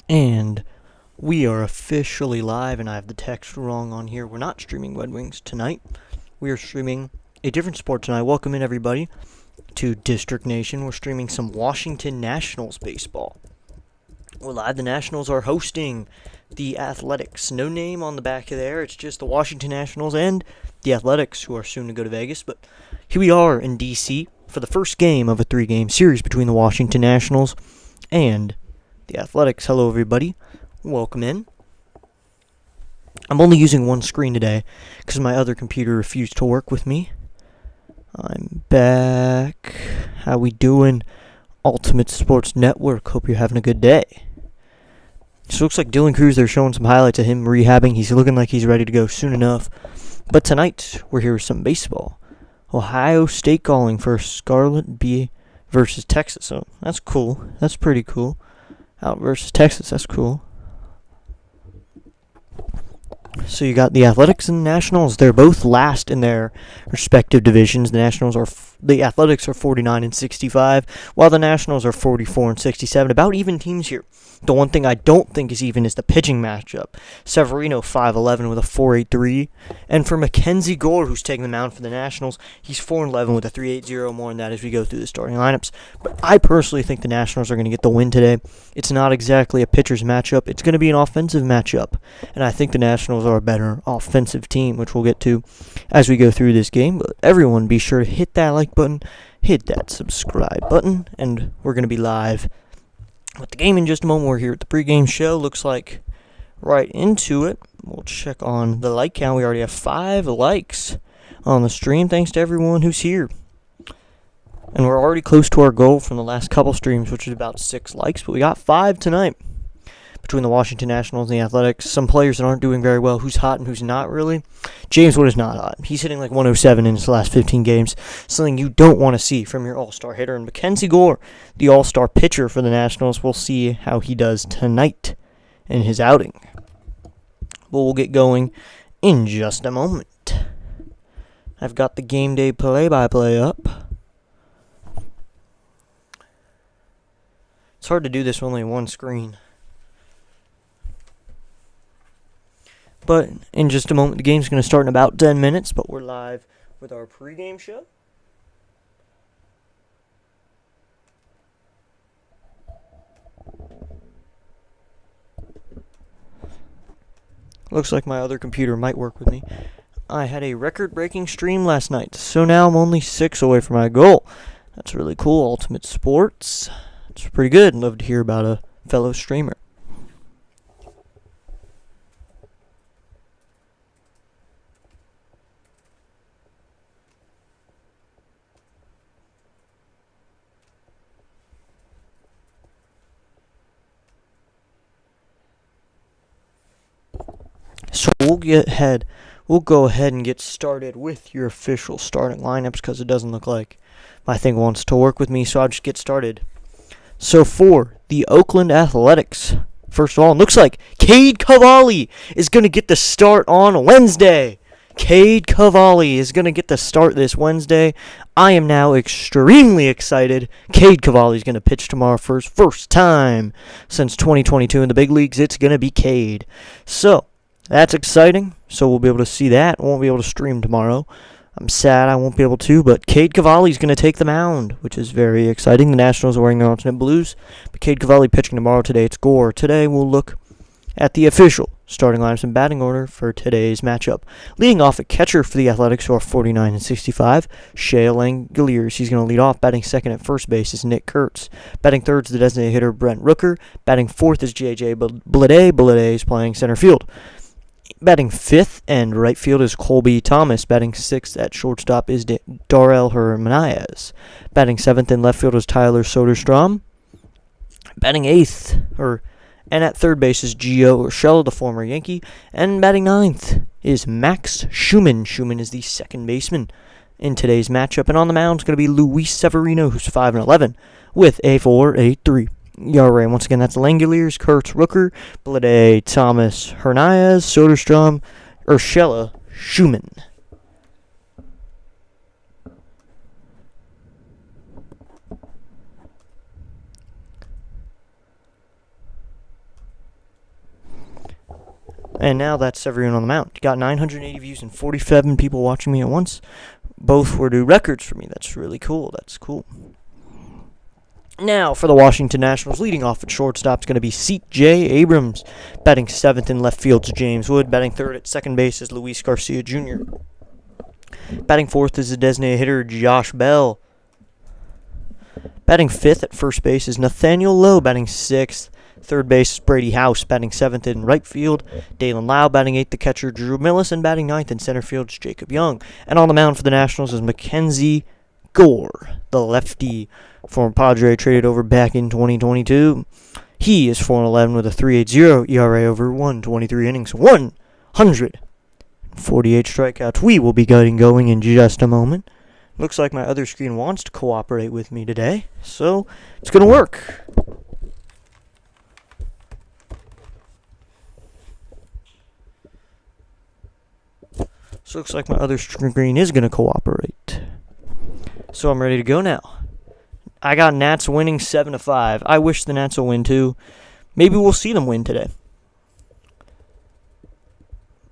And we are officially live, and I have the text wrong on here. We're not streaming Red Wings tonight. We are streaming a different sport tonight. Welcome in, everybody, to District Nation. We're streaming some Washington Nationals baseball. We're live. The Nationals are hosting the Athletics. No name on the back of there. It's just the Washington Nationals and the Athletics, who are soon to go to Vegas. But here we are in D.C. for the first game of a 3-game series between the Washington Nationals and the Athletics. Hello, everybody. Welcome in. I'm only using one screen today because my other computer refused to work with me. I'm back. How we doing? Ultimate Sports Network. Hope you're having a good day. So it looks like Dylan Cruz, they're showing some highlights of him rehabbing. He's looking like he's ready to go soon enough. But tonight, we're here with some baseball. Ohio State calling for Scarlet Bee versus Texas. So that's cool. That's pretty cool. Out versus Texas. That's cool. So you got the Athletics and the Nationals. They're both last in their respective divisions. The Athletics are 49-65, while the Nationals are 44-67. About even teams here. The one thing I don't think is even is the pitching matchup. Severino 5-11 with a 4.83, and for Mackenzie Gore, who's taking the mound for the Nationals, he's 4-11 with a 3.80. More than that as we go through the starting lineups. But I personally think the Nationals are going to get the win today. It's not exactly a pitcher's matchup. It's going to be an offensive matchup, and I think the Nationals are a better offensive team, which we'll get to as we go through this game. But everyone, be sure to hit that like button, hit that subscribe button, and we're going to be live with the game in just a moment. We're here at the pregame show. Looks like right into it. We'll check on the like count. We already have 5 likes on the stream. Thanks to everyone who's here. And we're already close to our goal from the last couple streams, which is about 6 likes. But we got 5 tonight between the Washington Nationals and the Athletics. Some players that aren't doing very well. Who's hot and who's not really? James Wood is not hot. He's hitting like 107 in his last 15 games. Something you don't want to see from your all-star hitter. And Mackenzie Gore, the all-star pitcher for the Nationals, we'll see how he does tonight in his outing. But we'll get going in just a moment. I've got the game day play-by-play up. It's hard to do this with only one screen. But in just a moment, the game's going to start in about 10 minutes, but we're live with our pregame show. Looks like my other computer might work with me. I had a record-breaking stream last night, so now I'm only 6 away from my goal. That's really cool. Ultimate Sports. It's pretty good. Love to hear about a fellow streamer. So we'll go ahead and get started with your official starting lineups because it doesn't look like my thing wants to work with me, so I'll just get started. So for the Oakland Athletics, first of all, it looks like Cade Cavalli is going to get the start on Wednesday. Cade Cavalli is going to get the start this Wednesday. I am now extremely excited. Cade Cavalli is going to pitch tomorrow for his first time since 2022 in the big leagues. It's going to be Cade. So that's exciting, so we'll be able to see that. Won't be able to stream tomorrow. I'm sad I won't be able to, but Cade Cavalli is going to take the mound, which is very exciting. The Nationals are wearing their alternate blues, but Cade Cavalli pitching tomorrow. Today it's Gore. Today we'll look at the official starting lineups and batting order for today's matchup. Leading off at catcher for the Athletics, who are 49-65, Shea Langeliers. He's going to lead off. Batting second at first base is Nick Kurtz. Batting third is the designated hitter Brent Rooker. Batting fourth is J.J. Bleday. Bleday is playing center field. Batting fifth and right field is Colby Thomas. Batting sixth at shortstop is Darrell Hernandez. Batting seventh in left field is Tyler Soderstrom. Batting eighth, and at third base is Gio Urshela, the former Yankee. And batting ninth is Max Schumann. Schumann is the second baseman in today's matchup. And on the mound is going to be Luis Severino, who's 5-11 with a 4.83 ERA. Once again, that's Langeliers, Kurtz, Rooker, Bleday, Thomas, Hernandez, Soderstrom, Urshela, Schumann. And now that's everyone on the mound. Got 980 views and 47 people watching me at once. Both were new records for me. That's really cool. That's cool. Now, for the Washington Nationals, leading off at shortstop is going to be C.J. Abrams. Batting seventh in left field is James Wood. Batting third at second base is Luis Garcia Jr. Batting fourth is the designated hitter Josh Bell. Batting fifth at first base is Nathaniel Lowe. Batting sixth, third base is Brady House. Batting seventh in right field, Dalen Lau. Batting eighth, the catcher Drew Millis. And batting ninth in center field is Jacob Young. And on the mound for the Nationals is Mackenzie Gore, the lefty. Former Padre, traded over back in 2022. He is 4-11 with a 3.80 ERA over 123 innings, 148 strikeouts. We will be getting going in just a moment. Looks like my other screen wants to cooperate with me today, so it's going to work. So looks like my other screen is going to cooperate. So I'm ready to go now. I got Nats winning 7-5. I wish the Nats will win too. Maybe we'll see them win today.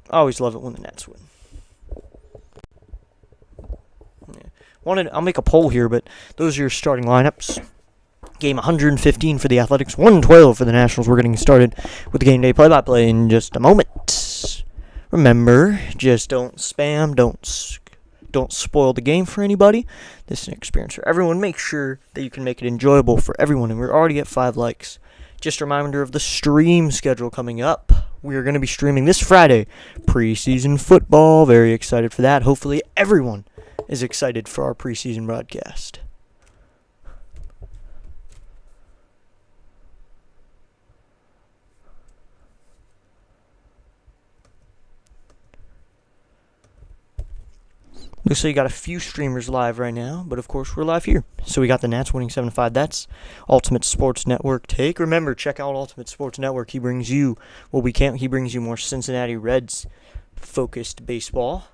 I always love it when the Nats win. I'll make a poll here, but those are your starting lineups. Game 115 for the Athletics, 112 for the Nationals. We're getting started with the game day play-by-play in just a moment. Remember, just don't spam, don't spoil the game for anybody. This is an experience for everyone. Make sure that you can make it enjoyable for everyone, and we're already at 5 likes. Just a reminder of the stream schedule coming up. We are going to be streaming this Friday, preseason football. Very excited for that. Hopefully everyone is excited for our preseason broadcast. Looks like you got a few streamers live right now, but of course we're live here. So we got the Nats winning 7-5. That's Ultimate Sports Network take. Remember, check out Ultimate Sports Network. He brings you he brings you more Cincinnati Reds focused baseball.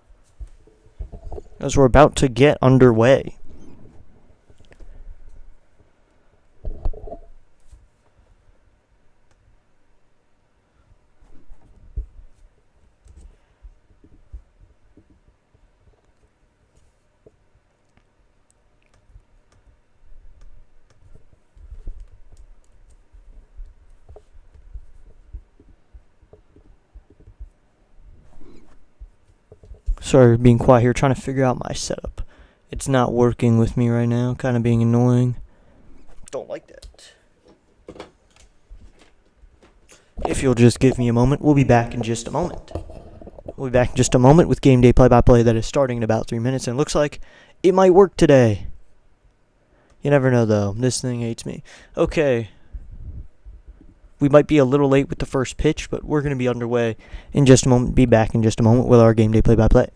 As we're about to get underway. Sorry for being quiet here, trying to figure out my setup. It's not working with me right now, kind of being annoying. Don't like that. If you'll just give me a moment, we'll be back in just a moment. We'll be back in just a moment with game day play-by-play that is starting in about 3 minutes, and it looks like it might work today. You never know, though. This thing hates me. Okay. We might be a little late with the first pitch, but we're going to be underway in just a moment. Be back in just a moment with our game day play-by-play.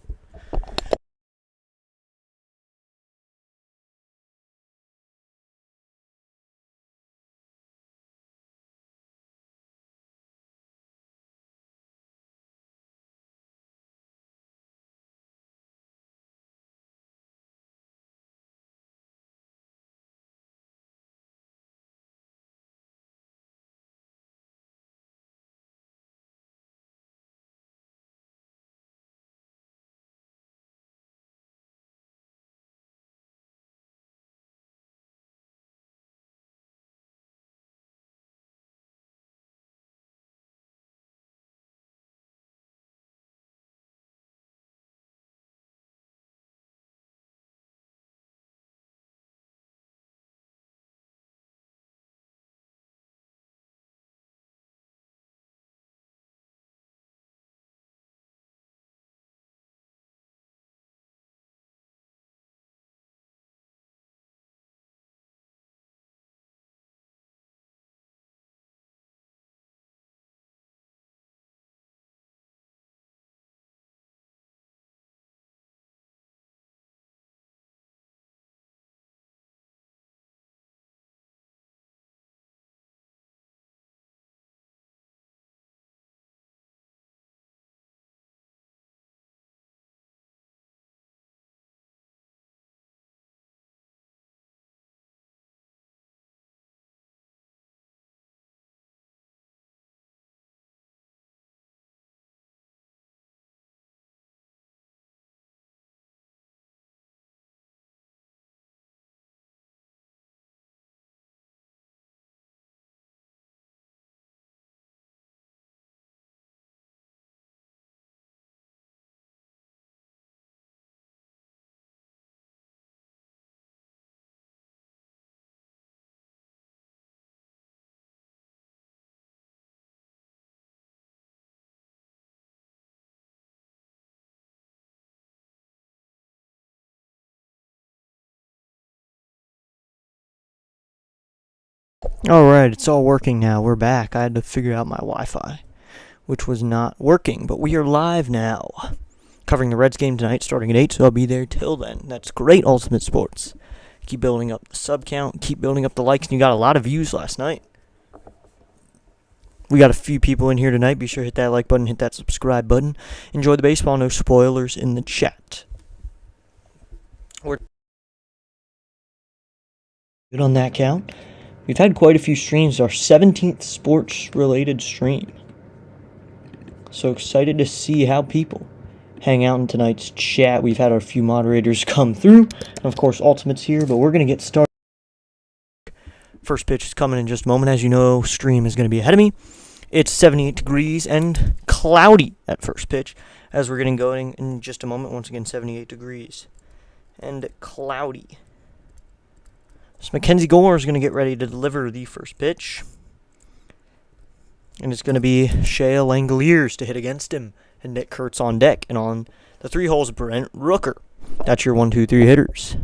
Alright, it's all working now. We're back. I had to figure out my Wi-Fi, which was not working, but we are live now. Covering the Reds game tonight, starting at 8, so I'll be there till then. That's great, Ultimate Sports. Keep building up the sub count, keep building up the likes, and you got a lot of views last night. We got a few people in here tonight. Be sure to hit that like button, hit that subscribe button. Enjoy the baseball, no spoilers in the chat. We're good on that count. We've had quite a few streams. Our 17th sports-related stream. So excited to see how people hang out in tonight's chat. We've had a few moderators come through. And of course, Ultimate's here, but we're going to get started. First pitch is coming in just a moment. As you know, stream is going to be ahead of me. It's 78 degrees and cloudy at first pitch. As we're getting going in just a moment, once again, 78 degrees and cloudy. So Mackenzie Gore is going to get ready to deliver the first pitch. And it's going to be Shea Langoliers to hit against him. And Nick Kurtz on deck. And on the 3 holes, Brent Rooker. That's your 1, 2, 3 hitters.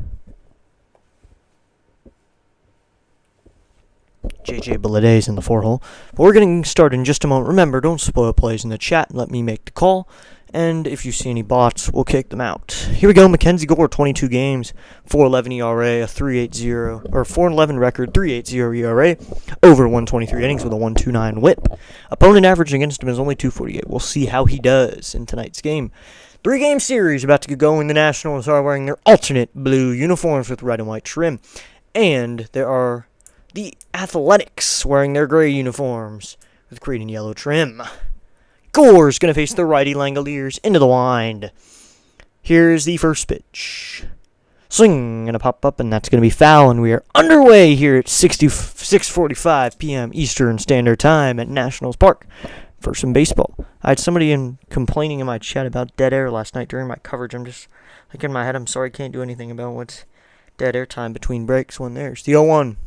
JJ Beleday's in the 4 hole. But we're getting started in just a moment. Remember, don't spoil plays in the chat and let me make the call. And if you see any bots, we'll kick them out. Here we go. Mackenzie Gore, 22 games, 4.11 ERA, a 3.80 or 4.11 record, 3.80 ERA, over 123 innings with a 1.29 WHIP. Opponent average against him is only 2.48. We'll see how he does in tonight's game. 3-game series about to get going. The Nationals are wearing their alternate blue uniforms with red and white trim, and there are the Athletics wearing their gray uniforms with green and yellow trim. Gore's going to face the righty Langoliers into the wind. Here's the first pitch. Swing, going to pop up, and that's going to be foul, and we are underway here at 6:45 p.m. Eastern Standard Time at Nationals Park for some baseball. I had somebody complaining in my chat about dead air last night during my coverage. I'm just, like, in my head, I'm sorry, I can't do anything about what's dead air time between breaks when there's the 0-1.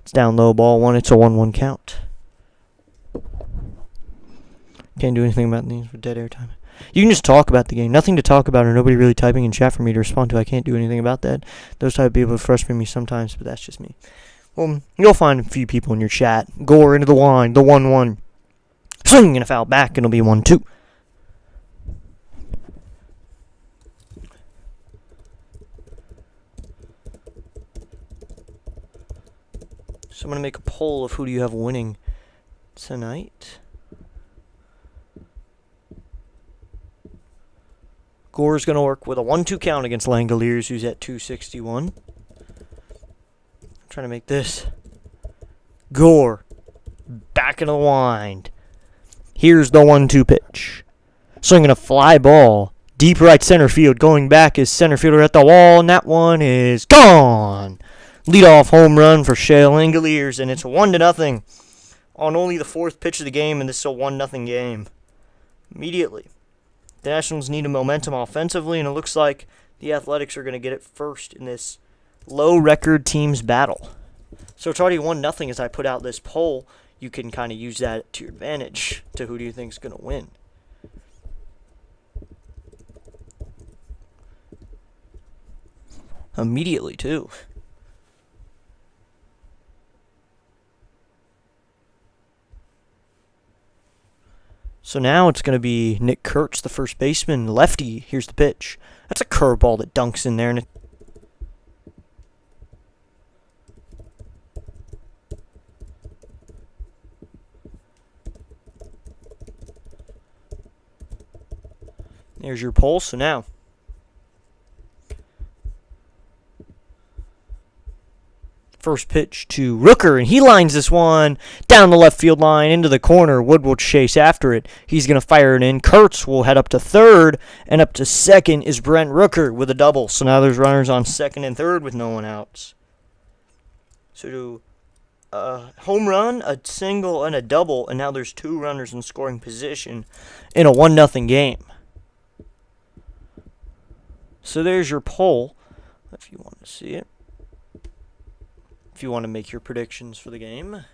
It's down low, ball 1. It's a 1-1 count. Can't do anything about these with dead air time. You can just talk about the game. Nothing to talk about or nobody really typing in chat for me to respond to. I can't do anything about that. Those type of people frustrate me sometimes, but that's just me. Well, you'll find a few people in your chat. Gore into the wind, the 1-1. Swing and a foul back, and it'll be 1-2. So I'm going to make a poll of who do you have winning tonight. Gore's going to work with a 1-2 count against Langoliers, who's at 261. I'm trying to make this. Gore, back in the wind. Here's the 1-2 pitch. Swinging a fly ball. Deep right center field. Going back is center fielder at the wall, and that one is gone. Leadoff home run for Shea Langoliers, and it's 1-0 on only the 4th pitch of the game, and this is a 1-0 game. Immediately. The Nationals need a momentum offensively, and it looks like the Athletics are going to get it first in this low-record teams battle. So it's already 1-0 as I put out this poll. You can kind of use that to your advantage to who do you think is going to win. Immediately, too. So now it's going to be Nick Kurtz, the first baseman, lefty. Here's the pitch. That's a curveball that dunks in there. And there's your poll. So now first pitch to Rooker, and he lines this one down the left field line into the corner. Wood will chase after it. He's going to fire it in. Kurtz will head up to third, and up to second is Brent Rooker with a double. So now there's runners on second and third with no one outs. So a home run, a single, and a double, and now there's 2 runners in scoring position in a 1-0 game. So there's your poll, if you want to see it. If you want to make your predictions for the game.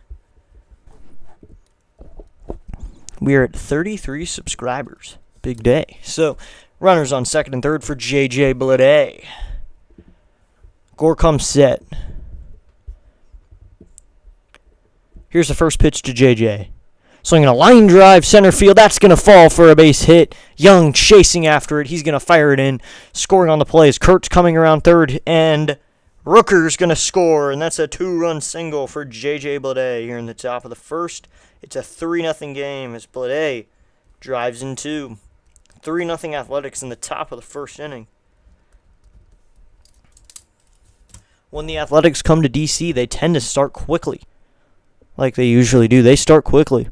We are at 33 subscribers. Big day. So, runners on second and third for JJ Bleday. Gore comes set. Here's the first pitch to JJ. Swinging a line drive, center field. That's going to fall for a base hit. Young chasing after it. He's going to fire it in. Scoring on the play is Kurtz coming around third. And Rooker's going to score. And that's a 2-run single for JJ Bleday here in the top of the first. It's a 3-0 game as Bleday drives in 2. 3-0 Athletics in the top of the first inning. When the Athletics come to DC, they tend to start quickly. Like they usually do. They start quickly.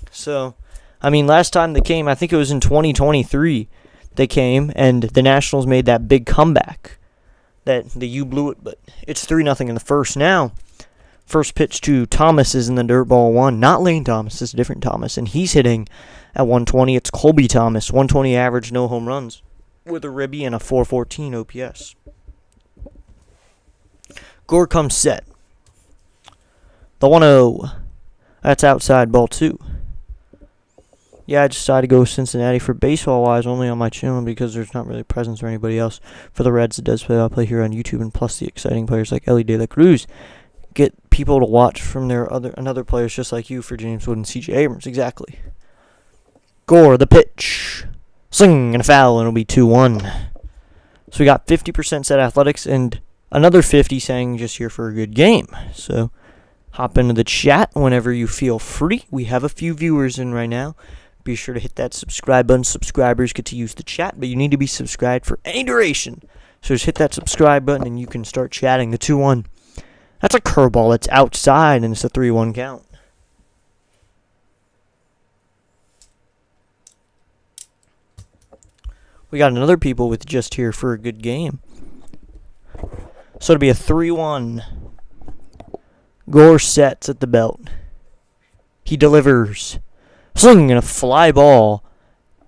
So, I mean, last time they came, I think it was in 2023, they came, and the Nationals made that big comeback. That the U blew it, but it's 3-0 in the first now. First pitch to Thomas is in the dirt, ball 1. Not Lane Thomas, it's a different Thomas, and he's hitting at 120. It's Colby Thomas, 120 average, no home runs, with a ribby and a 414 OPS. Gore comes set. The 1-0. That's outside, ball 2. Yeah, I decided to go with Cincinnati for baseball-wise only on my channel because there's not really presence or anybody else. For the Reds, it does play. I'll play here on YouTube, and plus the exciting players like Ellie De La Cruz get people to watch from their other players just like you for James Wood and C.J. Abrams. Exactly. Gore, the pitch. Swing and a foul, and it'll be 2-1. So we got 50% set Athletics and another 50 saying just here for a good game. So hop into the chat whenever you feel free. We have a few viewers in right now. Be sure to hit that subscribe button. Subscribers get to use the chat, but you need to be subscribed for any duration. So just hit that subscribe button and you can start chatting. The 2-1. That's a curveball. It's outside, and it's a 3-1 count. We got another people with just here for a good game. So it'll be a 3-1. Gore sets at the belt. He delivers. Swing and a fly ball.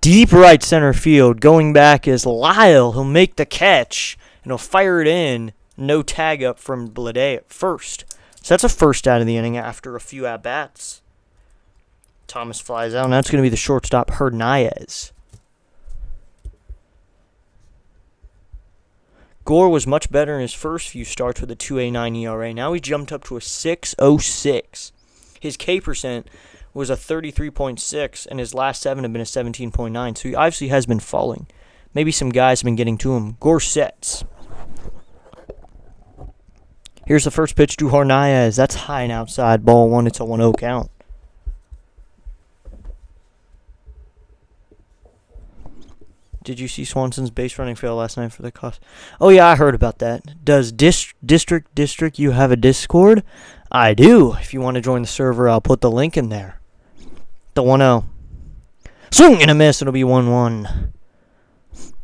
Deep right center field. Going back is Lyle. He'll make the catch. And he'll fire it in. No tag up from Bleday at first. So that's a first out of the inning after a few at-bats. Thomas flies out. And that's going to be the shortstop, Hernandez. Gore was much better in his first few starts with a 2.89 ERA. Now he jumped up to a 6.06. His K percent was a 33.6, and his last 7 have been a 17.9. So he obviously has been falling. Maybe some guys have been getting to him. Gore sets. Here's the first pitch to Hernandez. That's high and outside. Ball 1. It's a 1-0 count. Did you see Swanson's base running fail last night for the cost? Oh, yeah, I heard about that. Does District, you have a Discord? I do. If you want to join the server, I'll put the link in there. The 1-0. Swing and a miss. It'll be 1-1.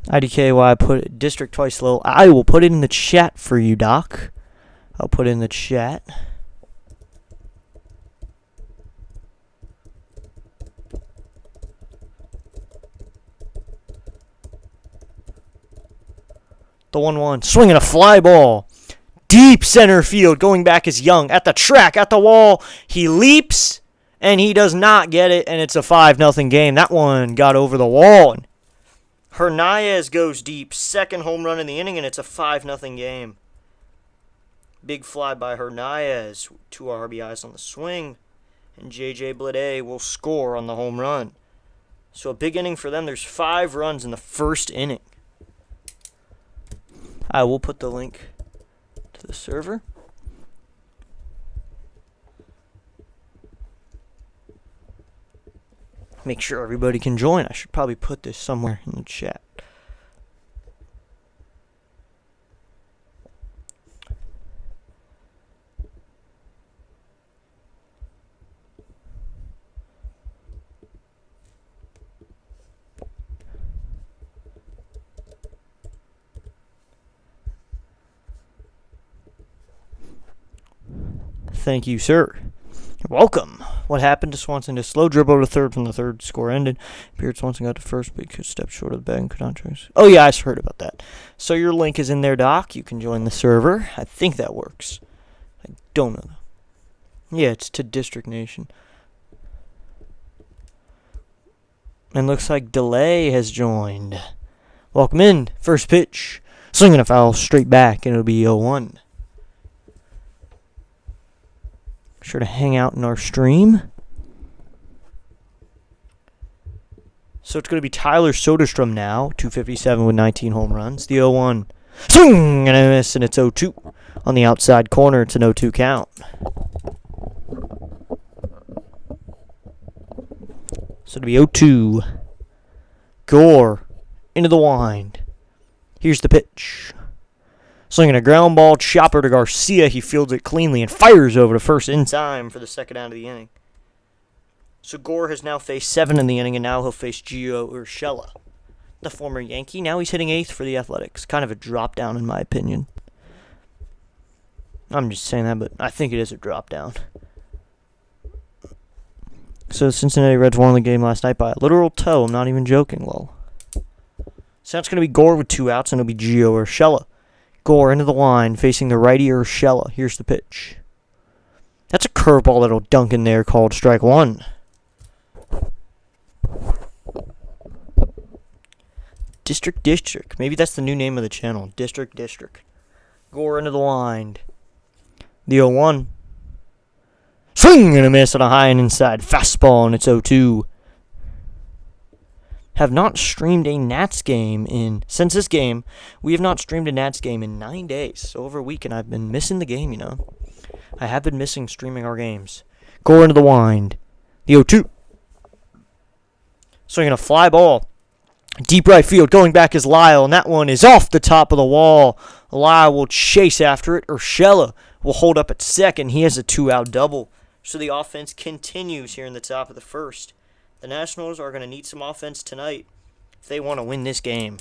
IDKY, I put District twice low. I will put it in the chat for you, Doc. I'll put it in the chat. The 1-1. Swinging a fly ball. Deep center field. Going back is Young. At the track. At the wall. He leaps. And he does not get it. And it's a 5-0 game. That one got over the wall. And Hernandez goes deep. Second home run in the inning. And it's a 5-0 game. Big fly by Hernandez. 2 RBIs on the swing. And JJ Bleday will score on the home run. So a big inning for them. There's 5 runs in the first inning. I will put the link to the server. Make sure everybody can join. I should probably put this somewhere in the chat. Thank you, sir. You're welcome. What happened to Swanson? A slow dribble to third from the third. Score ended. Appeared Swanson got to first, but he could step short of the bag and could not trace. Oh, yeah, I heard about that. So your link is in there, Doc. You can join the server. I think that works. I don't know, though. Yeah, it's to District Nation. And looks like Delay has joined. Welcome in. First pitch. Swinging a foul straight back, and it'll be 0-1. sure to hang out in our stream. So it's going to be Tyler Soderstrom now, 257 with 19 home runs. The 0-1. Swing and a miss, and it's 0-2. On the outside corner, it's an 0-2 count. So it'll be 0-2. Gore into the wind. Here's the pitch. Slinging a ground ball chopper to Garcia. He fields it cleanly and fires over to first in time for the second out of the inning. So Gore has now faced 7 in the inning, and now he'll face Gio Urshela, the former Yankee. Now he's hitting 8th for the Athletics. Kind of a drop down, in my opinion. I'm just saying that, but I think it is a drop down. So Cincinnati Reds won the game last night by a literal toe. I'm not even joking, lol. So that's going to be Gore with 2 outs, and it'll be Gio Urshela. Gore into the line, facing the righty Urshela. Here's the pitch. That's a curveball that'll dunk in there, called strike 1. District. Maybe that's the new name of the channel. District. Gore into the line. The 0-1. Swing and a miss on a high and inside fastball, and it's 0-2. Have not streamed a Nats game since this game. We have not streamed a Nats game in 9 days. So over a week, and I've been missing the game, you know. I have been missing streaming our games. Gore into the wind. The 0-2. Swinging a fly ball. Deep right field. Going back is Lyle, and that one is off the top of the wall. Lyle will chase after it. Urshela will hold up at second. He has a 2-out double. So the offense continues here in the top of the first. The Nationals are going to need some offense tonight if they want to win this game.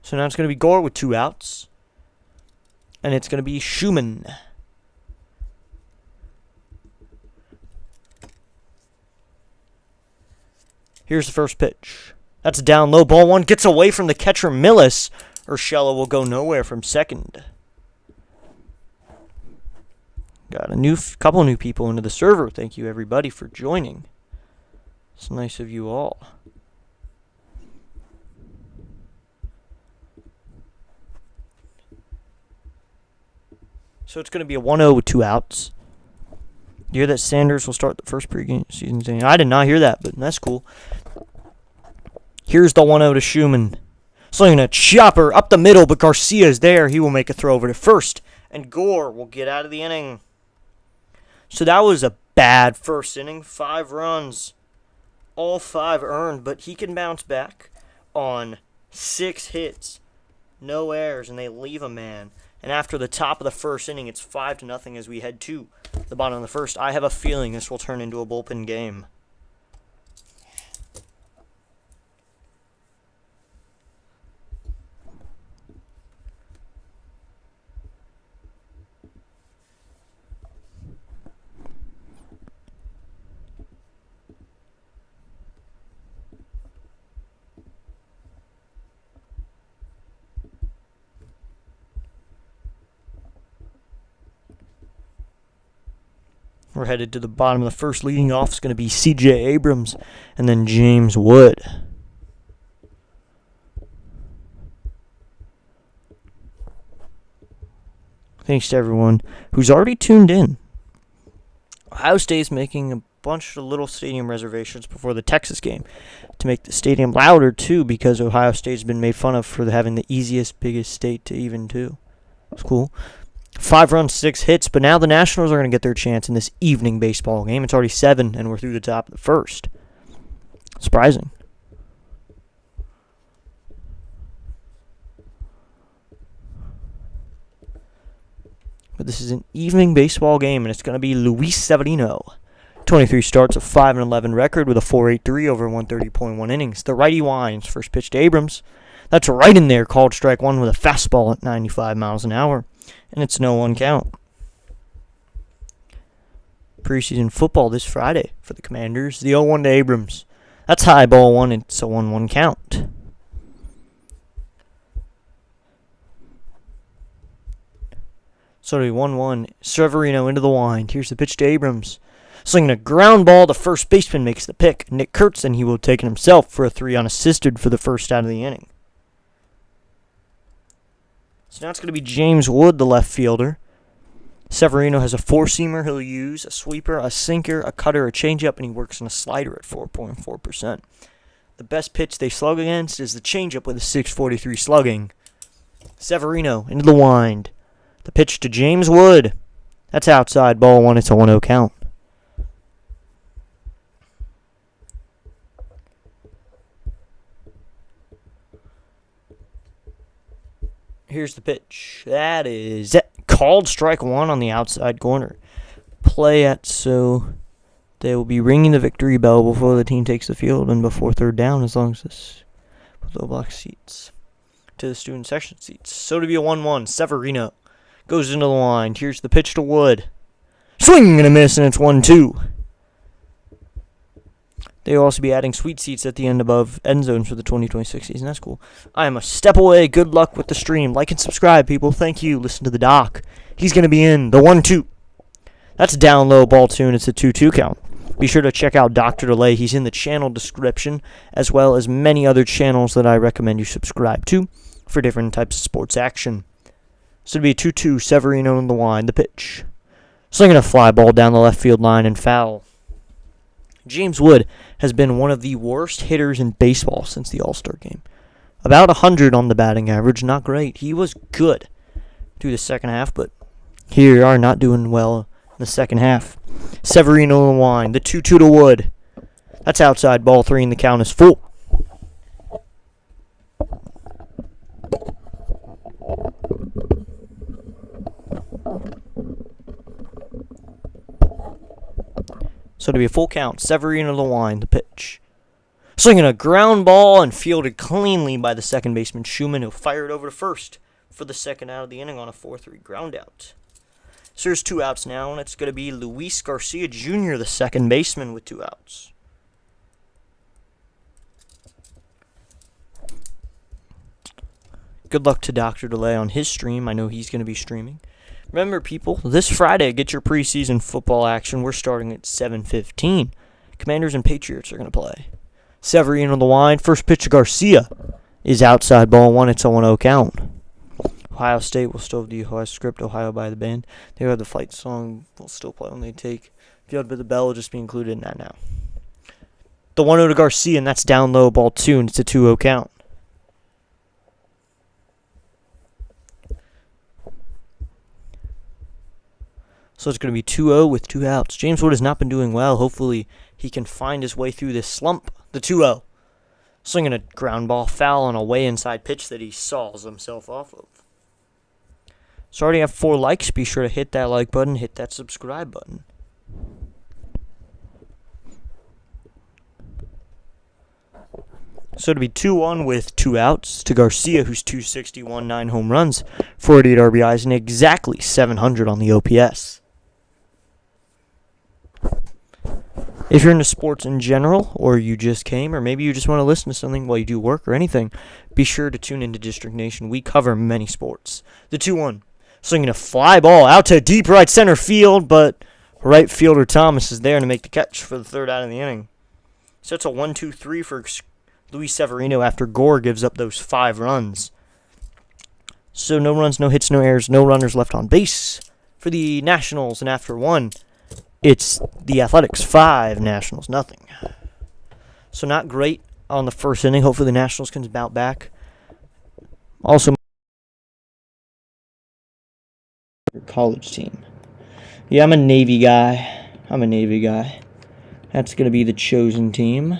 So now it's going to be Gore with 2 outs. And it's going to be Schumann. Here's the first pitch. That's a down low ball. One gets away from the catcher Millis. Urshela will go nowhere from second. Got a couple new people into the server. Thank you everybody for joining. It's nice of you all. So it's going to be a 1-0 with 2 outs. You hear that Sanders will start the first preseason game? I did not hear that, but that's cool. Here's the 1-0 to Schumann. Slinging a chopper up the middle, but Garcia is there. He will make a throw over to first, and Gore will get out of the inning. So that was a bad first inning. 5 runs. All 5 earned, but he can bounce back on 6 hits. No errors, and they leave a man. And after the top of the first inning, it's 5-0 as we head to the bottom of the first. I have a feeling this will turn into a bullpen game. We're headed to the bottom of the first. Leading off is going to be C.J. Abrams and then James Wood. Thanks to everyone who's already tuned in. Ohio State's making a bunch of little stadium reservations before the Texas game to make the stadium louder, too, because Ohio State's been made fun of for having the easiest, biggest state to even to. It's cool. 5 runs, 6 hits, but now the Nationals are going to get their chance in this evening baseball game. It's already 7, and we're through the top of the first. Surprising. But this is an evening baseball game, and it's going to be Luis Severino. 23 starts, a 5-11 record with a 4.83 over 130.1 innings. The righty winds. First pitch to Abrams. That's right in there, called strike 1 with a fastball at 95 miles an hour. And it's no 1 count. Preseason football this Friday for the Commanders. The 0-1 to Abrams. That's high ball 1. It's a 1-1 count. So it'll be 1-1. Severino into the wind. Here's the pitch to Abrams. Slinging a ground ball, the first baseman makes the pick. Nick Kurtz, and he will take it himself for a 3 unassisted for the first out of the inning. So now it's going to be James Wood, the left fielder. Severino has a four-seamer he'll use, a sweeper, a sinker, a cutter, a changeup, and he works on a slider at 4.4%. The best pitch they slug against is the changeup with a 6.43 slugging. Severino into the wind. The pitch to James Wood. That's outside, ball 1. It's a 1-0 count. Here's the pitch. That is called strike 1 on the outside corner. Play it so they will be ringing the victory bell before the team takes the field and before third down, as long as this with low block seats to the student section seats. So to be a 1-1. Severino goes into the line. Here's the pitch to Wood. Swing and a miss, and it's 1-2. They will also be adding suite seats at the end above end zones for the 2026 season. That's cool. I am a step away. Good luck with the stream. Like and subscribe, people. Thank you. Listen to the doc. He's going to be in the 1-2. That's down low, ball 2, and it's a 2-2 count. Be sure to check out Dr. Delay. He's in the channel description, as well as many other channels that I recommend you subscribe to for different types of sports action. So it'll be a 2-2. Severino in the wind. The pitch. Slinging a fly ball down the left field line and foul. James Wood has been one of the worst hitters in baseball since the All-Star game. About 100 on the batting average, not great. He was good through the second half, but here you are not doing well in the second half. Severino in the wind, the 2-2 to Wood. That's outside, ball 3, and the count is full. So to be a full count, Severino the line, the pitch. Swinging a ground ball and fielded cleanly by the second baseman Schumann, who fired over to first for the second out of the inning on a 4-3 ground out. So there's 2 outs now, and it's going to be Luis Garcia Jr., the second baseman, with 2 outs. Good luck to Dr. Delay on his stream. I know he's going to be streaming. Remember, people, this Friday, get your preseason football action. We're starting at 7:15. Commanders and Patriots are going to play. Severino on the line. First pitch to Garcia is outside, ball 1. It's a 1-0 count. Ohio State will still have the Ohio script, Ohio by the band. They have the fight song. We'll still play when they take. If you have the bell, will just be included in that now. The 1-0 to Garcia, and that's down low, ball 2, and it's a 2-0 count. So it's going to be 2-0 with 2 outs. James Wood has not been doing well. Hopefully he can find his way through this slump. The 2-0. Swinging a ground ball foul on a way inside pitch that he saws himself off of. So already have 4 likes. Be sure to hit that like button. Hit that subscribe button. So to be 2-1 with 2 outs to Garcia, who's 261, 9 home runs, 48 RBIs, and exactly 700 on the OPS. If you're into sports in general, or you just came, or maybe you just want to listen to something while you do work or anything, be sure to tune into District Nation. We cover many sports. The 2-1. Swinging a fly ball out to deep right center field, but right fielder Thomas is there to make the catch for the third out of the inning. So it's a 1-2-3 for Luis Severino after Gore gives up those 5 runs. So no runs, no hits, no errors, no runners left on base for the Nationals, and after 1, it's the Athletics 5, Nationals nothing. So not great on the first inning. Hopefully the Nationals can bounce back. Also, college team. Yeah, I'm a Navy guy. That's going to be the chosen team.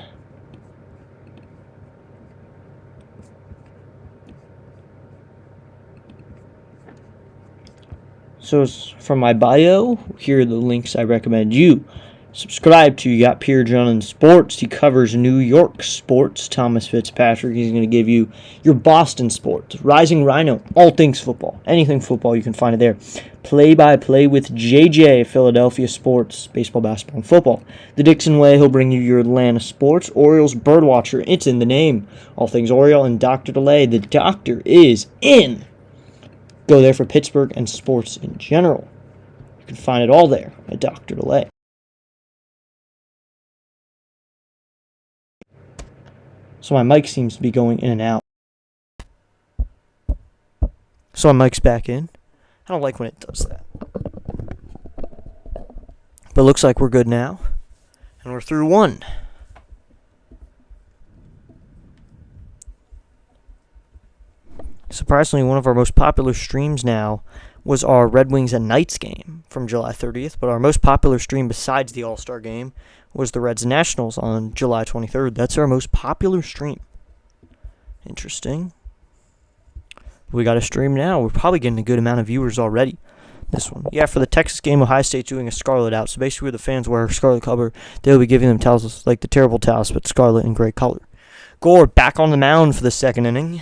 So from my bio, here are the links I recommend you subscribe to. You got Pierre John in sports. He covers New York sports. Thomas Fitzpatrick, he's going to give you your Boston sports. Rising Rhino, all things football. Anything football, you can find it there. Play-by-play with JJ, Philadelphia sports, baseball, basketball, and football. The Dixon Way, he'll bring you your Atlanta sports. Orioles Birdwatcher, it's in the name. All things Oriole. And Dr. Delay, the doctor is in. Go there for Pittsburgh and sports in general. You can find it all there at Dr. DeLay. So my mic seems to be going in and out. So my mic's back in. I don't like when it does that. But it looks like we're good now. And we're through one. Surprisingly, one of our most popular streams now was our Red Wings and Knights game from July 30th. But our most popular stream besides the All-Star game was the Reds and Nationals on July 23rd. That's our most popular stream. Interesting. We got a stream now. We're probably getting a good amount of viewers already. This one. Yeah, for the Texas game, Ohio State's doing a Scarlet out. So basically, where the fans wear a Scarlet cover, they'll be giving them towels like the terrible towels, but Scarlet and gray color. Gore back on the mound for the second inning.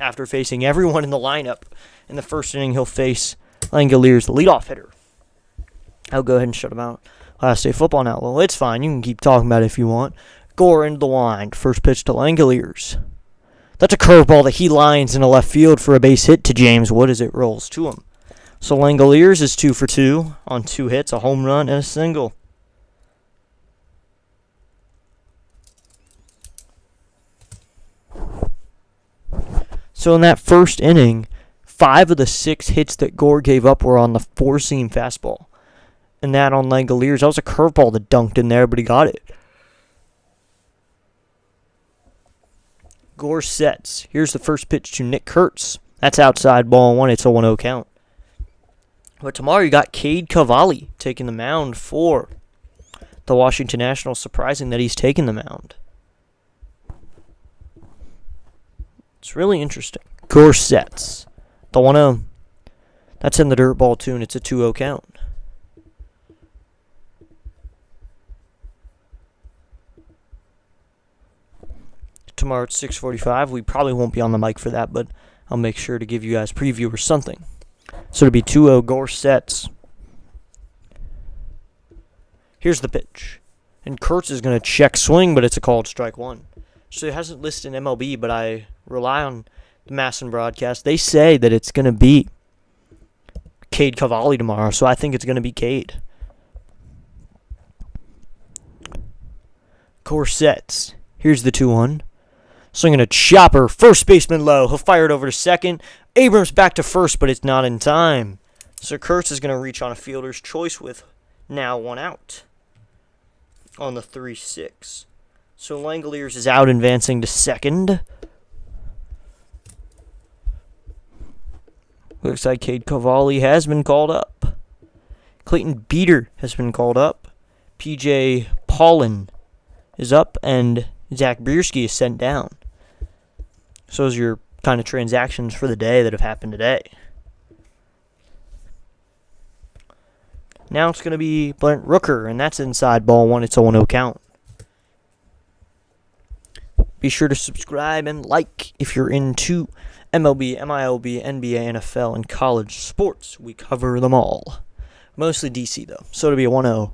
After facing everyone in the lineup. In the first inning, he'll face Langoliers, the leadoff hitter. I'll go ahead and shut him out. Ohio State football now. Well, it's fine. You can keep talking about it if you want. Gore into the wind. First pitch to Langoliers. That's a curveball that he lines in the left field for a base hit to James Wood as it rolls to him. So Langoliers is 2 for 2 on 2 hits, a home run, and a single. So in that first inning, 5 of the 6 hits that Gore gave up were on the four-seam fastball. And that on Langoliers, that was a curveball that dunked in there, but he got it. Gore sets. Here's the first pitch to Nick Kurtz. That's outside, ball 1. It's a 1-0 count. But tomorrow you got Cade Cavalli taking the mound for the Washington Nationals. Surprising that he's taking the mound. It's really interesting. Gore sets. The 1-0. That's in the dirt ball too, and it's a 2-0 count. Tomorrow at 6:45. We probably won't be on the mic for that, but I'll make sure to give you guys preview or something. So it'll be 2-0. Gore sets. Here's the pitch. And Kurtz is going to check swing, but it's a called strike 1. So it hasn't listed in MLB, but I rely on the Masson broadcast. They say that it's going to be Cade Cavalli tomorrow, so I think it's going to be Cade. Gore sets. Here's the 2-1. Swinging a chopper. First baseman low. He'll fire it over to second. Abrams back to first, but it's not in time. So Kurtz is going to reach on a fielder's choice with now 1 out on the 3-6. So Langoliers is out, advancing to second. Looks like Cade Cavalli has been called up. Clayton Beater has been called up. PJ Paulin is up, and Zach Bierski is sent down. So those are your kind of transactions for the day that have happened today. Now it's going to be Brent Rooker, and that's inside ball 1. It's a 1-0 count. Be sure to subscribe and like if you're into MLB, MILB, NBA, NFL, and college sports. We cover them all. Mostly DC, though. So it'll be a 1-0.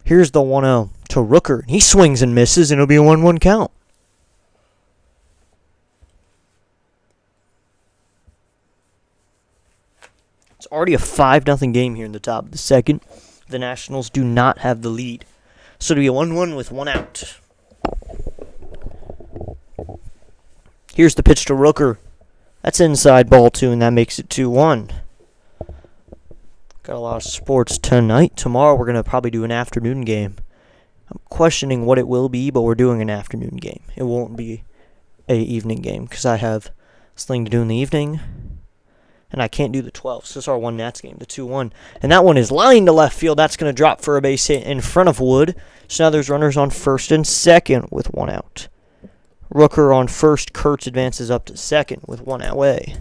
Here's the 1-0 to Rooker. He swings and misses, and it'll be a 1-1 count. It's already a 5-0 game here in the top of the second. The Nationals do not have the lead. So it'll be a 1-1 with 1 out. Here's the pitch to Rooker. That's inside ball 2, and that makes it 2-1. Got a lot of sports tonight. Tomorrow we're going to probably do an afternoon game. I'm questioning what it will be, but we're doing an afternoon game. It won't be a evening game because I have something to do in the evening. And I can't do the 12. So this is our 1 Nats game, the 2-1. And that one is lined to left field. That's going to drop for a base hit in front of Wood. So now there's runners on first and second with 1 out. Rooker on first. Kurtz advances up to second with 1 away.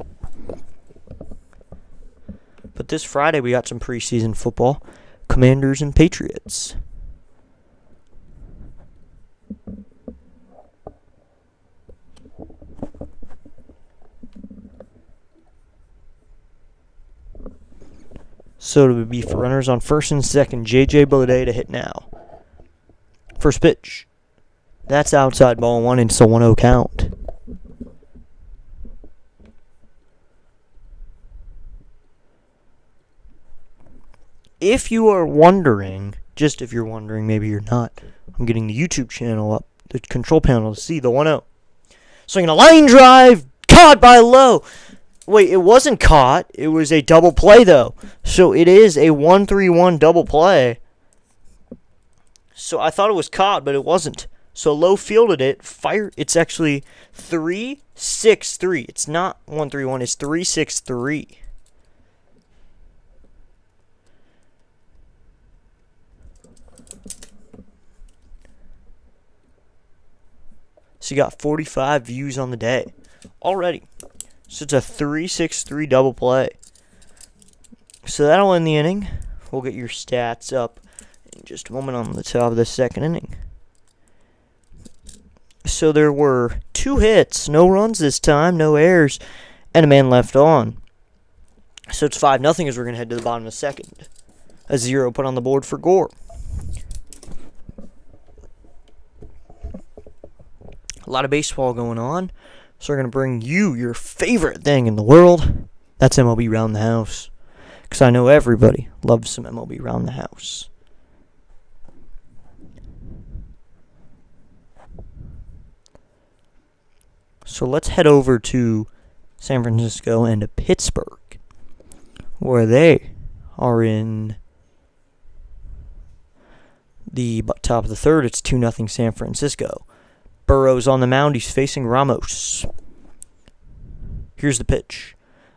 But this Friday we got some preseason football. Commanders and Patriots. So it would be for runners on first and second. J.J. Bleday to hit now. First pitch. That's outside ball 1, and it's a 1-0 count. if you are wondering, just if you're wondering, maybe you're not, I'm getting the YouTube channel up, the control panel to see the 1-0. Swinging a line drive, caught by Lowe. Wait, it wasn't caught. It was a double play, though. So it is a 1-3-1 double play. So I thought it was caught, but it wasn't. So Lowe fielded it. It's actually 3-6-3. It's not 1-3-1. It's 3-6-3. So you got 45 views on the day already. So it's a 3-6-3 double play. So that'll end the inning. We'll get your stats up in just a moment on the top of the second inning. So there were 2 hits, no runs this time, no errors, and a man left on. So it's 5-0 as we're going to head to the bottom of the second. A 0 put on the board for Gore. A lot of baseball going on. So we're going to bring you your favorite thing in the world. That's MLB Round the House. Because I know everybody loves some MLB Round the House. So let's head over to San Francisco and to Pittsburgh, where they are in the top of the third. It's 2-0 San Francisco. Burrow's on the mound. He's facing Ramos. Here's the pitch.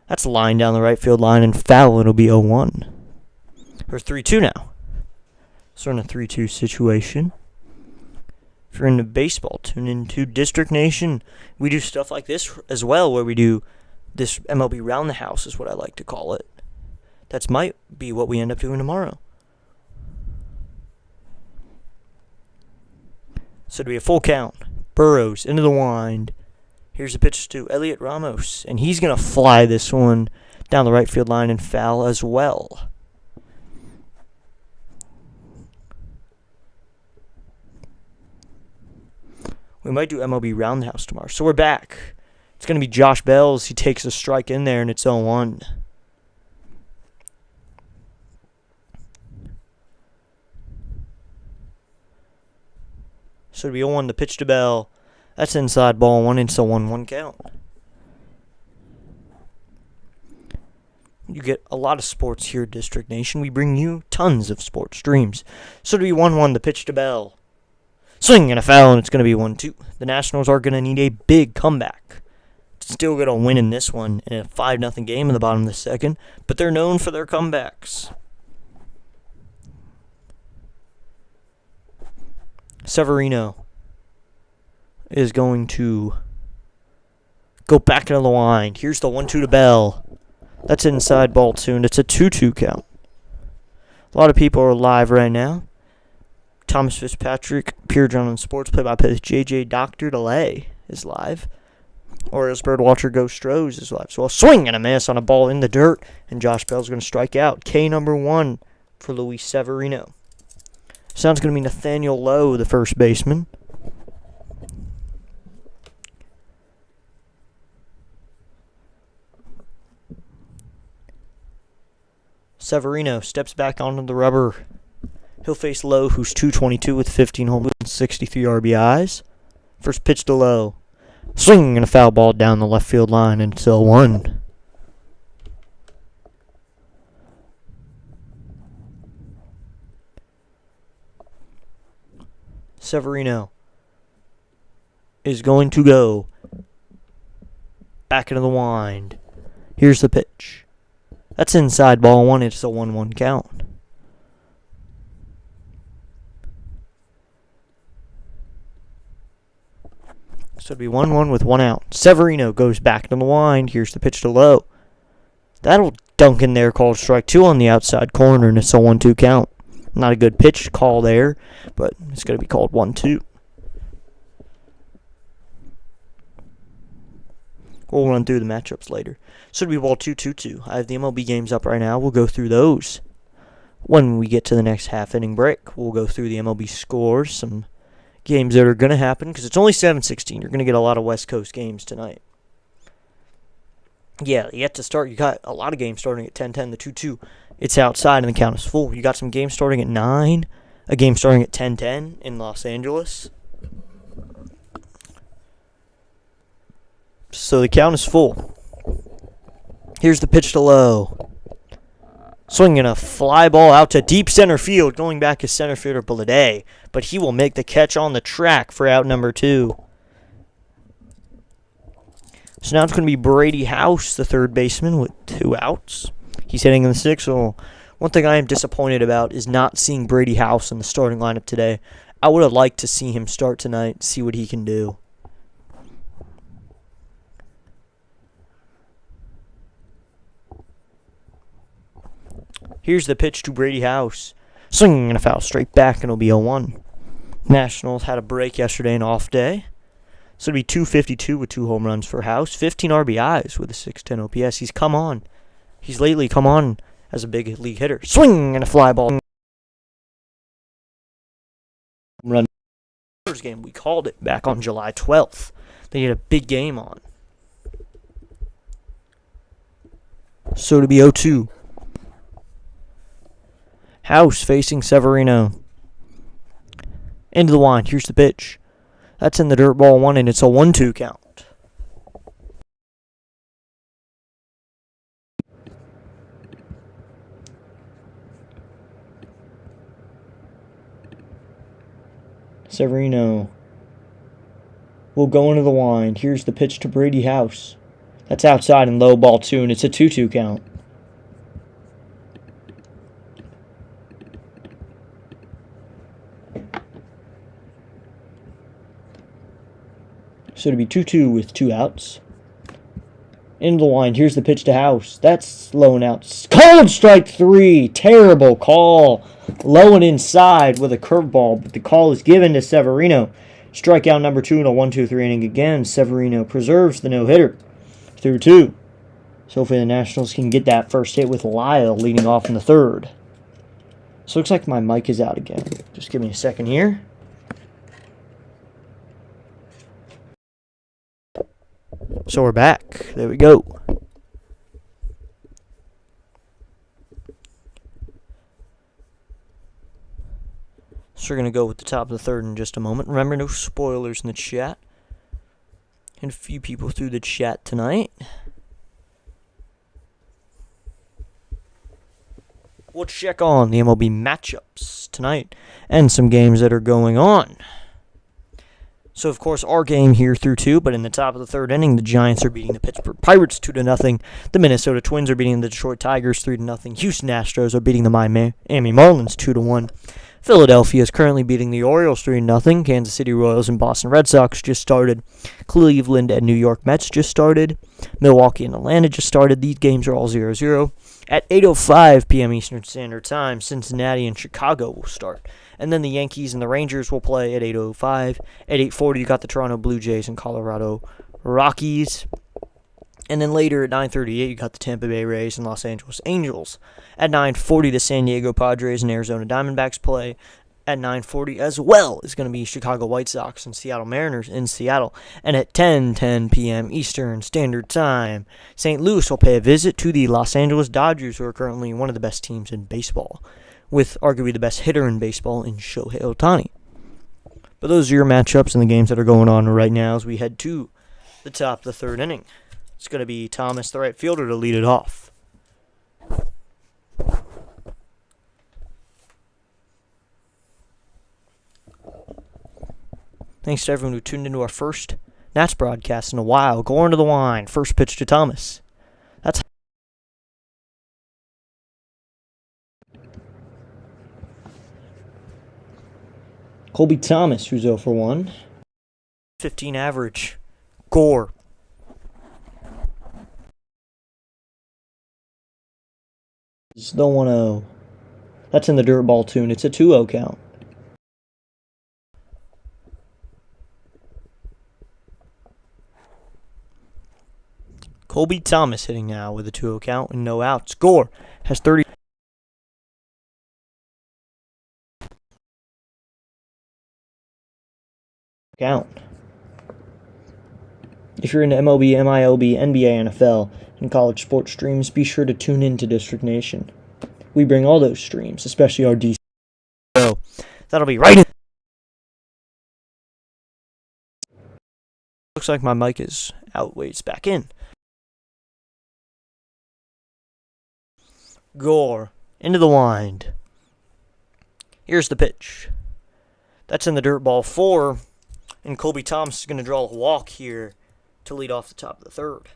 That's a line down the right field line and foul. It'll be 0-1. Or 3-2 now. So we're in a 3-2 situation. If you're into baseball, tune into District Nation. We do stuff like this as well, where we do this MLB Round the House is what I like to call it. That might be what we end up doing tomorrow. So it'll be a full count. Burrows into the wind. Here's the pitch to Elliot Ramos. And he's going to fly this one down the right field line and foul as well. We might do MLB Roundhouse tomorrow. So we're back. It's going to be Josh Bells. He takes a strike in there, and it's 0-1. So it'll be 0-1 to pitch to Bell. That's inside ball 1. It's a 1-1 count. You get a lot of sports here at District Nation. We bring you tons of sports streams. So it'll be 1-1 to pitch to Bell. Swing and a foul, and it's going to be 1-2. The Nationals are going to need a big comeback. Still going to win in this one in a 5-0 game in the bottom of the second, but they're known for their comebacks. Severino is going to go back into the wind. Here's the 1-2 to Bell. That's inside ball 2, and it's a 2-2 count. A lot of people are live right now. Thomas Fitzpatrick, Pure John Sports, play-by-play JJ Dr. Delay is live. Orioles birdwatcher Go Strohs is live. So a swing and a miss on a ball in the dirt, and Josh Bell's going to strike out. K number 1 for Luis Severino. Sounds going to be Nathaniel Lowe, the first baseman. Severino steps back onto the rubber. He'll face Lowe, who's 222 with 15 home runs and 63 RBIs. First pitch to Lowe. Swing and a foul ball down the left field line until 1. Severino is going to go back into the wind. Here's the pitch. That's inside ball 1. It's a 1-1 count. So it'll be 1-1 with 1 out. Severino goes back to the wind. Here's the pitch to Lowe. That'll dunk in there, called strike 2 on the outside corner, and it's a 1-2 count. Not a good pitch call there, but it's going to be called 1-2. We'll run through the matchups later. So it'll be ball 2-2-2. I have the MLB games up right now. We'll go through those. When we get to the next half-inning break, we'll go through the MLB scores, some games that are going to happen, because it's only 7:16. You're going to get a lot of West Coast games tonight. Yeah, yet to start. You got a lot of games starting at 10:10. The 2-2 It's outside and the count is full. You got some games starting at 9, a game starting at 10:10 in Los Angeles. So the count is full. Here's the pitch to low. Swinging a fly ball out to deep center field. Going back is center fielder Bleday. But he will make the catch on the track for out number 2. So now it's going to be Brady House, the third baseman, with 2 outs. He's hitting in the 6th. So one thing I am disappointed about is not seeing Brady House in the starting lineup today. I would have liked to see him start tonight, see what he can do. Here's the pitch to Brady House. Swinging and a foul straight back, and it'll be 0-1. Nationals had a break yesterday, an off day. So it'll be 252 with 2 home runs for House. 15 RBIs with a 610 OPS. He's come on. He's lately come on as a big league hitter. Swing and a fly ball. Run. First game, we called it back on July 12th. They had a big game on. So it'll be 0-2. House facing Severino. Into the wind. Here's the pitch. That's in the dirt ball 1, and it's a 1-2 count. Severino will go into the wind. Here's the pitch to Brady House. That's outside and low, ball 2, and it's a 2-2 count. So it'll be 2-2 with 2 outs. Into the wind. Here's the pitch to House. That's low and out. Called strike 3. Terrible call. Low and inside with a curveball, but the call is given to Severino. Strikeout number 2 in a 1-2-3 inning again. Severino preserves the no-hitter through 2. So hopefully the Nationals can get that first hit with Lyle leading off in the 3rd. So it looks like my mic is out again. Just give me a second here. So we're back. There we go. So we're going to go with the top of the 3rd in just a moment. Remember, no spoilers in the chat. And a few people through the chat tonight. We'll check on the MLB matchups tonight and some games that are going on. So, of course, our game here through 2, but in the top of the 3rd inning, the Giants are beating the Pittsburgh Pirates 2-0. The Minnesota Twins are beating the Detroit Tigers 3-0. Houston Astros are beating the Miami Marlins 2-1. Philadelphia is currently beating the Orioles 3-0. Kansas City Royals and Boston Red Sox just started. Cleveland and New York Mets just started. Milwaukee and Atlanta just started. These games are all 0-0. At 8:05 p.m. Eastern Standard Time, Cincinnati and Chicago will start. And then the Yankees and the Rangers will play at 8:05. At 8:40, you got the Toronto Blue Jays and Colorado Rockies. And then later at 9:38, you got the Tampa Bay Rays and Los Angeles Angels. At 9:40, the San Diego Padres and Arizona Diamondbacks play. At 9:40 as well is going to be Chicago White Sox and Seattle Mariners in Seattle. And at 10:10 p.m. Eastern Standard Time, St. Louis will pay a visit to the Los Angeles Dodgers, who are currently one of the best teams in baseball, with arguably the best hitter in baseball in Shohei Ohtani. But those are your matchups and the games that are going on right now as we head to the top of the 3rd inning. It's going to be Thomas, the right fielder, to lead it off. Thanks to everyone who tuned into our first Nats broadcast in a while. Going to the line. First pitch to Thomas. That's Colby Thomas, who's 0 for 1. 15 average. Gore. It's the 1-0. That's in the dirt ball tune. It's a 2-0 count. Colby Thomas hitting now with a 2-0 count and no outs. Gore has 30. Count. If you're into MLB, MILB, NBA, NFL, and college sports streams, be sure to tune in to District Nation. We bring all those streams, especially our DC. So that'll be right in. Looks like my mic is outweighs back in. Gore into the wind. Here's the pitch. That's in the dirt, ball 4. And Colby Thomas is going to draw a walk here to lead off the top of the third.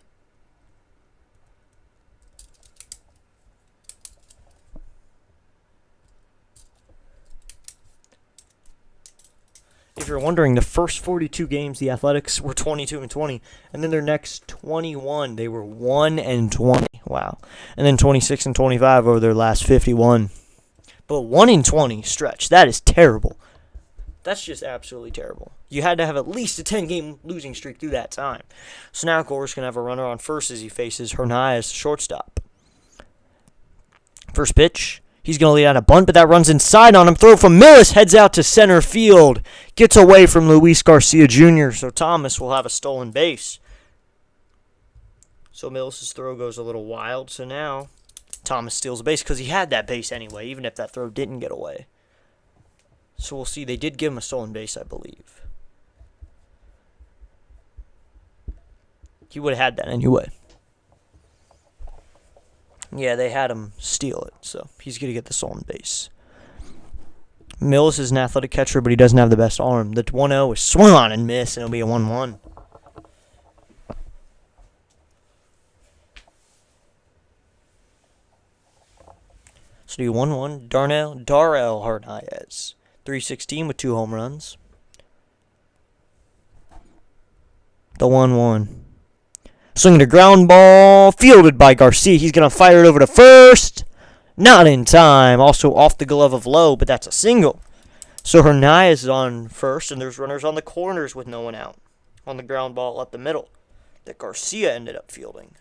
If you're wondering, the first 42 games, the Athletics were 22-20, and then their next 21, they were 1-20. Wow. And then 26-25 over their last 51. But 1-20 stretch, that is terrible. That's just absolutely terrible. You had to have at least a 10-game losing streak through that time. So now Gore's going to have a runner on first as he faces Hernandez, shortstop. First pitch. He's going to lead out a bunt, but that runs inside on him. Throw from Millis, heads out to center field. Gets away from Luis Garcia Jr., so Thomas will have a stolen base. So Millis' throw goes a little wild, so now Thomas steals a base because he had that base anyway, even if that throw didn't get away. So we'll see. They did give him a stolen base, I believe. He would have had that anyway. Yeah, they had him steal it, so he's going to get the stolen base. Millis is an athletic catcher, but he doesn't have the best arm. The 1-0 is swung on and missed, and it'll be a 1-1. So do 1-1. Darrell Hernandez. 316 with 2 home runs. The 1-1. Swinging a ground ball, fielded by Garcia. He's going to fire it over to first. Not in time. Also off the glove of Lowe, but that's a single. So Hernandez is on first, and there's runners on the corners with no one out. On the ground ball up the middle that Garcia ended up fielding.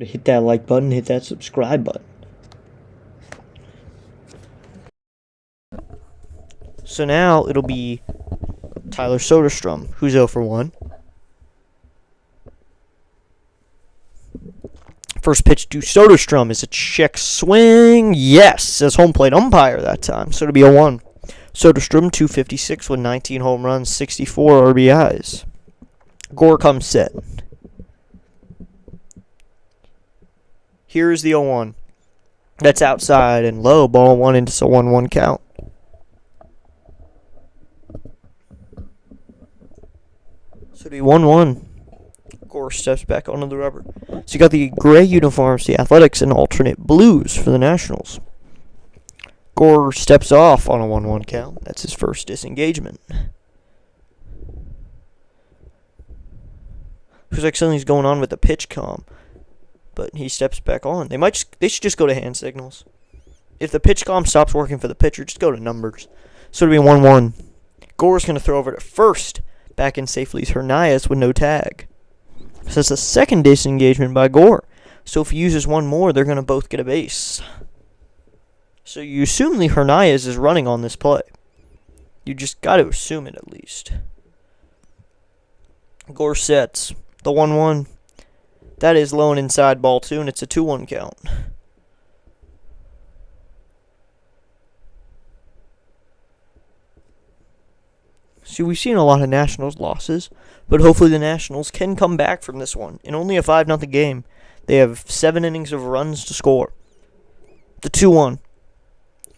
Hit that like button, hit that subscribe button. So now it'll be Tyler Soderstrom, who's 0 for 1. First pitch to Soderstrom is a check swing. Yes, says home plate umpire that time. So it'll be a 1. Soderstrom, 256 with 19 home runs, 64 RBIs. Gore comes set. Here's the 0-1. That's outside and low. Ball 1 into a 1-1 count. So the 1-1. Gore steps back onto the rubber. So you got the gray uniforms, the Athletics, and alternate blues for the Nationals. Gore steps off on a 1-1 count. That's his first disengagement. Looks like something's going on with the pitch comm. But he steps back on. They should just go to hand signals. If the pitch comm stops working for the pitcher, just go to numbers. So it'll be 1-1. Gore's going to throw over to first. Back in safely is Hernandez with no tag. So it's a second disengagement by Gore. So if he uses one more, they're going to both get a base. So you assume the Hernandez is running on this play. You just got to assume it at least. Gore sets. The 1-1. That is low and inside ball 2, and it's a 2-1 count. See, we've seen a lot of Nationals losses, but hopefully the Nationals can come back from this one. In only a 5-0 game, they have 7 innings of runs to score. The 2-1.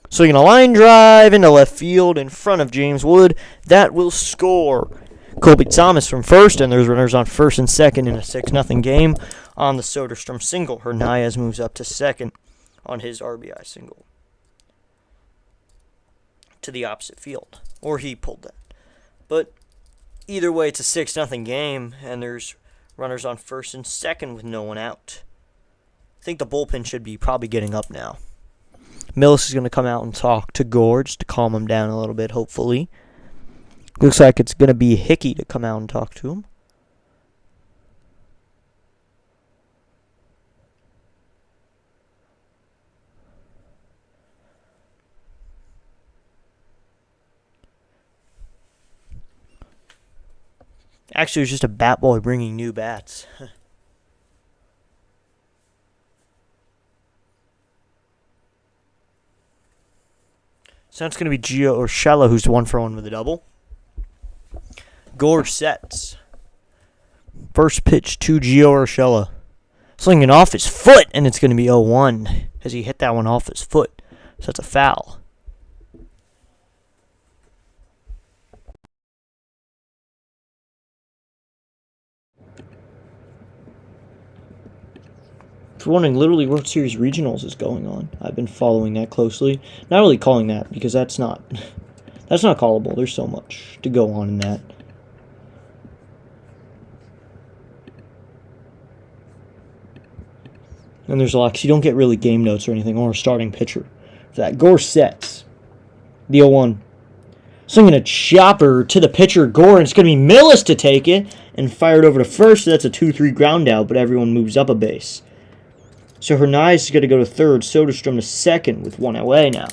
Swinging a line drive into left field in front of James Wood. That will score Colby Thomas from first, and there's runners on first and second in a 6-0 game on the Soderstrom single. Hernandez moves up to second on his RBI single to the opposite field, or he pulled that. But either way, it's a 6-0 game, and there's runners on first and second with no one out. I think the bullpen should be probably getting up now. Millis is going to come out and talk to Gore just to calm him down a little bit, hopefully. Looks like it's going to be Hickey to come out and talk to him. Actually, it was just a bat boy bringing new bats. So it's going to be Gio Urshela who's 1-for-1 with a double. Gore sets. First pitch to Gio Urshela. Slinging off his foot, and it's going to be 0-1 as he hit that one off his foot. So that's a foul. If you're wondering, literally World Series Regionals is going on. I've been following that closely. Not really calling that because that's not callable. There's so much to go on in that. And there's a lot, because you don't get really game notes or anything, or a starting pitcher for that. Gore sets. The 0-1. Swinging a chopper to the pitcher, Gore, and it's going to be Millis to take it, and fired over to first. So that's a 2-3 ground out, but everyone moves up a base. So Hernandez is going to go to third, Soderstrom to second with 1 away now.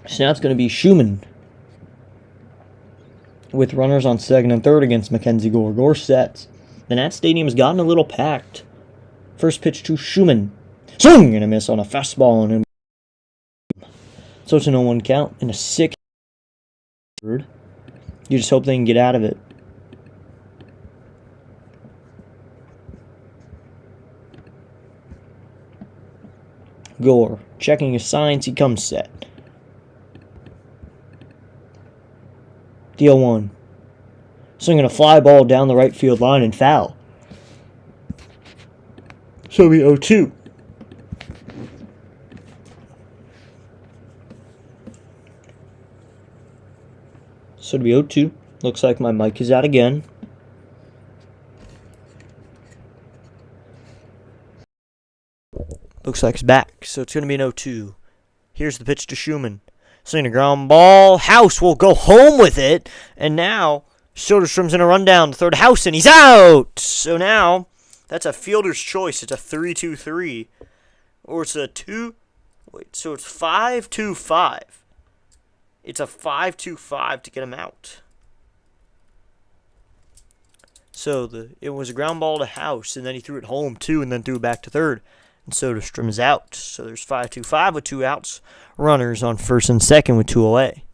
So now it's going to be Schumann with runners on second and third against Mackenzie Gore. Gore sets. The Nat Stadium has gotten a little packed. First pitch to Schumann. Swing and a miss on a fastball. So it's an 0-1 count in a 6th. You just hope they can get out of it. Gore checking his signs. He comes set. The 0-1. Swinging a fly ball down the right field line and foul. So it'll be 0-2. So it'll be 0-2. Looks like my mic is out again. Looks like it's back. So it's going to be an 0-2. Here's the pitch to Schumann. Swinging a ground ball. House will go home with it. And now Soderstrom's in a rundown to third. House, and he's out. So now that's a fielder's choice. It's a 3-2-3. Or it's a 2. Wait, so it's 5-2-5. It's a 5-2-5 to get him out. So it was a ground ball to House, and then he threw it home too, and then threw it back to third. And Soderstrom is out. So there's 5-2-5 with 2 outs. Runners on first and second with 2 away.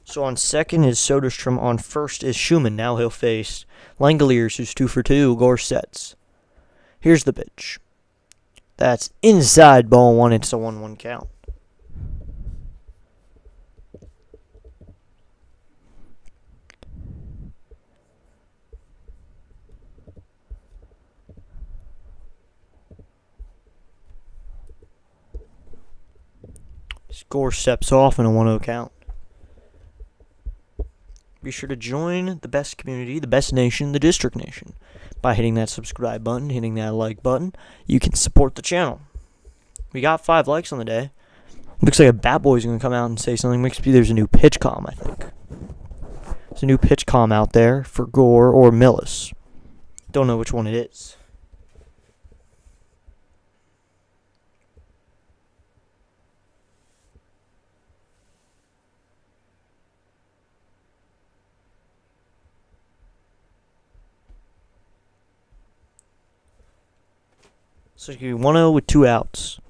So on second is Soderstrom. On first is Schumann. Now he'll face Langeliers, who's 2 for 2. Gore sets. Here's the pitch. That's inside ball 1. It's a 1-1 count. Gore steps off in a 1-0 count. Be sure to join the best community, the best nation, the District Nation. By hitting that subscribe button, hitting that like button, you can support the channel. We got 5 likes on the day. Looks like a bat boy's going to come out and say something. Maybe there's a new pitch comm, I think. There's a new pitch comm out there for Gore or Millis. Don't know which one it is. So it's going to be 1-0 with 2 outs.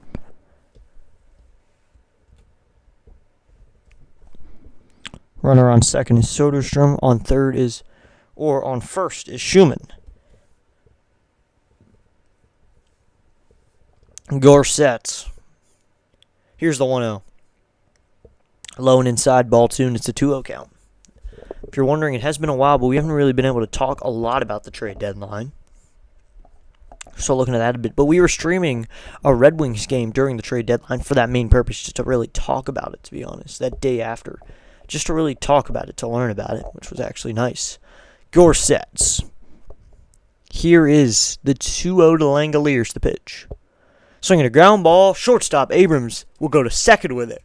Runner on second is Soderstrom. On third is, or on first is Schumann. Gore sets. Here's the 1-0. Low and inside ball 2, and it's a 2-0 count. If you're wondering, it has been a while, but we haven't really been able to talk a lot about the trade deadline. So looking at that a bit. But we were streaming a Red Wings game during the trade deadline for that main purpose, just to really talk about it, to be honest, that day after. Just to really talk about it, to learn about it, which was actually nice. Gore sets. Here is the 2-0 to Langeliers, the pitch. Swinging a ground ball. Shortstop Abrams will go to second with it.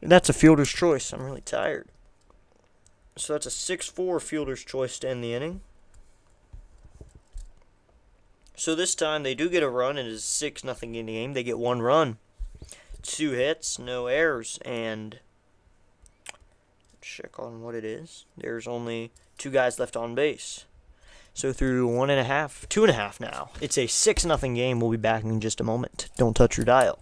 That's a fielder's choice. I'm really tired. So that's a 6-4 fielder's choice to end the inning. So this time they do get a run. It is 6-0 in the game. They get 1 run. 2 hits, no errors, and check on what it is. There's only 2 guys left on base. So through 1.5, 2.5 now. It's a 6-0 game. We'll be back in just a moment. Don't touch your dial.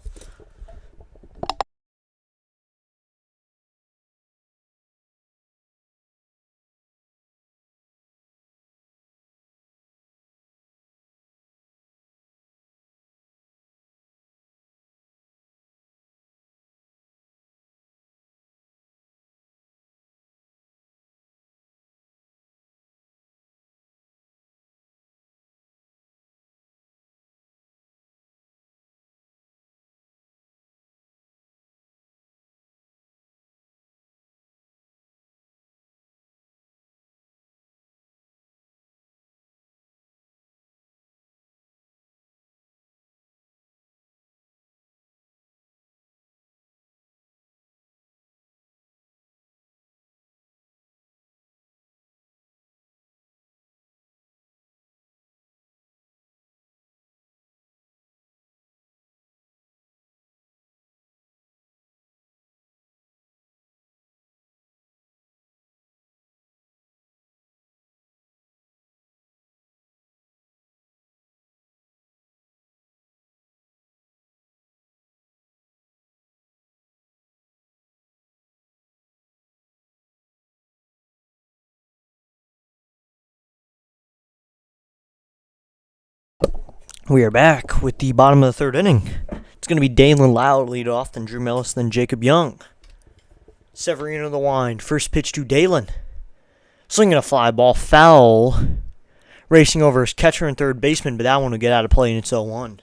We are back with the bottom of the 3rd inning. It's going to be Dalen Lau lead off, then Drew Millis, then Jacob Young. Severino to the wind. First pitch to Dalen. Slinging a fly ball, foul. Racing over his catcher and third baseman, but that one will get out of play, and it's 0-1.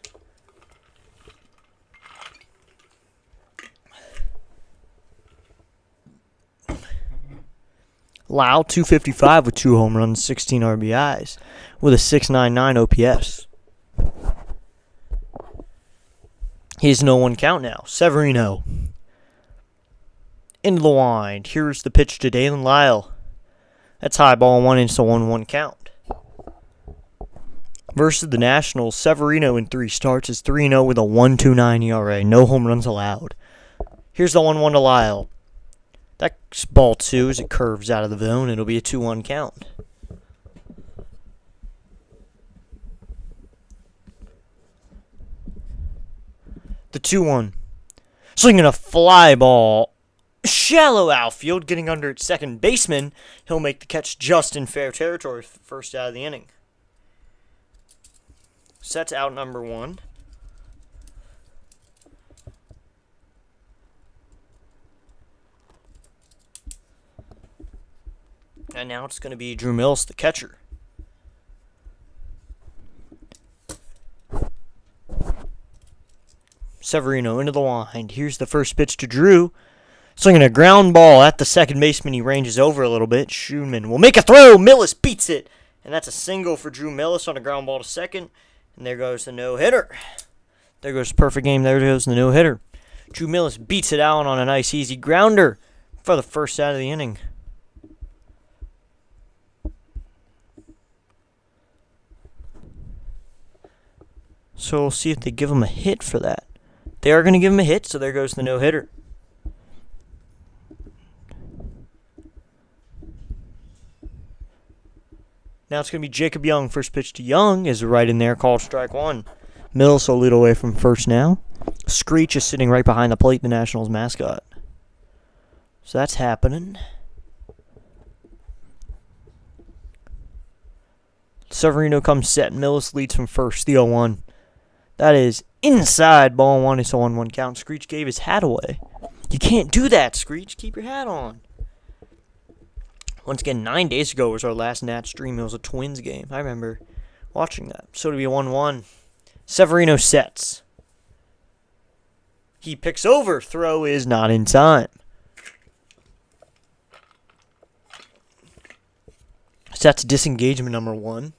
Lau, 255 with 2 home runs, 16 RBIs, with a 6.99 OPS. He's 0-1 count now. Severino into the wind. Here's the pitch to Dalen Lyle. That's high ball 1 inch, 1-1 count. Versus the Nationals, Severino in 3 starts is 3-0 with a 1.29 ERA. No home runs allowed. Here's the 1-1 to Lyle. That's ball 2 as it curves out of the zone. It'll be a 2-1 count. The 2-1. Swinging a fly ball. Shallow outfield, getting under its second baseman. He'll make the catch just in fair territory, first out of the inning. So that's out number 1. And now it's going to be Drew Millis, the catcher. Severino into the wind. Here's the first pitch to Drew. Swinging a ground ball at the second baseman. He ranges over a little bit. Schumann will make a throw. Millis beats it. And that's a single for Drew Millis on a ground ball to second. And there goes the no-hitter. There goes the perfect game. There goes the no-hitter. Drew Millis beats it out on a nice easy grounder for the first out of the inning. So we'll see if they give him a hit for that. They are going to give him a hit, so there goes the no-hitter. Now it's going to be Jacob Young. First pitch to Young is right in there, called strike 1. Mills will lead away from first now. Screech is sitting right behind the plate, the Nationals mascot. So that's happening. Severino comes set. Millis leads from first, the 0-1. That is inside, ball 1. It's a 1-1 count. Screech gave his hat away. You can't do that, Screech. Keep your hat on. Once again, 9 days ago was our last Nats stream. It was a Twins game. I remember watching that. So it'll be a 1-1. Severino sets. He picks over. Throw is not in time. So that's disengagement number 1.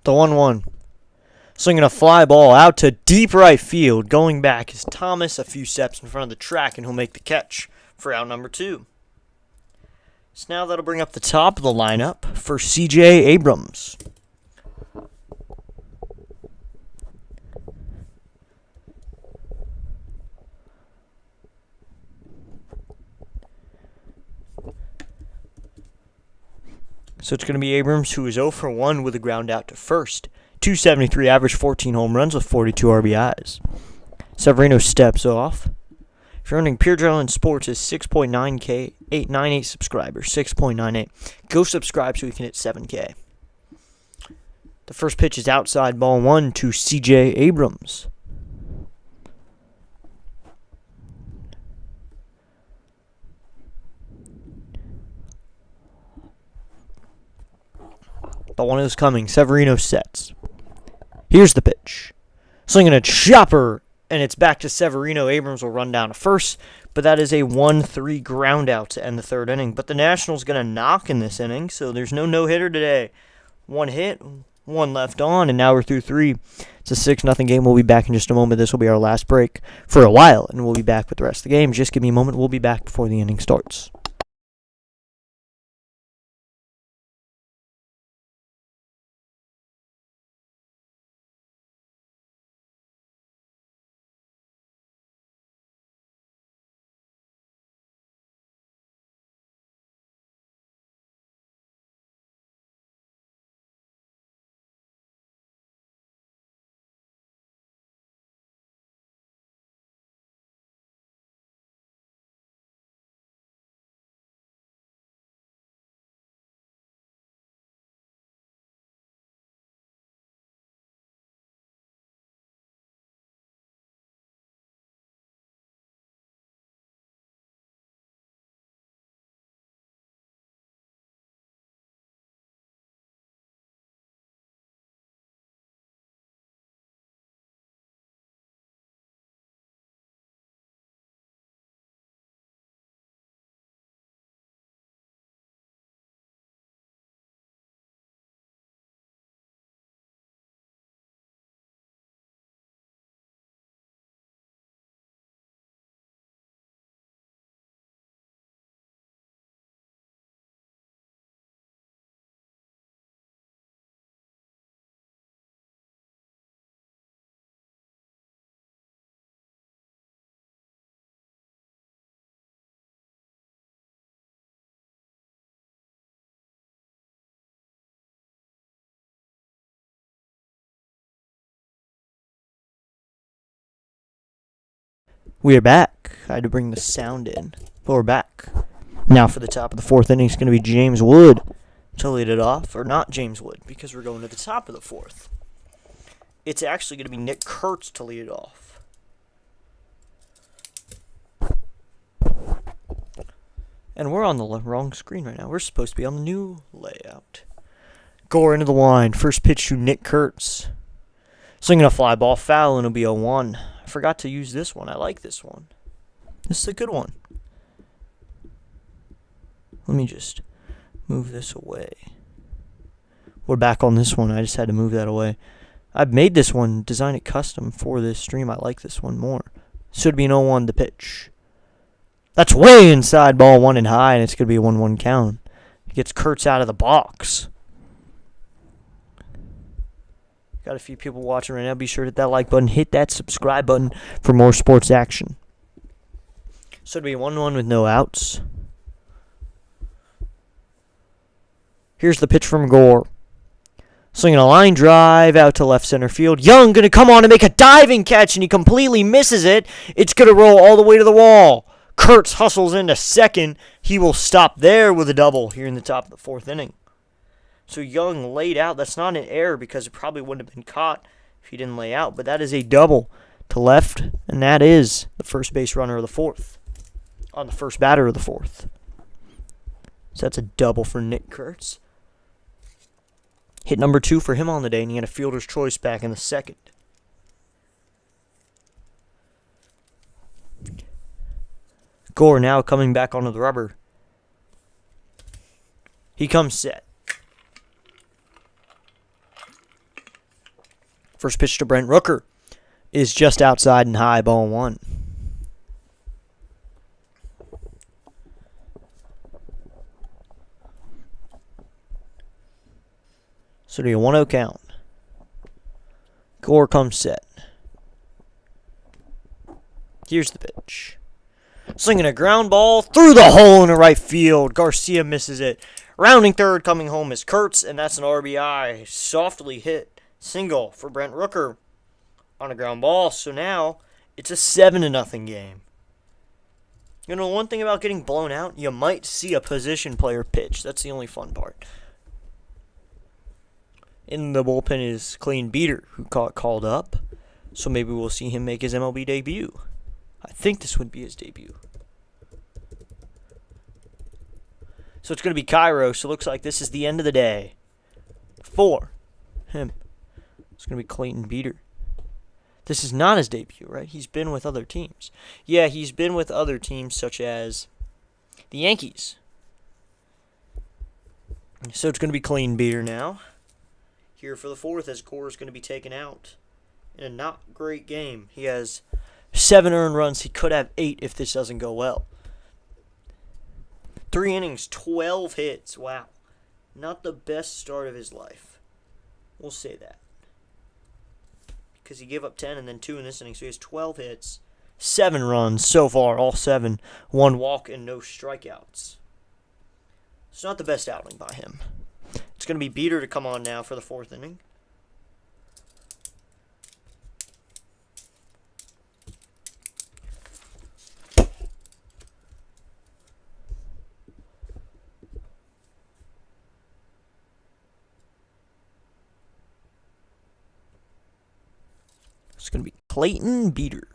The 1-1. Swinging a fly ball out to deep right field. Going back is Thomas, a few steps in front of the track, and he'll make the catch for out number 2. So now that'll bring up the top of the lineup for C.J. Abrams. So it's going to be Abrams, who is 0 for 1 with a ground out to first. 273 average, 14 home runs with 42 RBIs. Severino steps off. If you're running Pure Adrenaline Sports, is 6.9K, 898 subscribers, 6.98. Go subscribe so we can hit 7K. The first pitch is outside, ball 1 to C.J. Abrams. The 1 is coming. Severino sets. Here's the pitch. Swinging a chopper, and it's back to Severino. Abrams will run down to first, but that is a 1-3 ground out to end the 3rd inning. But the Nationals going to knock in this inning, so there's no no-hitter today. 1 hit, 1 left on, and now we're through 3. It's a 6-0 game. We'll be back in just a moment. This will be our last break for a while, and we'll be back with the rest of the game. Just give me a moment. We'll be back before the inning starts. We are back. I had to bring the sound in, but we're back. Now for the top of the 4th inning, it's going to be James Wood to lead it off. Or not James Wood, because we're going to the top of the 4th. It's actually going to be Nick Kurtz to lead it off. And we're on the wrong screen right now. We're supposed to be on the new layout. Gore into the line. First pitch to Nick Kurtz. Swinging a fly ball foul, and it'll be a 1. I forgot to use this one. I like this one. This is a good one. Let me just move this away. We're back on this one. I just had to move that away. I've made this one, designed it custom for this stream. I like this one more. Should be an 0-1 to pitch. That's way inside, ball 1 and high, and it's going to be a 1-1 count. It gets Kurtz out of the box. Got a few people watching right now. Be sure to hit that like button. Hit that subscribe button for more sports action. So it'll be 1-1 with no outs. Here's the pitch from Gore. Swinging a line drive out to left center field. Young going to come on and make a diving catch, and he completely misses it. It's going to roll all the way to the wall. Kurtz hustles into second. He will stop there with a double here in the top of the 4th inning. So Young laid out. That's not an error because it probably wouldn't have been caught if he didn't lay out. But that is a double to left, and that is the first base runner of the 4th. On the first batter of the 4th. So that's a double for Nick Kurtz. Hit number 2 for him on the day, and he had a fielder's choice back in the 2nd. Gore now coming back onto the rubber. He comes set. First pitch to Brent Rooker is just outside and high, ball one. So do a 1-0 count. Gore comes set. Here's the pitch. Slinging a ground ball through the hole in the right field. Garcia misses it. Rounding third, coming home is Kurtz, and that's an RBI. Softly hit single for Brent Rooker on a ground ball. So now it's a 7-0 game. You know, one thing about getting blown out, you might see a position player pitch. That's the only fun part. In the bullpen is Clayton Beeter, who got called up. So maybe we'll see him make his MLB debut. I think this would be his debut. So it's going to be Cairo. So it looks like this is the end of the day for him. It's going to be Clayton Beeter. This is not his debut, right? He's been with other teams. Yeah, he's been with other teams such as the Yankees. So it's going to be Clayton Beeter now. Here for the fourth, as Gore is going to be taken out in a not great game. He has 7 earned runs. He could have 8 if this doesn't go well. 3 innings, 12 hits. Wow. Not the best start of his life. We'll say that. Because he gave up 10 and then 2 in this inning. So he has 12 hits, 7 runs so far, all 7. 1 walk and no strikeouts. It's not the best outing by him. It's going to be Beeter to come on now for the 4th inning. It's going to be Clayton Beeter.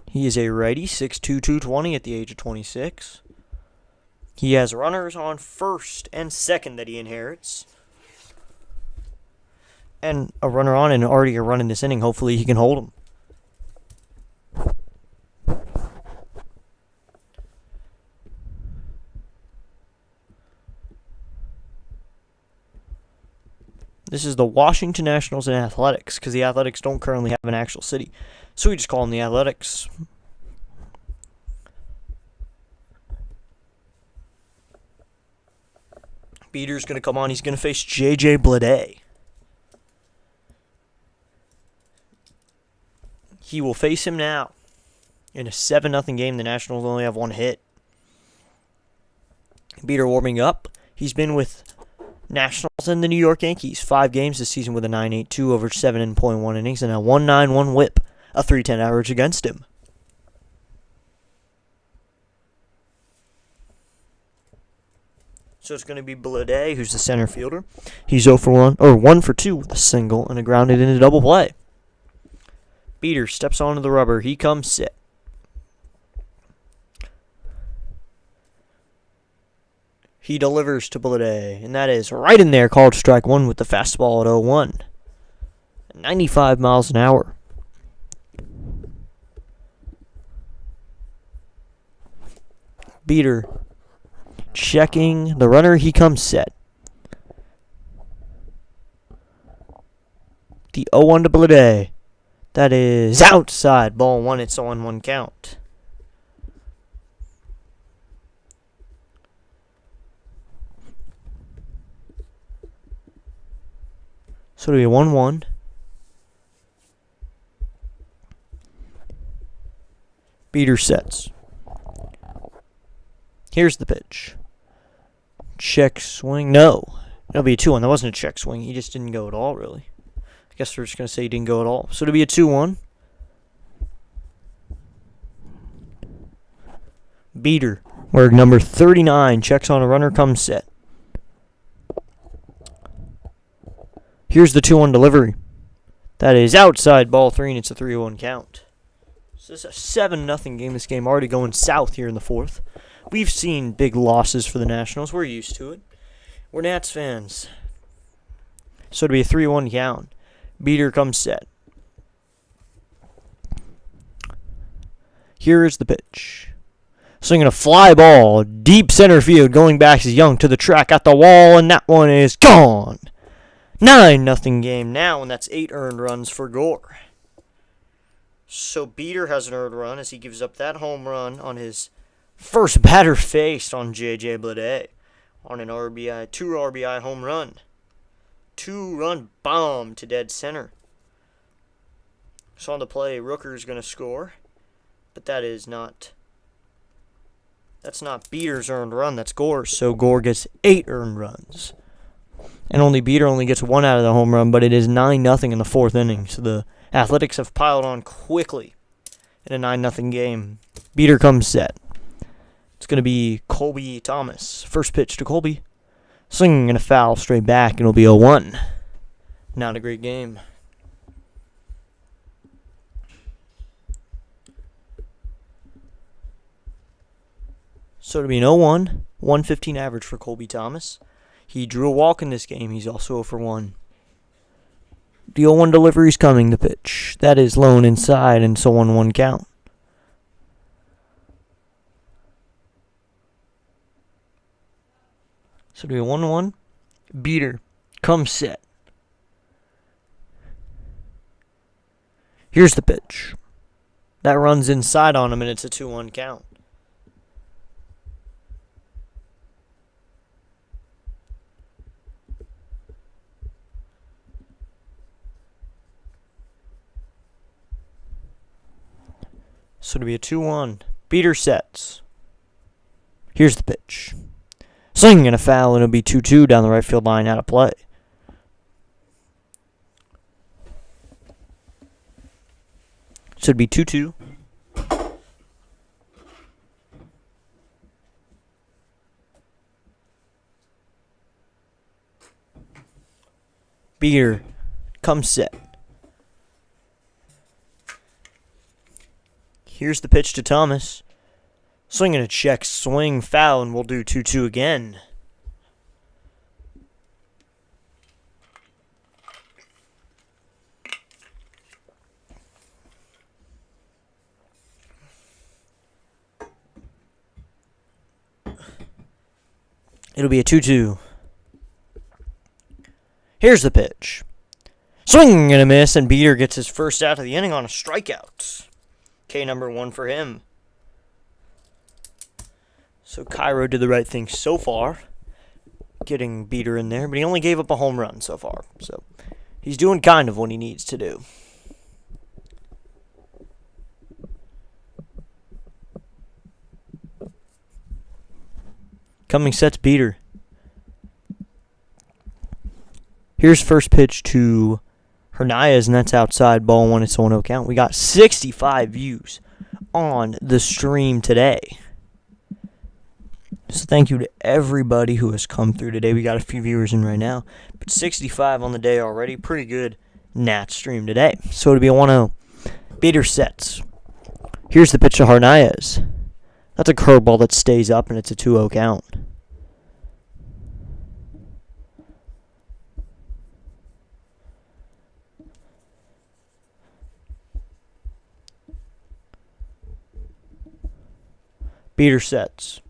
He is a righty, 6'2", 220 at the age of 26. He has runners on first and second that he inherits. And a runner on and already a run in this inning. Hopefully he can hold him. This is the Washington Nationals and Athletics, because the Athletics don't currently have an actual city. So we just call them the Athletics. Beeter's going to come on. He's going to face J.J. Bleday. He will face him now. In a 7-0 game, the Nationals only have 1 hit. Beeter warming up. He's been with Nationals and the New York Yankees. 5 games this season with a 9.82 over 7.1 innings and a 1.91 whip. A 3.10 average against him. So it's going to be Bleday, who's the center fielder. He's 0 for 1, or 1 for 2 with a single and a grounded into double play. Beeter steps onto the rubber. He comes set. He delivers to Bleday, and that is right in there, called strike 1 with the fastball at 0-1. 95 miles an hour. Beeter checking the runner. He comes set. The 0-1 to Bleday. That is outside. Ball 1. It's a 1-1 count. So it'll be a 1-1. Beeter sets. Here's the pitch. Check swing. No. It'll be a 2-1. That wasn't a check swing. He just didn't go at all, really. I guess we're just going to say he didn't go at all. So it'll be a 2-1. Beeter, where number 39 checks on a runner, comes set. Here's the 2-1 delivery. That is outside, ball 3, and it's a 3-1 count. So this is a 7-0 game. This game already going south here in the 4th. We've seen big losses for the Nationals. We're used to it. We're Nats fans. So it'll be a 3-1 count. Beeter comes set. Here is the pitch. Swinging a fly ball. Deep center field. Going back is Young to the track at the wall. And that one is gone. 9-0 game now, and that's 8 earned runs for Gore. So Beeter has an earned run as he gives up that home run on his first batter faced on J.J. Bleday on an RBI, 2 RBI home run. 2-run bomb to dead center. So on the play, Rooker's going to score, but that's not Beeter's earned run, that's Gore's. So Gore gets 8 earned runs. And Beeter only gets 1 out of the home run, but it is 9-0 in the 4th inning. So the Athletics have piled on quickly in a 9-0 game. Beeter comes set. It's going to be Colby Thomas. First pitch to Colby. Swinging and a foul straight back, and it'll be 0-1. Not a great game. So it'll be an 0-1, 115 average for Colby Thomas. He drew a walk in this game. He's also 0 for 1. The 0-1 delivery's coming, the pitch. That is low inside, and so 1-1 count. So it'll be a 1-1. Beeter comes set. Here's the pitch. That runs inside on him, and it's a 2-1 count. So it'll be a 2-1. Beeter sets. Here's the pitch. Swing and a foul, and it'll be 2-2 down the right field line out of play. So it'd be 2-2. Beeter comes set. Here's the pitch to Thomas. Swinging a check swing, foul, and we'll do 2-2 again. It'll be a 2-2. Here's the pitch. Swing and a miss, and Beeter gets his first out of the inning on a strikeout. K number 1 for him. So Cairo did the right thing so far, getting Beeter in there, but he only gave up a home run so far. So he's doing kind of what he needs to do. Coming sets Beeter. Here's first pitch to Hernandez, and that's outside, ball 1, it's 1-0 count. We got 65 views on the stream today. So thank you to everybody who has come through today. We got a few viewers in right now, but 65 on the day already. Pretty good Nat stream today. So it'll be a 1-0. Beeter sets. Here's the pitch to Hernandez. That's a curveball that stays up, and it's a 2-0 count. Beeter sets.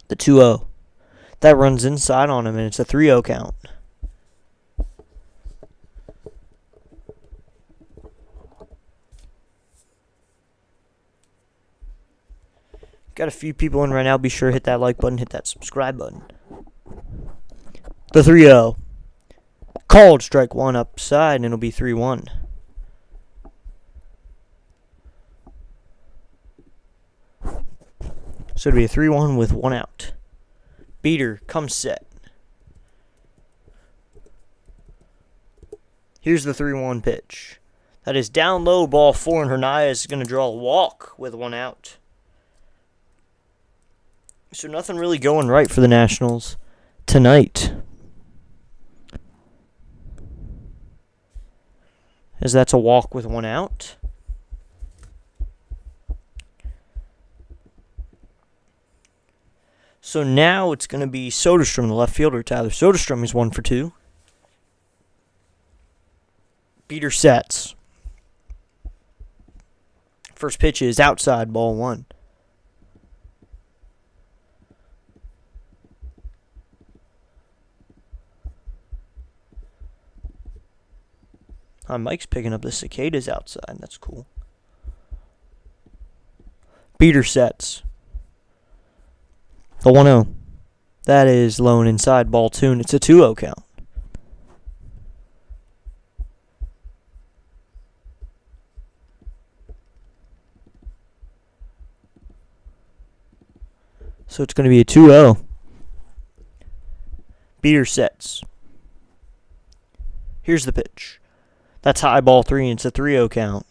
The 2-0. That runs inside on him, and it's a 3-0 count. Got a few people in right now. Be sure to hit that like button, hit that subscribe button. The 3-0. Called strike 1 upside, and it'll be 3-1. So it'll be a 3-1 with 1 out. Beeter comes set. Here's the 3-1 pitch. That is down low, ball 4, and Hernandez is going to draw a walk with 1 out. So nothing really going right for the Nationals tonight, as that's a walk with 1 out. So now it's going to be Soderstrom, the left fielder. Tyler Soderstrom is 1 for 2. Beeter sets. First pitch is outside, ball 1. Mike's picking up the cicadas outside. That's cool. Beater sets. The 1-0. That is low and inside, ball 2, and it's a 2-0 count. So it's going to be a 2-0. Beater sets. Here's the pitch. That's high, ball 3, and it's a 3-0 count.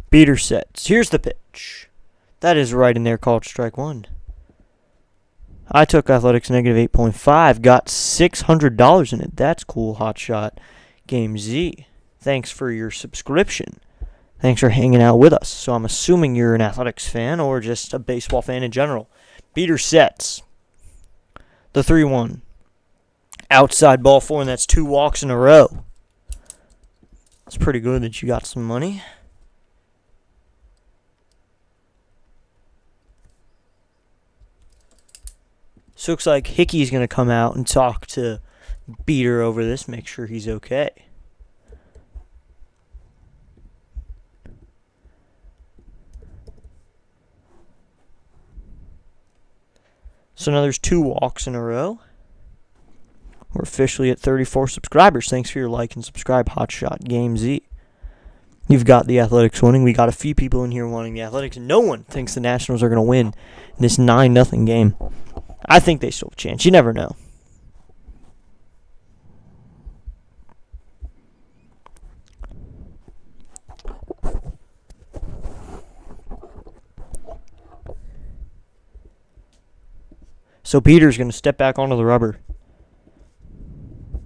Beater sets. Here's the pitch. That is right in there, called strike 1. I took Athletics negative 8.5, got $600 in it. That's cool, Hotshot Game Z. Thanks for your subscription. Thanks for hanging out with us. So I'm assuming you're an Athletics fan or just a baseball fan in general. Beater sets. The 3-1. Outside, ball 4, and that's 2 walks in a row. It's pretty good that you got some money. So it looks like Hickey's going to come out and talk to Beater over this, make sure he's okay. So now there's 2 walks in a row. We're officially at 34 subscribers. Thanks for your like and subscribe, Hotshot Game Z. You've got the Athletics winning. We got a few people in here wanting the Athletics. No one thinks the Nationals are going to win in this 9-0 game. I think they still have a chance. You never know. So Peter's going to step back onto the rubber. I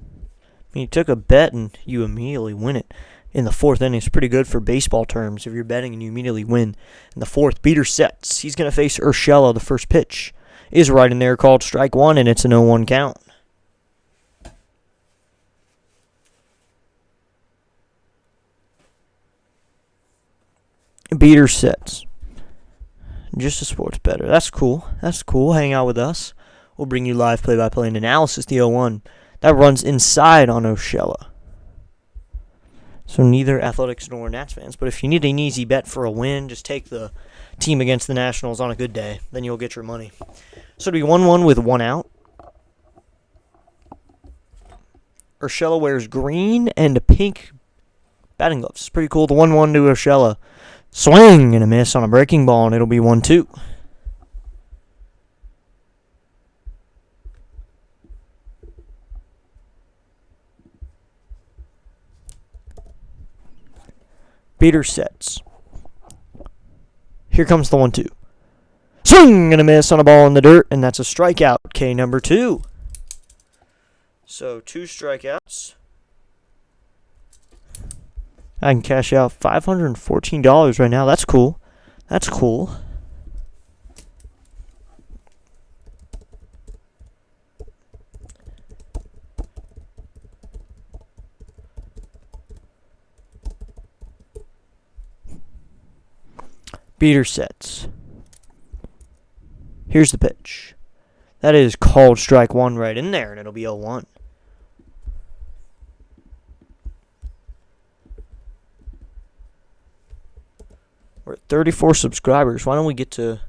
mean, you took a bet and you immediately win it. In the 4th inning, it's pretty good for baseball terms. If you're betting and you immediately win. In the 4th, Beater sets. He's going to face Urshela. The first pitch is right in there, called strike 1, and it's an 0-1 count. Beater sets. Just a sports better. That's cool. That's cool. Hang out with us. We'll bring you live play-by-play and analysis. The 0-1. That runs inside on Urshela. So neither Athletics nor Nats fans. But if you need an easy bet for a win, just take the team against the Nationals on a good day. Then you'll get your money. So it'll be 1-1 with 1 out. Urshela wears green and pink batting gloves. It's pretty cool. The 1-1 to Urshela. Swing and a miss on a breaking ball, and it'll be 1-2. Beater sets. Here comes the 1-2. Swing and a miss on a ball in the dirt, and that's a strikeout. K number 2. So 2 strikeouts. I can cash out $514 right now. That's cool. That's cool. Beater sets. Here's the pitch. That is called strike 1 right in there, and it'll be 0-1. We're at 34 subscribers. Why don't we get to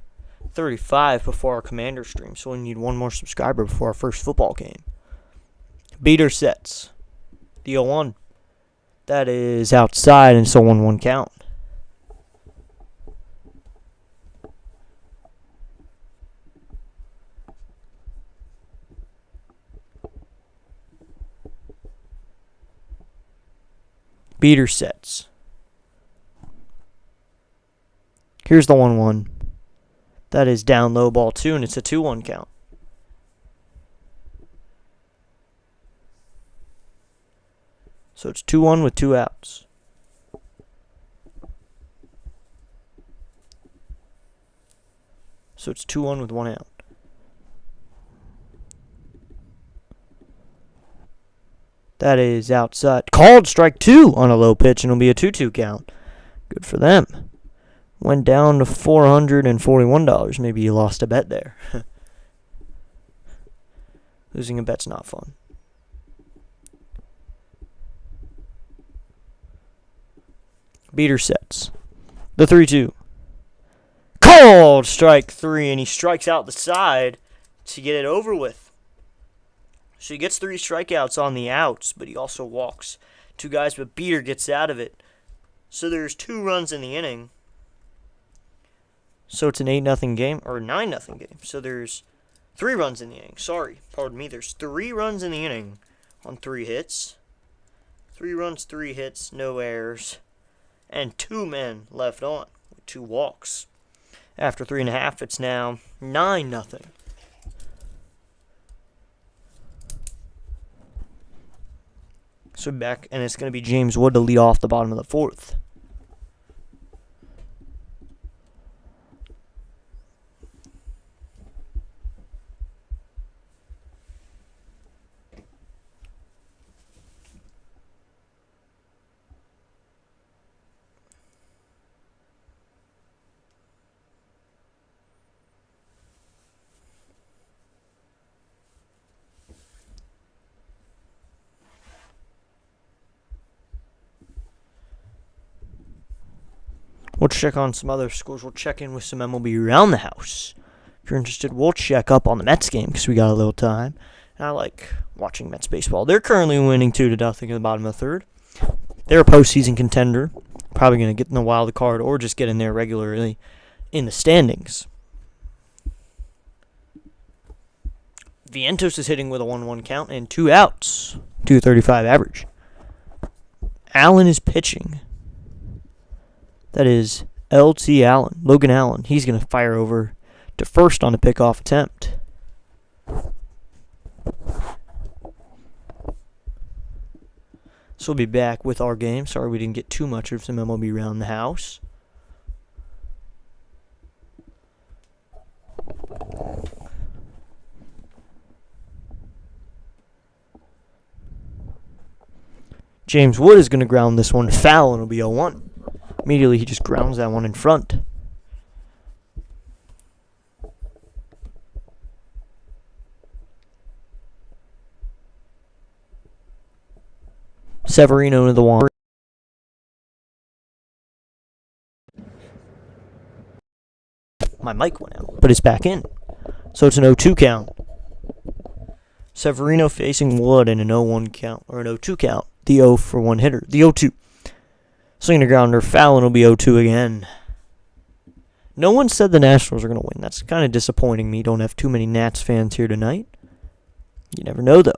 35 before our Commander stream? So we need 1 more subscriber before our first football game. Beater sets. The 0-1. That is outside, and it's a 1-1 count. Beater sets. Here's the 1-1. That is down low, ball 2, and it's a 2-1 count. So it's 2-1 with 2 outs. So it's 2-1 with 1 out. That is outside. Called strike 2 on a low pitch, and it'll be a 2-2 count. Good for them. Went down to $441. Maybe you lost a bet there. Losing a bet's not fun. Beater sets. The 3-2. Called strike 3, and he strikes out the side to get it over with. So he gets 3 strikeouts on the outs, but he also walks 2 guys, but Beater gets out of it. So there's 2 runs in the inning. So it's an 8-0 game, or 9-0 game. So there's 3 runs in the inning. Sorry, pardon me. There's 3 runs in the inning on 3 hits. 3 runs, 3 hits, no errors. And 2 men left on with 2 walks. After 3.5, it's now 9-0. So back, and it's going to be James Wood to lead off the bottom of the 4th. We'll check on some other scores. We'll check in with some MLB around the house. If you're interested, we'll check up on the Mets game because we got a little time. And I like watching Mets baseball. They're currently winning 2-0 in the bottom of the 3rd. They're a postseason contender. Probably going to get in the wild card or just get in there regularly in the standings. Vientos is hitting with a 1-1 count and 2 outs. 235 average. Allen is pitching. That is L.T. Allen, Logan Allen. He's going to fire over to first on a pickoff attempt. So we'll be back with our game. Sorry we didn't get too much of some MLB around the house. James Wood is going to ground this one foul, and it'll be 0-1. Immediately, he just grounds that one in front. Severino to the wall. My mic went out, but it's back in. So it's an 0-2 count. Severino facing Wood in an 0-1 count, or an 0-2 count. The 0-for-1 hitter. The 0-2. Swinging a grounder, foul, and it'll be 0-2 again. No one said the Nationals are going to win. That's kind of disappointing me. Don't have too many Nats fans here tonight. You never know, though.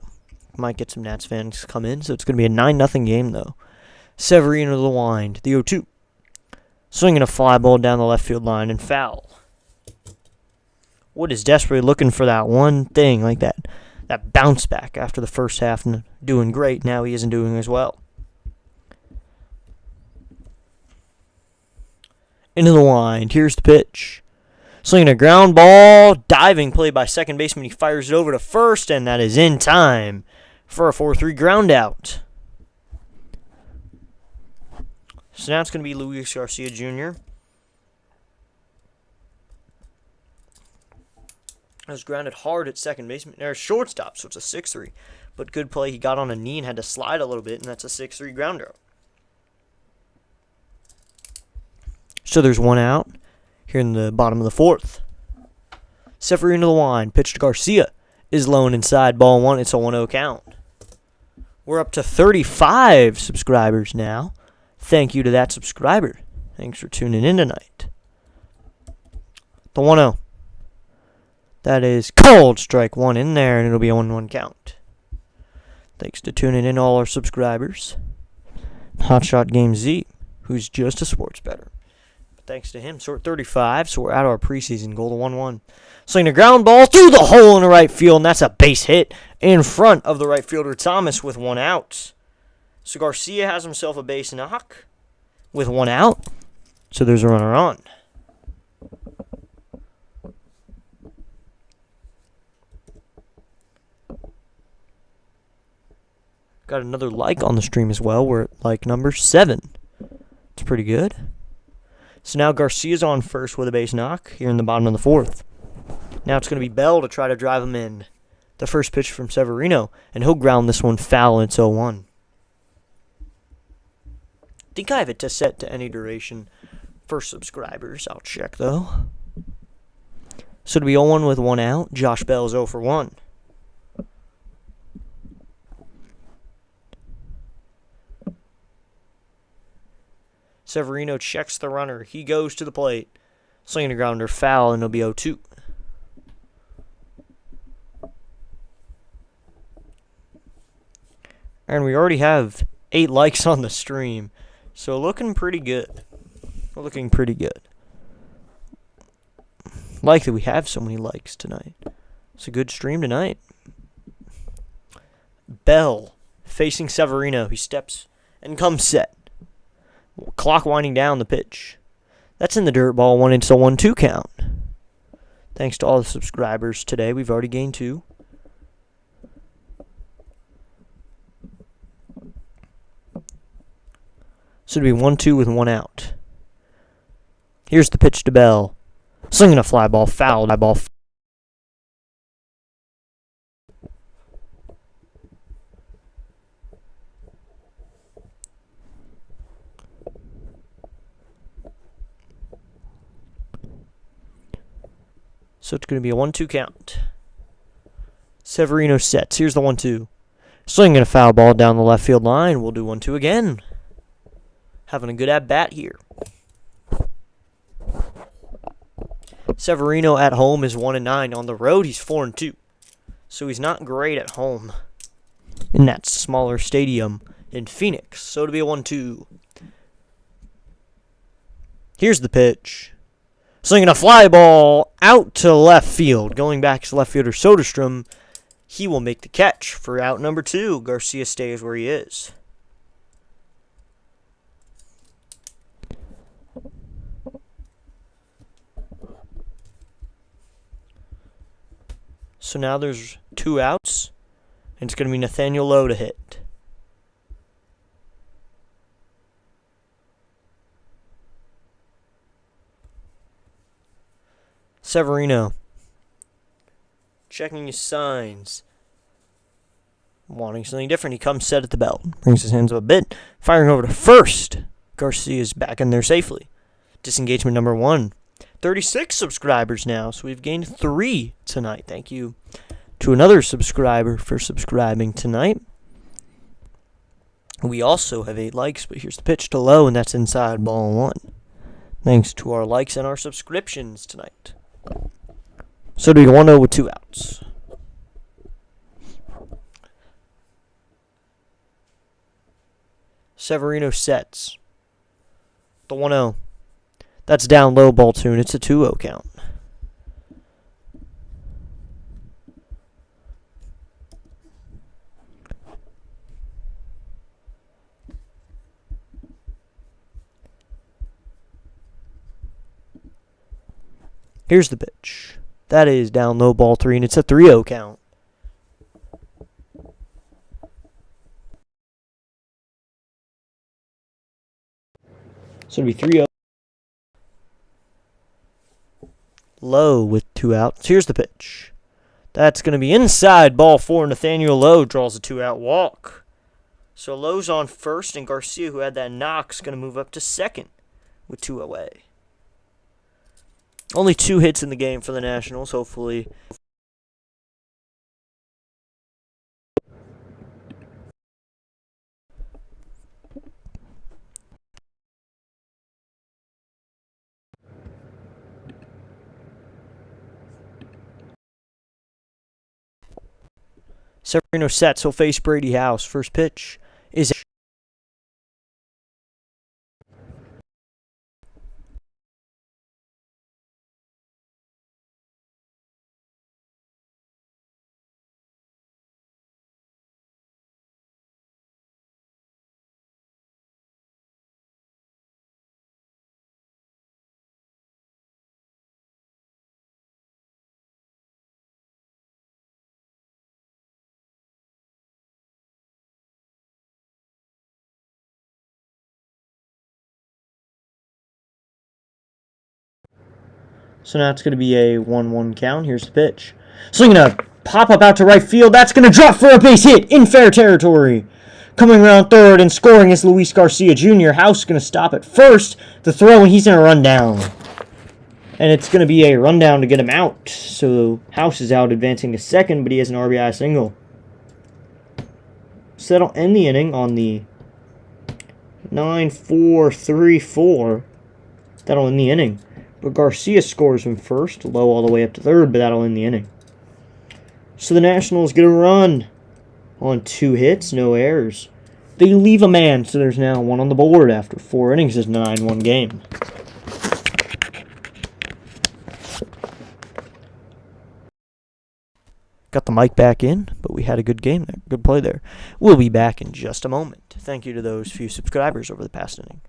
Might get some Nats fans come in, so it's going to be a 9-0 game, though. Severino to the wind, the 0-2. Swinging a fly ball down the left field line and foul. Wood is desperately looking for that one thing, like that bounce back after the first half and doing great. Now he isn't doing as well. Into the wind. Here's the pitch. Swinging a ground ball. Diving play by second baseman. He fires it over to first, and that is in time for a 4-3 ground out. So now it's going to be Luis Garcia Jr. It was grounded hard at second baseman, or shortstop, so it's a 6-3. But good play. He got on a knee and had to slide a little bit, and that's a 6-3 ground out. So there's 1 out here in the bottom of the 4th. Severino to the wind. Pitch to Garcia is low and inside. Ball 1. It's a 1-0 count. We're up to 35 subscribers now. Thank you to that subscriber. Thanks for tuning in tonight. The 1-0. That is called strike 1 in there, and it'll be a 1-1 count. Thanks to tuning in, all our subscribers. Hotshot Game Z, who's just a sports bettor. Thanks to him. So we're at 35, so we're at our preseason goal to 1-1. Swinging a ground ball through the hole in the right field, and that's a base hit in front of the right fielder Thomas with 1 out. So Garcia has himself a base knock with 1 out. So there's a runner on. Got another like on the stream as well. We're at like number 7. It's pretty good. So now Garcia's on first with a base knock here in the bottom of the 4th. Now it's going to be Bell to try to drive him in. The first pitch from Severino, and he'll ground this one foul, and it's 0-1. I think I have it to set to any duration for subscribers. I'll check, though. So it'll be 0-1 with 1 out. Josh Bell's 0 for 1. Severino checks the runner. He goes to the plate. Swinging a grounder foul, and it'll be 0-2. And we already have 8 likes on the stream. So looking pretty good. Looking pretty good. Like that we have so many likes tonight. It's a good stream tonight. Bell facing Severino. He steps and comes set. Clock winding down the pitch. That's in the dirt ball. 1 into 1-2 count. Thanks to all the subscribers today. We've already gained 2. So it'll be 1-2 with 1 out. Here's the pitch to Bell. Slinging a fly ball, foul. So it's going to be a 1-2 count. Severino sets. Here's the 1-2. Swinging a foul ball down the left field line. We'll do 1-2 again. Having a good at-bat here. Severino at home is 1-9. On the road, he's 4-2. So he's not great at home in that smaller stadium in Phoenix. So it'll be a 1-2. Here's the pitch. Slinging a fly ball out to left field. Going back to left fielder Soderstrom. He will make the catch for out number 2. Garcia stays where he is. So now there's 2 outs, and it's going to be Nathaniel Lowe to hit. Severino checking his signs. Wanting something different. He comes set at the belt. Brings his hands up a bit. Firing over to first. Garcia's back in there safely. Disengagement number 1. 36 subscribers now, so we've gained 3 tonight. Thank you to another subscriber for subscribing tonight. We also have 8 likes, but here's the pitch to Lowe, and that's inside ball 1. Thanks to our likes and our subscriptions tonight. So do we 1-0 with 2 outs. Severino sets. The 1-0. That's down low, ball 2, and it's a 2-0 count. Here's the pitch. That is down low, ball 3, and it's a 3-0 count. So it'll be 3-0. Lowe with 2 outs. Here's the pitch. That's going to be inside ball 4. Nathaniel Lowe draws a 2-out walk. So Lowe's on first, and Garcia, who had that knock, is going to move up to second with 2 away. Only 2 hits in the game for the Nationals, hopefully. Severino sets. He'll face Brady House. First pitch is So now it's going to be a 1-1 count. Here's the pitch. Swinging a pop-up out to right field. That's going to drop for a base hit in fair territory. Coming around third and scoring is Luis Garcia Jr. House going to stop at first. The throw, and he's going to run down. And it's going to be a rundown to get him out. So House is out advancing to second, but he has an RBI single. So that'll end the inning on the 9-4-3-4. That'll end the inning. But Garcia scores from first, low all the way up to third, but that'll end the inning. So the Nationals get a run on 2 hits, no errors. They leave a man, so there's now 1 on the board after 4 innings. It's a 9-1 game. Got the mic back in, but we had a good game there. Good play there. We'll be back in just a moment. Thank you to those few subscribers over the past inning.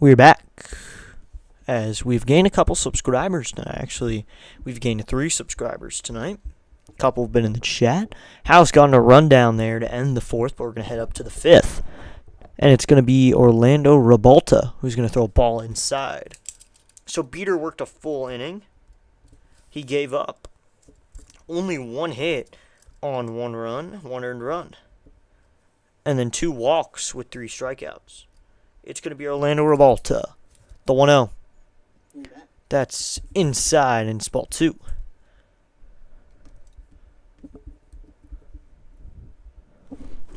We're back, as we've gained a couple subscribers tonight. Actually, we've gained 3 subscribers tonight. A couple have been in the chat. House got a rundown there to end the 4th, but we're going to head up to the 5th. And it's going to be Orlando Rebalta who's going to throw a ball inside. So Beater worked a full inning. He gave up only 1 hit on 1 run, 1 earned run. And then 2 walks with 3 strikeouts. It's going to be Orlando Rebalta, the 1-0. That's inside and it's ball 2.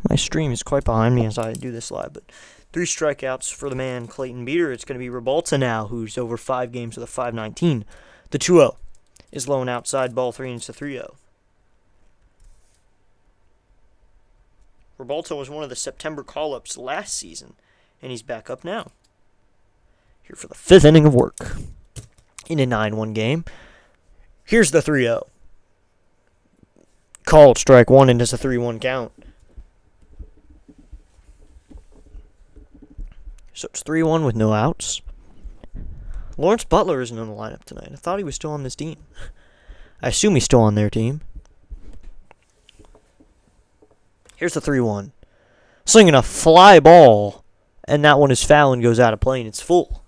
My stream is quite behind me as I do this live, but 3 strikeouts for the man Clayton Beater. It's going to be Rebalta now, who's over 5 games with a 5.19. The 2-0 is low and outside, ball 3, and it's a 3-0. Rebalta was one of the September call-ups last season, and he's back up now. Here for the 5th inning of work in a 9-1 game. Here's the 3-0. Called strike 1 and does a 3-1 count. So it's 3-1 with no outs. Lawrence Butler isn't on the lineup tonight. I thought he was still on this team. I assume he's still on their team. Here's the 3-1. Slinging a fly ball. And that one is foul and goes out of play, and it's full.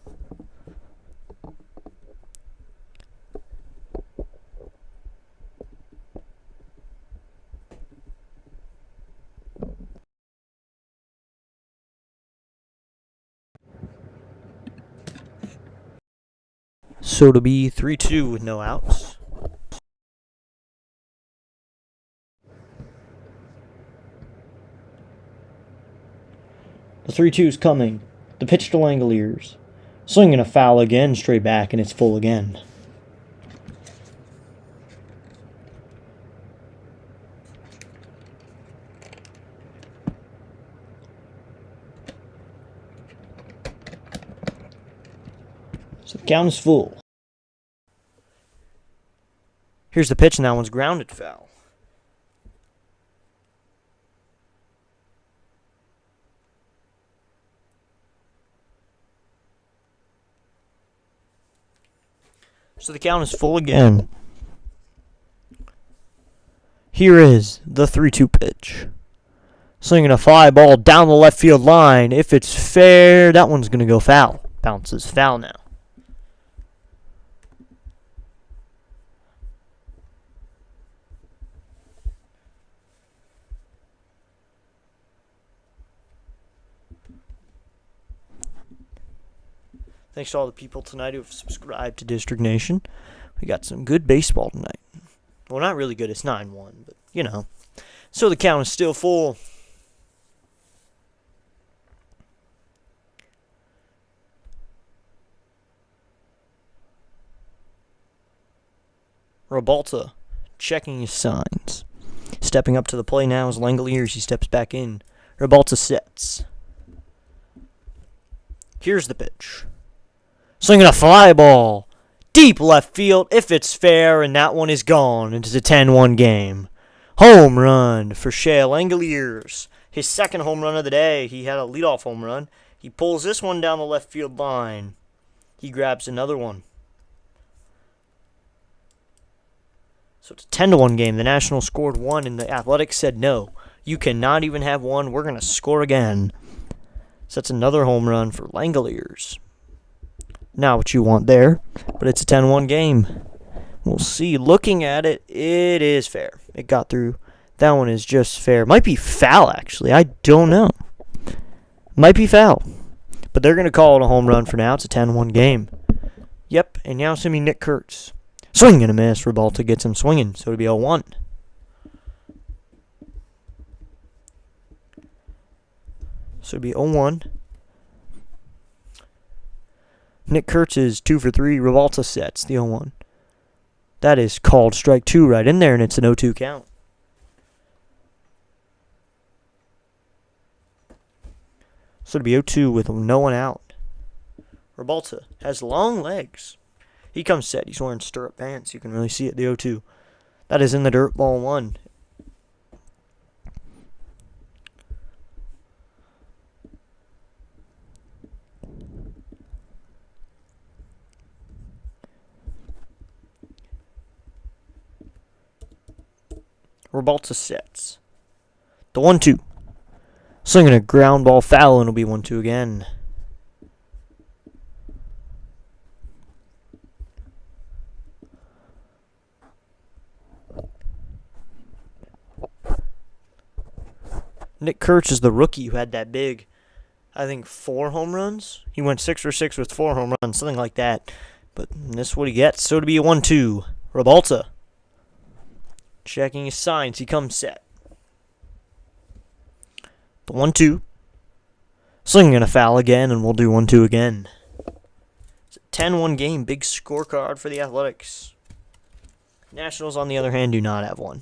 So to be 3-2 with no outs. The 3-2 is coming. The pitch to Langoliers. Swinging a foul again, straight back, and it's full again. So the count is full. Here's the pitch, and that one's grounded foul. So the count is full again. Here is the 3-2 pitch. Swinging a fly ball down the left field line. If it's fair, that one's going to go foul. Bounces foul now. Thanks to all the people tonight who have subscribed to District Nation. We got some good baseball tonight. Well, not really good. It's 9-1, but, you know. So the count is still full. Rabalta checking his signs. Stepping up to the plate now is Langoliers. He steps back in. Rabalta sets. Here's the pitch. Swinging a fly ball. Deep left field if it's fair, and that one is gone. It's a 10-1 game. Home run for Shea Langoliers. His second home run of the day. He had a leadoff home run. He pulls this one down the left field line. He grabs another one. So it's a 10-1 game. The Nationals scored one, and the Athletics said, no, you cannot even have one. We're going to score again. So that's another home run for Langoliers. Not what you want there, but it's a 10-1 game. We'll see. Looking at it, it is fair. It got through. That one is just fair. Might be foul, actually. I don't know. Might be foul. But they're going to call it a home run for now. It's a 10-1 game. Yep, and now it's going to be Nick Kurtz. Swing and a miss. Rabalta gets him swinging, so it'll be 0-1. So it'll be 0-1. Nick Kurtz is 2 for 3. Rabalta sets the 0-1. That is called strike 2 right in there, and it's an 0-2 count. So it'll be 0-2 with no one out. Rabalta has long legs. He comes set. He's wearing stirrup pants. You can really see it, the 0-2. That is in the dirt, ball 1. Rabalta sets. The 1-2. Swinging a ground ball foul, and it'll be 1-2 again. Nick Kurtz is the rookie who had that big, I think, 4 home runs. He went 6 for 6 with 4 home runs, something like that. But this is what he gets. So it'll be a 1-2. Rabalta checking his signs. He comes set. The 1-2. Swinging a foul again, and we'll do 1-2 again. It's a 10-1 game. Big scorecard for the Athletics. Nationals, on the other hand, do not have one.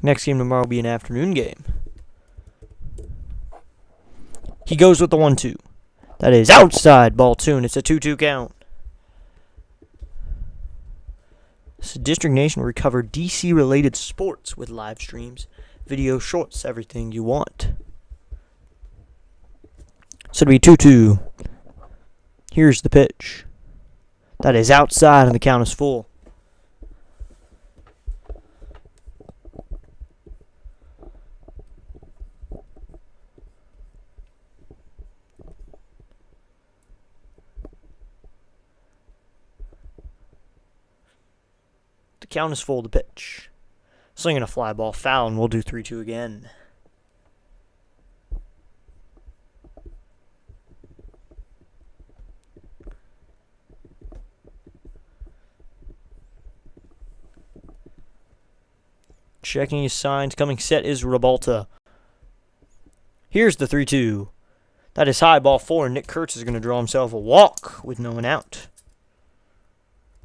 Next game tomorrow will be an afternoon game. He goes with the 1-2. That is outside, ball 2, and it's a 2-2 count. So District Nation will recover DC-related sports with live streams, video shorts, everything you want. So it'll be 2-2. Here's the pitch. That is outside, and the count is full. The count is full to pitch. Swinging a fly ball foul, and we'll do 3-2 again. Checking his signs. Coming set is Rabalta. Here's the 3-2. That is high, ball 4, and Nick Kurtz is going to draw himself a walk with no one out.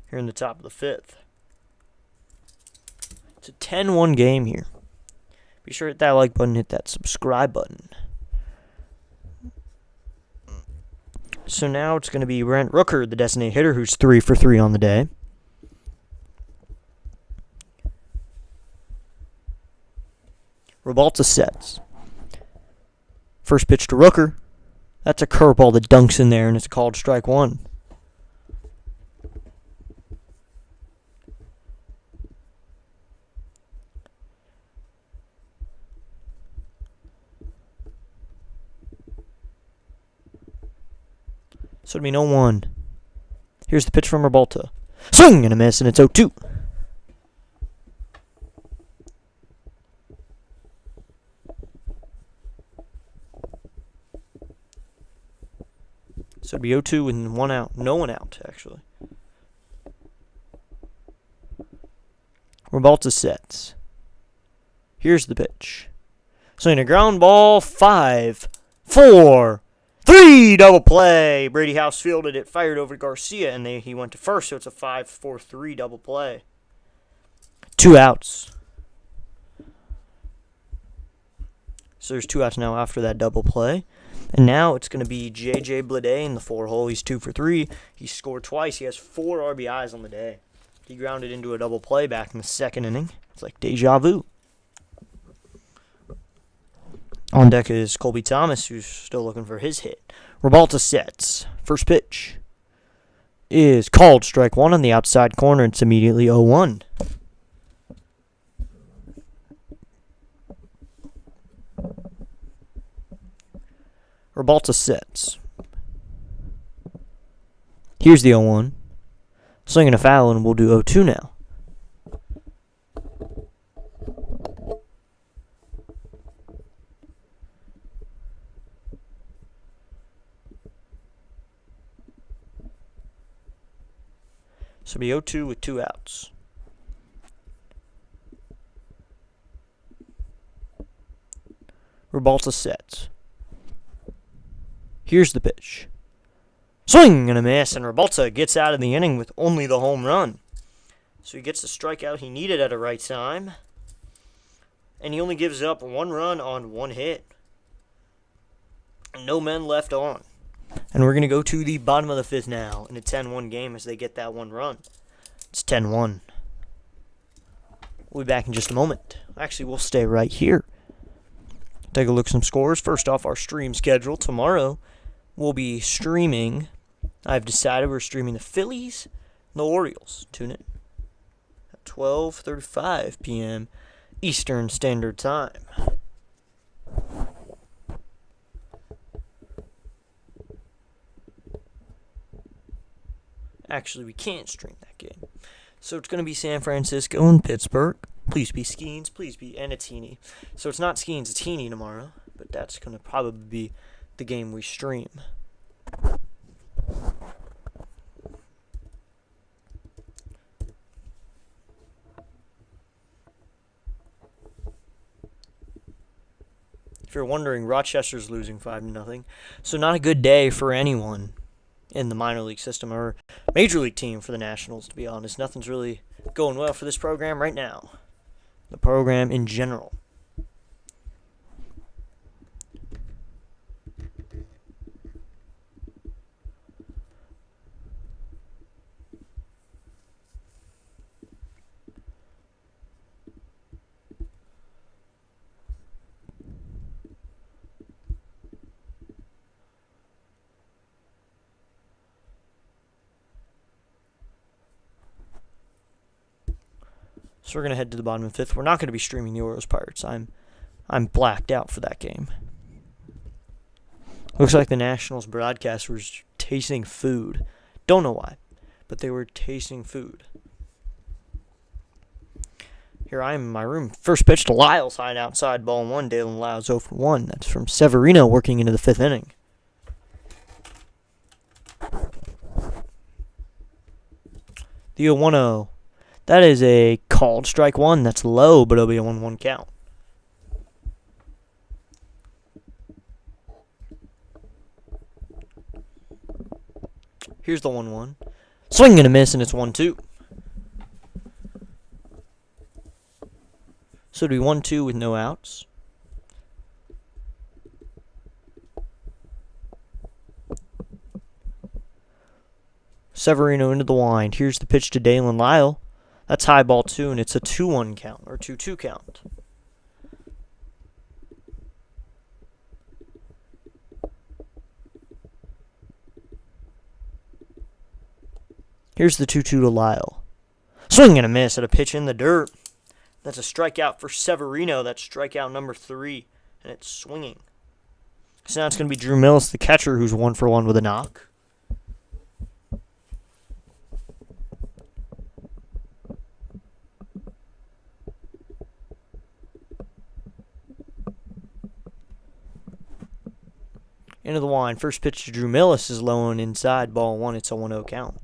Here in the top of the 5th. It's a 10-1 game here. Be sure to hit that like button, hit that subscribe button. So now it's going to be Brent Rooker, the designated hitter, who's 3 for 3 on the day. Rabalta sets. First pitch to Rooker. That's a curveball that dunks in there, and it's called strike one. So it'll be 0-1. Here's the pitch from Rebalta. Swing and a miss, and it's 0-2. So it'd be 0-2 with 1 out. No one out, actually. Rebalta sets. Here's the pitch. Swing a ground ball. 5, 4, 3, double play. Brady House fielded it, fired over to Garcia, and he went to first, so it's a 5-4-3 double play. 2 outs. So there's 2 outs now after that double play. And now it's going to be J.J. Bleday in the 4-hole. He's 2 for 3. He scored twice. He has 4 RBIs on the day. He grounded into a double play back in the 2nd inning. It's like deja vu. On deck is Colby Thomas, who's still looking for his hit. Rebalta sets. First pitch is called strike 1 on the outside corner. It's immediately 0-1. Rebalta sets. Here's the 0-1. Swinging a foul, and we'll do 0-2 now. So it'll be 0-2 with 2 outs. Rebalta sets. Here's the pitch. Swing and a miss, and Rebalta gets out of the inning with only the home run. So he gets the strikeout he needed at the right time. And he only gives up 1 run on 1 hit. No men left on. And we're going to go to the bottom of the 5th now in a 10-1 game as they get that 1 run. It's 10-1. We'll be back in just a moment. Actually, we'll stay right here. Take a look at some scores. First off, our stream schedule. Tomorrow, we'll be streaming. I've decided we're streaming the Phillies and the Orioles. Tune in at 12:35 p.m. Eastern Standard Time. Actually, we can't stream that game. So it's going to be San Francisco and Pittsburgh. Please be Skeens. Please be, and it's Heaney. So it's not Skeens, it's Heaney tomorrow. But that's going to probably be the game we stream. If you're wondering, Rochester's losing 5-0. So not a good day for anyone in the minor league system or major league team for the Nationals, to be honest. Nothing's really going well for this program right now. The program in general. So we're going to head to the bottom of the 5th. We're not going to be streaming the Orioles Pirates. I'm blacked out for that game. Looks like the Nationals broadcast was tasting food. Don't know why, but they were tasting food. Here I am in my room. First pitch to Lyles, high and outside, ball 1. Dalen Lyles 0 for 1. That's from Severino working into the 5th inning. The 0-1-0. That is a called strike 1. That's low, but it'll be a 1-1 count. Here's the 1-1. Swing and a miss, and it's 1-2. So it'll be 1-2 with no outs. Severino into the wind. Here's the pitch to Dalen Lyle. That's high ball 2, and it's a 2-1 count, or 2-2 count. Here's the 2-2 to Lyle. Swing and a miss at a pitch in the dirt. That's a strikeout for Severino. That's strikeout number 3, and it's swinging. So now it's going to be Drew Millis, the catcher, who's 1 for 1 with a knock. Into the line. First pitch to Drew Millis is low and inside. Ball 1. It's a 1-0 count.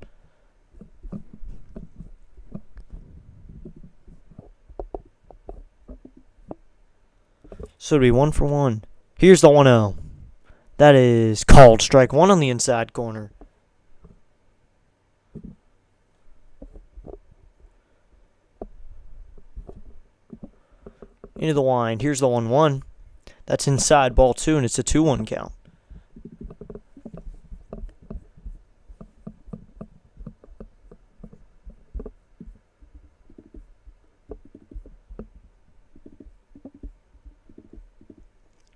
So it'll be 1 for 1. Here's the 1-0. That is called strike 1 on the inside corner. Into the line. Here's the 1-1. That's inside, ball 2, and it's a 2-1 count.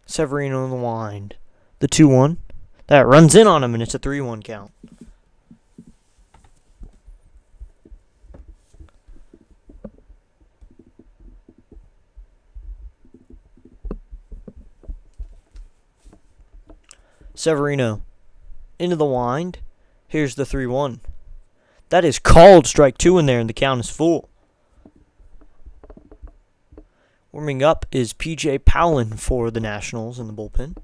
Severino in the wind. The 2-1. That runs in on him, and it's a 3-1 count. Severino into the wind. Here's the 3-1. That is called strike 2 in there, and the count is full. Warming up is P.J. Powlin for the Nationals in the bullpen.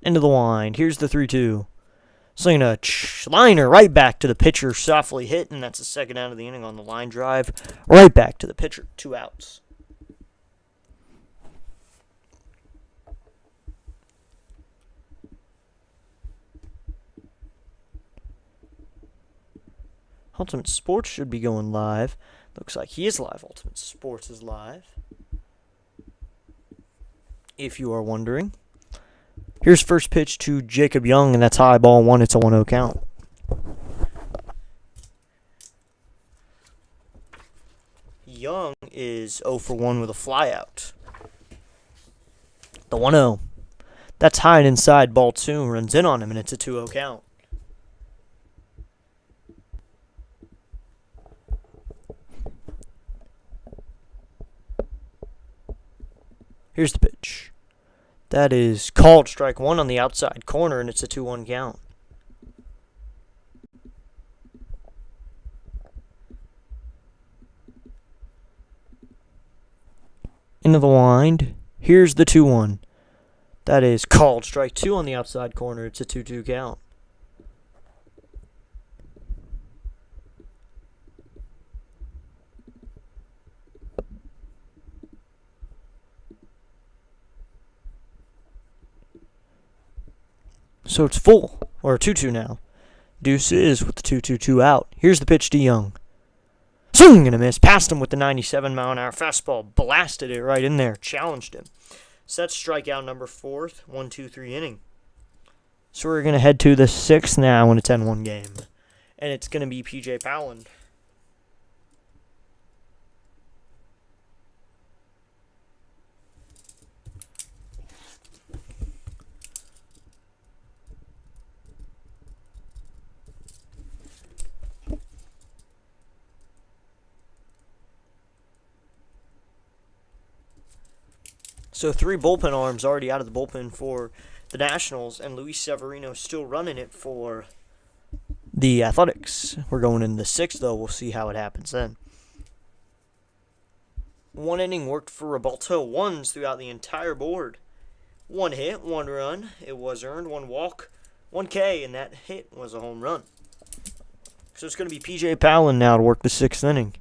Into the wind. Here's the 3-2. Slinging a liner right back to the pitcher, softly hit, and that's the second out of the inning on the line drive. Right back to the pitcher, 2 outs. Ultimate Sports should be going live. Looks like he is live. Ultimate Sports is live. If you are wondering. Here's first pitch to Jacob Young, and that's high, ball 1. It's a 1-0 count. Young is 0 for 1 with a flyout. The 1-0. That's high and inside, ball 2. Runs in on him, and it's a 2-0 count. Here's the pitch. That is called strike 1 on the outside corner, and it's a 2-1 count. Into the wind. Here's the 2-1. That is called strike 2 on the outside corner. It's a 2-2 count. So it's full, or 2-2 now. Deuce is with the 2-2 out. Here's the pitch to Young. Swing and a miss. Passed him with the 97-mile-an-hour fastball. Blasted it right in there. Challenged him. So that's strikeout number 4, 1-2-3 inning. So we're going to head to the 6th now in a 10-1 game. And it's going to be P.J. Powlin. So 3 bullpen arms already out of the bullpen for the Nationals, and Luis Severino still running it for the Athletics. We're going in the 6th, though. We'll see how it happens then. 1 inning worked for Roberto. 1s throughout the entire board. 1 hit, 1 run. It was earned. 1 walk, 1 K, and that hit was a home run. So it's going to be P.J. Powlin now to work the 6th inning.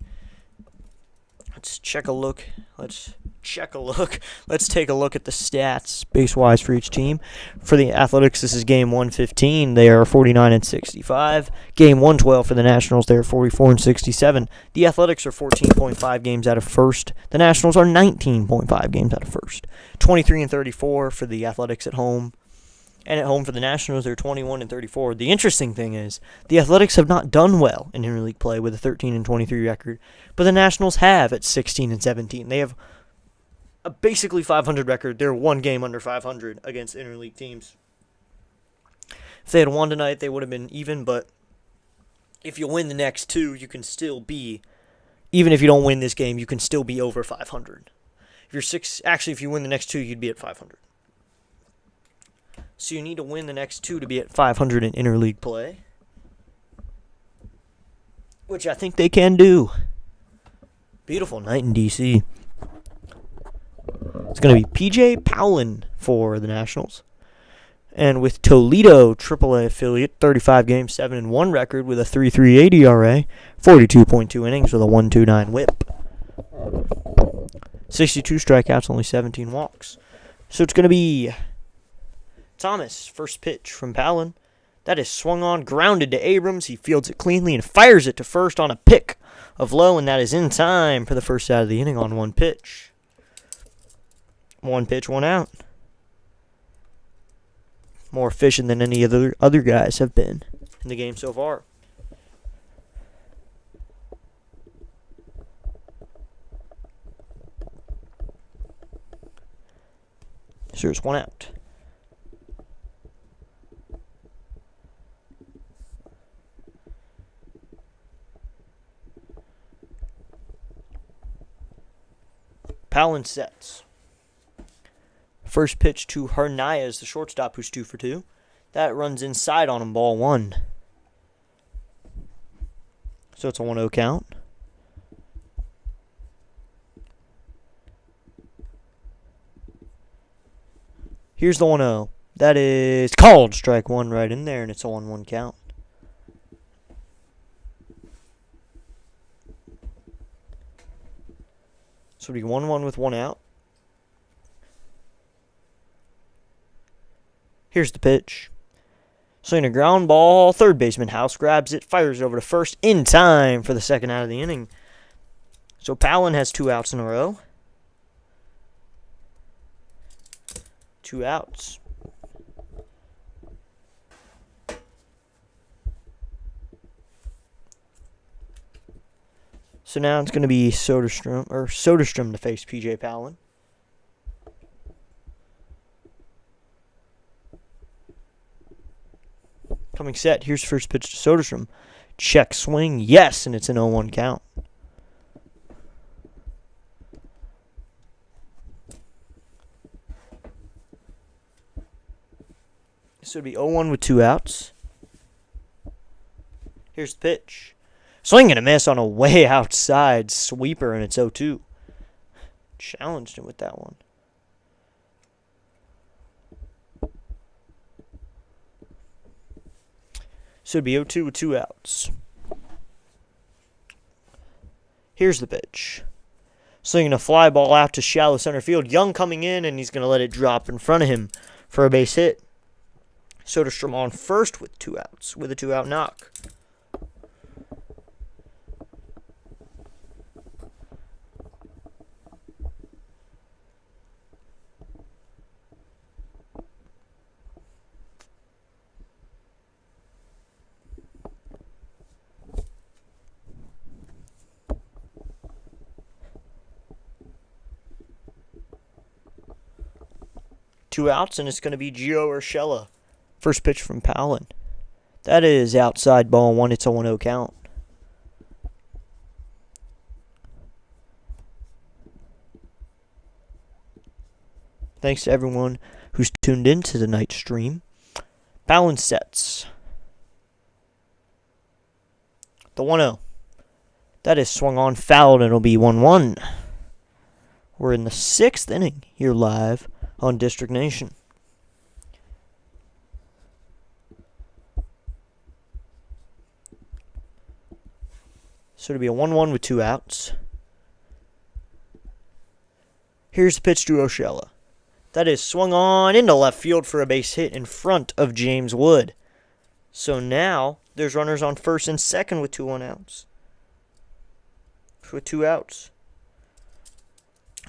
Let's take a look at the stats base-wise for each team. For the Athletics, this is game 115. They are 49-65. Game 112 for the Nationals, they are 44-67. The Athletics are 14.5 games out of first. The Nationals are 19.5 games out of first. 23-34 for the Athletics at home. And at home for the Nationals, they're 21-34. The interesting thing is, the Athletics have not done well in interleague play with a 13-23 record, but the Nationals have at 16-17. They have a basically 500 record. They're one game under 500 against interleague teams. If they had won tonight, they would have been even, but if you win the next two, you can still be, even if you don't win this game, you can still be over 500. If you win the next two, you'd be at 500. So you need to win the next two to be at 500 in interleague play, which I think they can do. Beautiful night in D.C. It's going to be P.J. Powlin for the Nationals. And with Toledo, AAA affiliate, 35 games, 7-1 record with a 3.38 ERA, 42.2 innings with a 1.29 whip. 62 strikeouts, only 17 walks. So it's going to be Thomas, first pitch from Powlin. That is swung on, grounded to Abrams. He fields it cleanly and fires it to first on a pick of Lowe, and that is in time for the first out of the inning on one pitch. One pitch, one out. More efficient than any other guys have been in the game so far. So there's one out. Powlin sets. First pitch to Hernandez, the shortstop, who's 2 for 2. That runs inside on him, ball one. So it's a 1-0 count. Here's the 1-0. That is called strike one right in there, and it's a 1-1 count. So it'll be 1-1 with one out. Here's the pitch. Swinging a ground ball. Third baseman House grabs it, fires it over to first in time for the second out of the inning. So Powlin has 2 outs in a row. 2 outs. So now it's going to be Soderstrom to face P.J. Powlin. Coming set. Here's first pitch to Soderstrom. Check swing. Yes, and it's an 0-1 count. This would be 0-1 with 2 outs. Here's the pitch. Swing and a miss on a way outside sweeper, and it's 0-2. Challenged him with that one. So it'd be 0-2 with 2 outs. Here's the pitch. Swinging a fly ball out to shallow center field. Young coming in, and he's going to let it drop in front of him for a base hit. Soderstrom on first with 2 outs, with a 2-out knock. Two outs, and it's going to be Gio Urshela. First pitch from Powlin. That is outside ball one. It's a 1-0 count. Thanks to everyone who's tuned in to tonight's stream. Powlin sets. The 1-0. That is swung on, fouled, and it'll be 1-1. We're in the 6th inning here live on District Nation. So it'll be a 1-1 with 2 outs. Here's the pitch to Urshela. That is swung on into left field for a base hit in front of James Wood. So now there's runners on first and second with 2 outs. With 2 outs.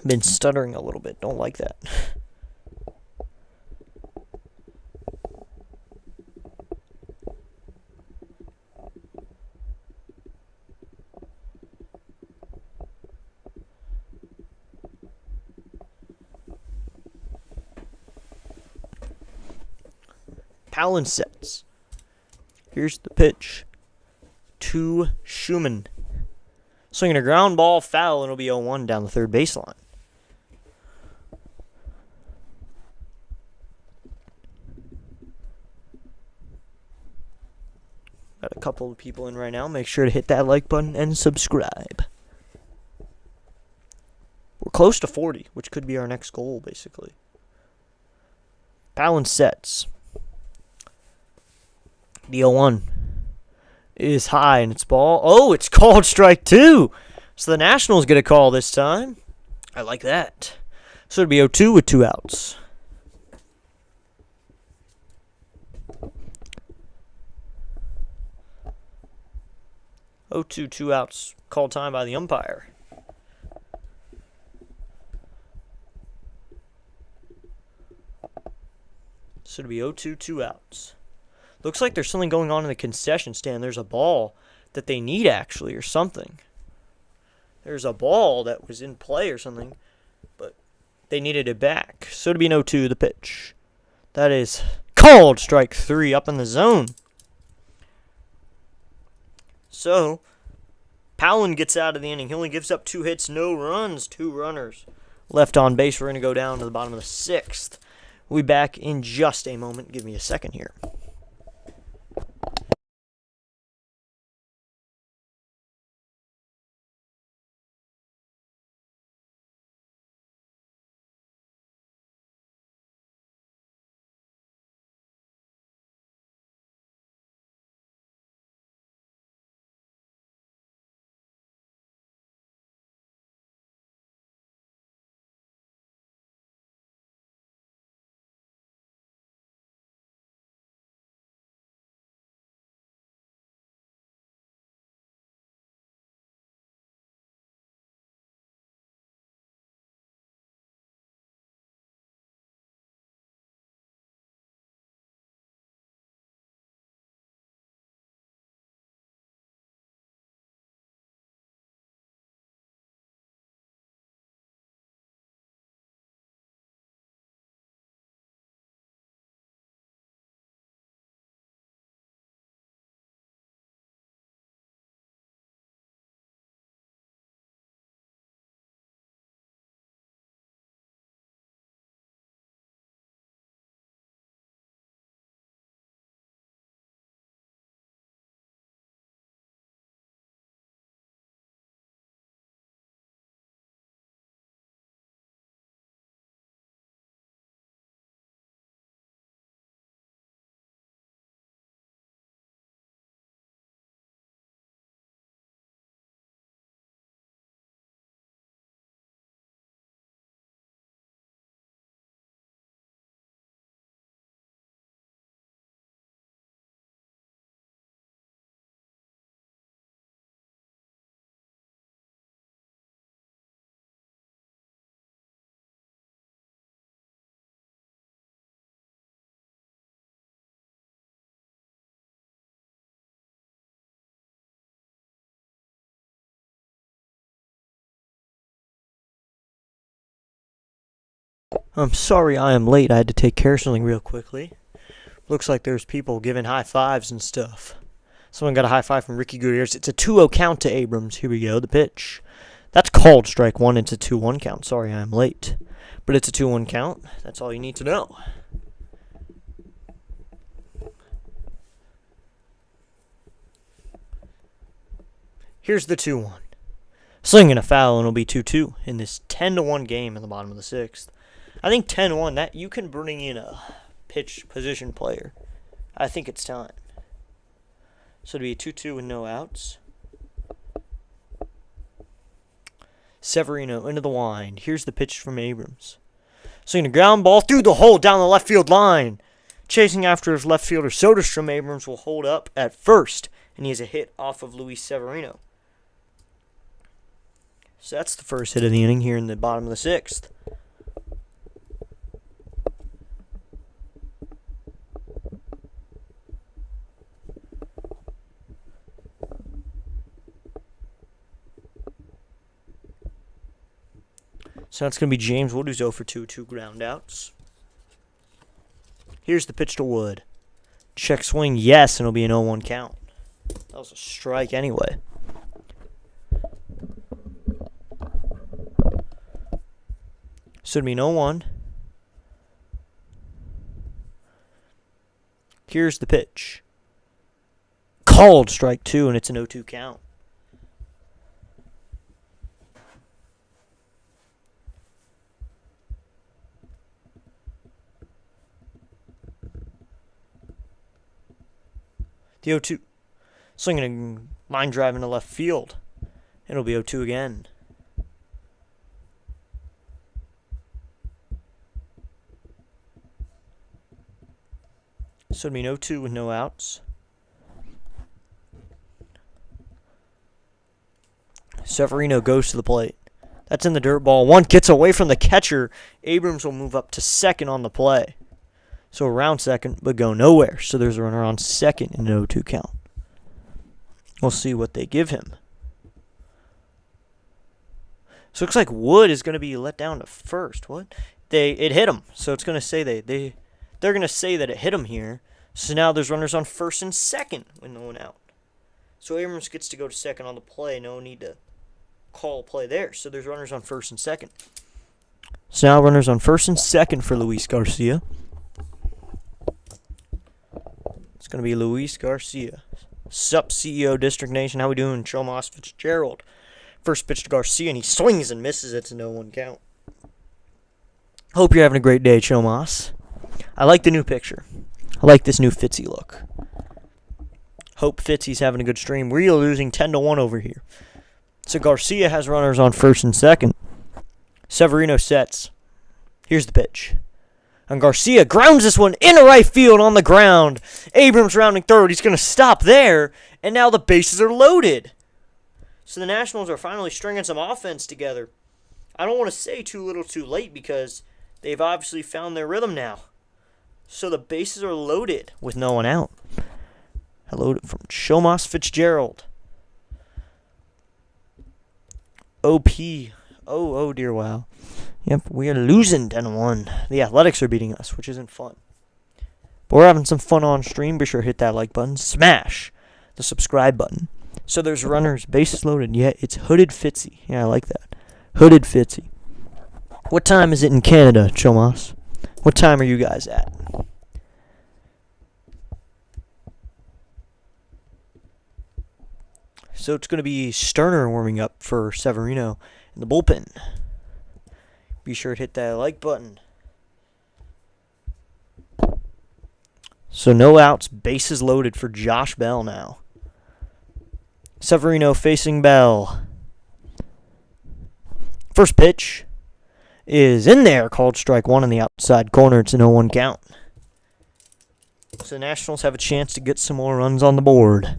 Been stuttering a little bit. Don't like that. Palin sets. Here's the pitch to Schumann. Swinging a ground ball, foul, and it'll be 0-1 down the third baseline. Got a couple of people in right now. Make sure to hit that like button and subscribe. We're close to 40, which could be our next goal, basically. Palin sets. The 0-1 is high, and it's ball. Oh, it's called strike 2. So the Nationals get a call this time. I like that. So it'll be 0-2 with 2 outs. Oh, 2 outs. Call time by the umpire. So it'll be 0-2, 2 outs. Looks like there's something going on in the concession stand. There's a ball that they need, actually, or something. There's a ball that was in play or something, but they needed it back. So it'll be an 0-2, the pitch. That is called strike 3 up in the zone. So, Palin gets out of the inning. He only gives up 2 hits, no runs, 2 runners left on base. We're going to go down to the bottom of the 6th. We'll be back in just a moment. Give me a second here. I'm sorry I am late. I had to take care of something real quickly. Looks like there's people giving high fives and stuff. Someone got a high five from Ricky Gutierrez. It's a 2-0 count to Abrams. Here we go, the pitch. That's called strike 1. It's a 2-1 count. Sorry I'm late. But it's a 2-1 count. That's all you need to know. Here's the 2-1. Slinging a foul, and it'll be 2-2 in this 10-1 game in the bottom of the 6th. I think 10-1, that you can bring in a pitch position player. I think it's time. So it'll be a 2-2 with no outs. Severino into the wind. Here's the pitch from Abrams. Swinging a ground ball through the hole down the left field line. Chasing after his left fielder, Soderstrom. Abrams will hold up at first, and he has a hit off of Luis Severino. So that's the first hit of the inning here in the bottom of the 6th. So that's going to be James Wood, who's 0 for 2, 2 ground outs. Here's the pitch to Wood. Check swing, yes, and it'll be an 0-1 count. That was a strike anyway. So it'll be an 0-1. Here's the pitch. Called strike 2, and it's an 0-2 count. The 0-2. Swinging a line drive into left field. It'll be 0-2 again. So it'll be an 0-2 with no outs. Severino goes to the plate. That's in the dirt. Ball 1 gets away from the catcher. Abrams will move up to second on the play. So around second, but go nowhere. So there's a runner on second in an 0-2 count. We'll see what they give him. So it looks like Wood is going to be let down to first. What? It hit him. So it's going to say they're going to say that it hit him here. So now there's runners on first and second with no one out. So Abrams gets to go to second on the play. No need to call a play there. So there's runners on first and second. So now runners on first and second for Luis Garcia. It's going to be Luis Garcia. Sup, CEO District Nation. How we doing? Chomas Fitzgerald. First pitch to Garcia, and he swings and misses. It's a 0-1 count. Hope you're having a great day, Chomas. I like the new picture. I like this new Fitzy look. Hope Fitzy's having a good stream. We're losing 10-1 over here. So Garcia has runners on first and second. Severino sets. Here's the pitch. And Garcia grounds this one into right field on the ground. Abrams rounding third. He's going to stop there. And now the bases are loaded. So the Nationals are finally stringing some offense together. I don't want to say too little too late because they've obviously found their rhythm now. So the bases are loaded with no one out. Hello from Chomas Fitzgerald. OP. Oh dear, wow. Yep, we are losing 10-1. The Athletics are beating us, which isn't fun. But we're having some fun on stream. Be sure to hit that like button. Smash the subscribe button. So there's runners, bases loaded. Yeah, it's Hooded Fitzy. Yeah, I like that. Hooded Fitzy. What time is it in Canada, Chomas? What time are you guys at? So it's going to be Sterner warming up for Severino in the bullpen. Be sure to hit that like button. So no outs, bases loaded for Josh Bell now. Severino facing Bell. First pitch is in there, called strike 1 in the outside corner. It's an 0-1 count. So the Nationals have a chance to get some more runs on the board.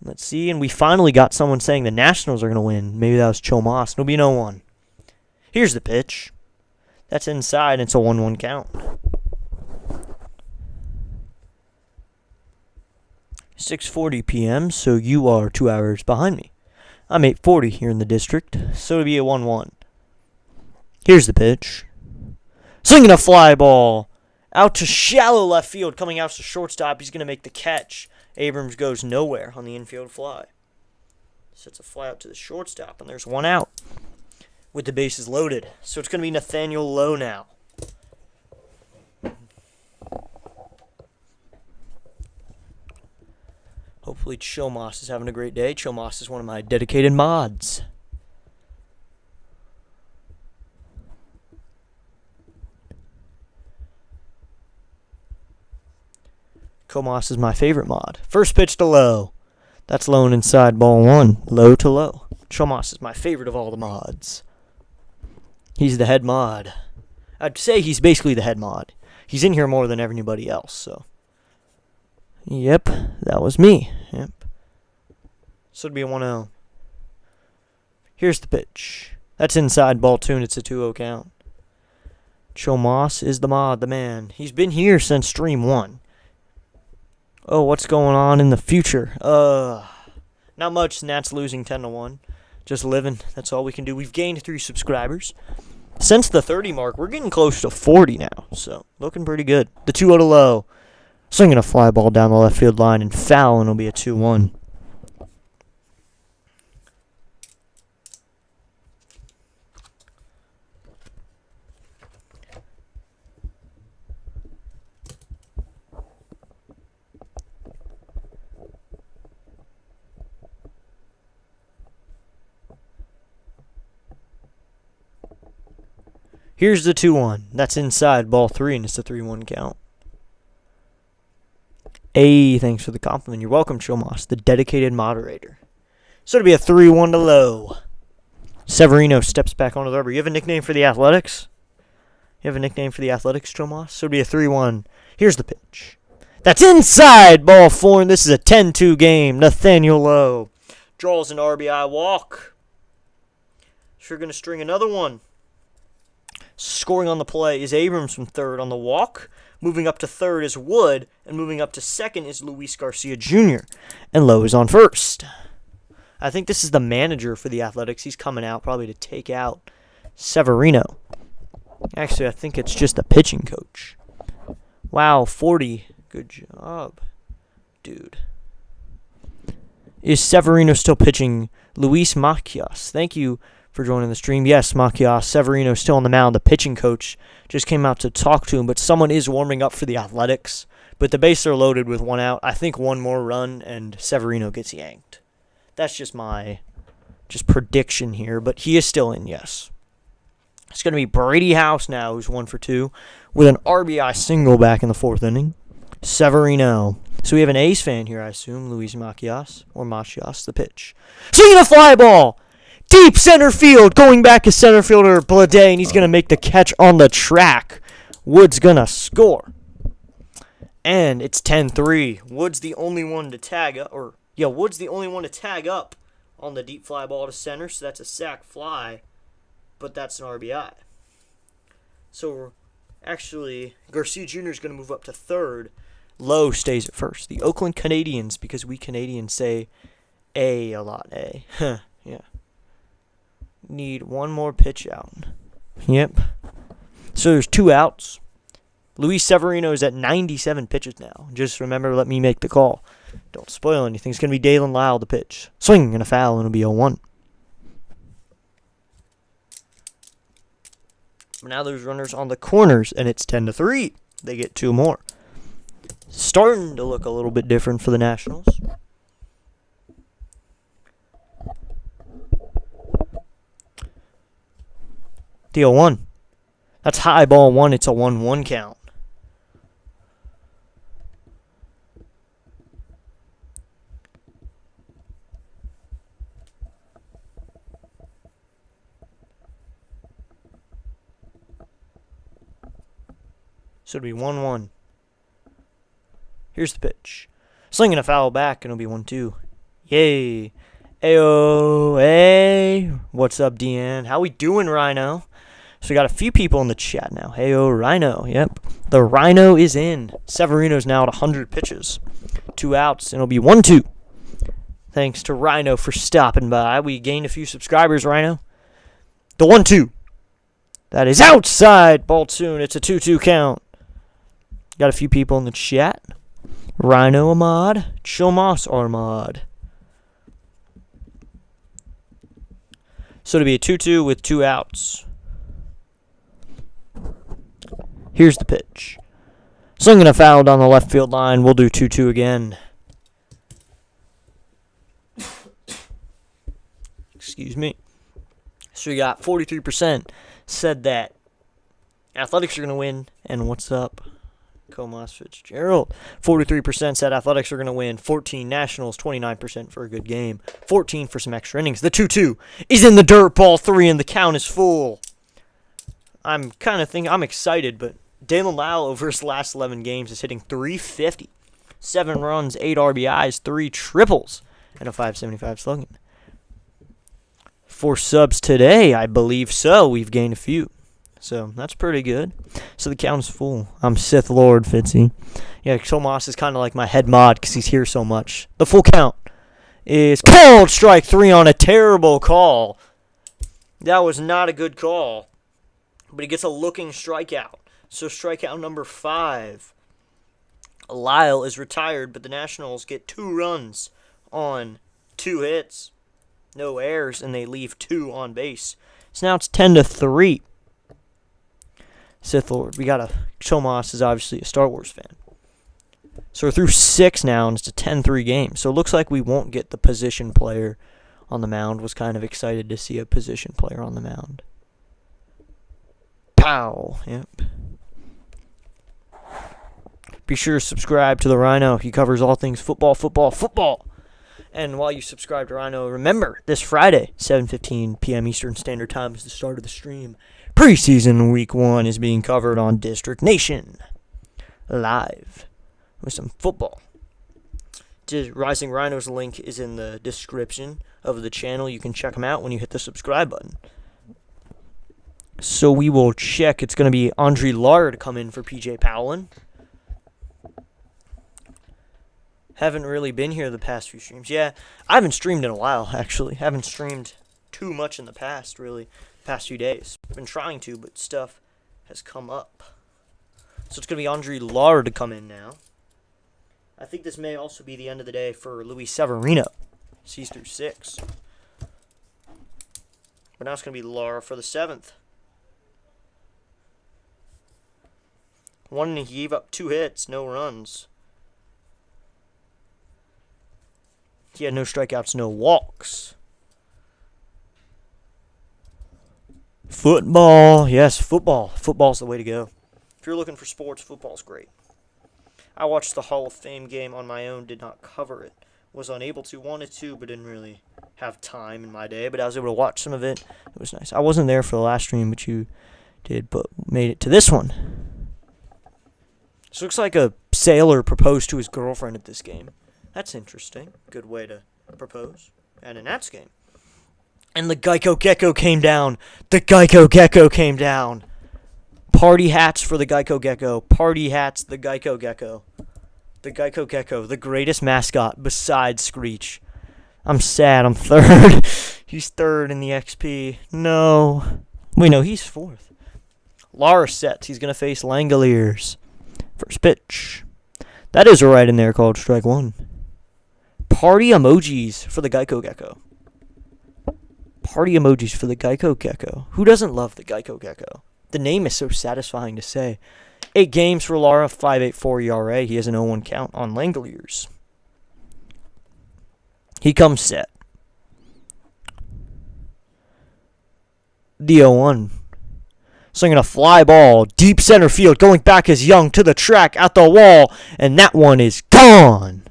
Let's see, and we finally got someone saying the Nationals are going to win. Maybe that was Chomas. It'll be 0-1. Here's the pitch. That's inside. It's a 1-1 count. 6:40 p.m., so you are 2 hours behind me. I'm 8:40 here in the district, so it'll be a 1-1. Here's the pitch. Swinging a fly ball. Out to shallow left field. Coming out to shortstop. He's going to make the catch. Abrams goes nowhere on the infield fly. Sets a fly out to the shortstop, and there's one out with the bases loaded. So it's going to be Nathaniel Lowe now. Hopefully Chomas is having a great day. Chomas is one of my dedicated mods. Chomas is my favorite mod. First pitch to Lowe. That's low and inside, ball 1. Low to low. Chomas is my favorite of all the mods. He's the head mod. I'd say he's basically the head mod. He's in here more than anybody else, so. Yep, that was me. Yep. So it'd be a 1-0. Here's the pitch. That's inside, ball 2, and it's a 2-0 count. Chomas is the mod, the man. He's been here since stream 1. Oh, what's going on in the future? Not much. Nats losing 10-1. Just living. That's all we can do. We've gained 3 subscribers. Since the 30 mark, we're getting close to 40 now. So, looking pretty good. The 2-0 to Lowe. Swinging a fly ball down the left field line and foul, and it'll be a 2-1. Here's the 2-1. That's inside ball 3, and it's a 3-1 count. Hey, thanks for the compliment. You're welcome, Chilmos, the dedicated moderator. So it'll be a 3-1 to Low. Severino steps back onto the rubber. You have a nickname for the Athletics? Chilmos? So it'll be a 3-1. Here's the pitch. That's inside ball 4, and this is a 10-2 game. Nathaniel Lowe draws an RBI walk. So we're going to string another one. Scoring on the play is Abrams from third on the walk. Moving up to third is Wood, and moving up to second is Luis Garcia Jr. And Lowe is on first. I think this is the manager for the Athletics. He's coming out probably to take out Severino. Actually, I think it's just the pitching coach. Wow, 40. Good job, dude. Is Severino still pitching? Luis Macias. Thank you for joining the stream. Yes, Macias. Severino still on the mound. The pitching coach just came out to talk to him, but someone is warming up for the Athletics. But the bases are loaded with 1 out. I think one more run and Severino gets yanked. That's just my prediction here, but he is still in, yes. It's going to be Brady House now, who's 1 for 2, with an RBI single back in the 4th inning. Severino. So we have an A's fan here, I assume, Luis Macias, or Macias, the pitch. Swinging a fly ball! Deep center field, going back to center fielder Blade, and he's going to make the catch on the track. Wood's going to score. And it's 10-3. Wood's the only one to tag up, Wood's the only one to tag up on the deep fly ball to center, so that's a sac fly, but that's an RBI. So actually, Garcia Jr. is going to move up to third. Lowe stays at first. The Oakland Canadians, because we Canadians say A a lot, A. Yeah. Need one more pitch out. Yep. So there's 2 outs. Luis Severino is at 97 pitches now. Just remember, let me make the call. Don't spoil anything. It's going to be Dalen Lyle the pitch. Swing and a foul, and it'll be 0-1. Now there's runners on the corners, and it's 10-3. They get 2 more. Starting to look a little bit different for the Nationals. The 0-1. That's high ball 1. It's a 1-1 count. So it'll be 1-1. Here's the pitch. Slinging a foul back, and it'll be 1-2. Yay. Ayo, hey. What's up, Deanne? How we doing, Rhino? So we got a few people in the chat now. Heyo, Rhino. Yep. The Rhino is in. Severino's now at 100 pitches. 2 outs, and it'll be 1-2. Thanks to Rhino for stopping by. We gained a few subscribers, Rhino. The 1-2. That is outside. Ball 2, and it's a 2-2 count. Got a few people in the chat. Rhino Ahmad. Chilmos Armad. So it'll be a 2-2 with 2 outs. Here's the pitch. Swinging a foul down the left field line. We'll do 2-2 again. Excuse me. So we got 43% said that Athletics are going to win. And what's up? Comas Fitzgerald. 43% said Athletics are going to win. 14 Nationals. 29% for a good game. 14 for some extra innings. The 2-2 is in the dirt. Ball 3 and the count is full. I'm excited, but Dalen Lyle over his last 11 games is hitting .350. 7 runs, 8 RBIs, 3 triples, and a .575 slugging. 4 subs today, I believe so. We've gained a few. So that's pretty good. So the count is full. I'm Sith Lord, Fitzy. Yeah, Tomas is kind of like my head mod because he's here so much. The full count is called strike 3 on a terrible call. That was not a good call. But he gets a looking strikeout. So strikeout number 5 Lyle is retired, but the Nationals get 2 runs on 2 hits, no errors, and they leave 2 on base. So now it's 10-3. Sith Lord. We got Chomas is obviously a Star Wars fan. So we're through 6 now, and it's a 10-3 game. So it looks like we won't get the position player on the mound. Was kind of excited to see a position player on the mound. Pow. Yep. Be sure to subscribe to the Rhino. He covers all things football, football, football. And while you subscribe to Rhino, remember, this Friday, 7:15 p.m. Eastern Standard Time is the start of the stream. Preseason Week 1 is being covered on District Nation. Live. With some football. Rising Rhinos link is in the description of the channel. You can check them out when you hit the subscribe button. So we will check. It's going to be Andre Lard come in for PJ Powlin. Haven't really been here the past few streams. Yeah, I haven't streamed in a while, actually. Haven't streamed too much in the past, really. Past few days. I've been trying to, but stuff has come up. So it's going to be Andre Lard to come in now. I think this may also be the end of the day for Luis Severino. He's through 6. But now it's going to be Lara for the 7th. He gave up 2 hits, no runs. He had no strikeouts, no walks. Football. Yes, football. Football's the way to go. If you're looking for sports, football's great. I watched the Hall of Fame game on my own, did not cover it. Was unable to, wanted to, but didn't really have time in my day. But I was able to watch some of it. It was nice. I wasn't there for the last stream, but you did, but made it to this one. This looks like a sailor proposed to his girlfriend at this game. That's interesting. Good way to propose. And a Nats game. And the Geico Gecko came down. The Geico Gecko came down. Party hats for the Geico Gecko. Party hats, the Geico Gecko. The Geico Gecko, the greatest mascot besides Screech. I'm sad, I'm 3rd. He's 3rd in the XP. No. Wait, no, he's 4th. Lara sets. He's going to face Langoliers. First pitch. That is right in there called strike 1. Party emojis for the Geico Gecko. Party emojis for the Geico Gecko. Who doesn't love the Geico Gecko? The name is so satisfying to say. 8 games for Lara, 5.84 ERA. He has an 0-1 count on Langoliers. He comes set. The 0-1. Swinging a fly ball. Deep center field. Going back as Young to the track at the wall. And that one is gone.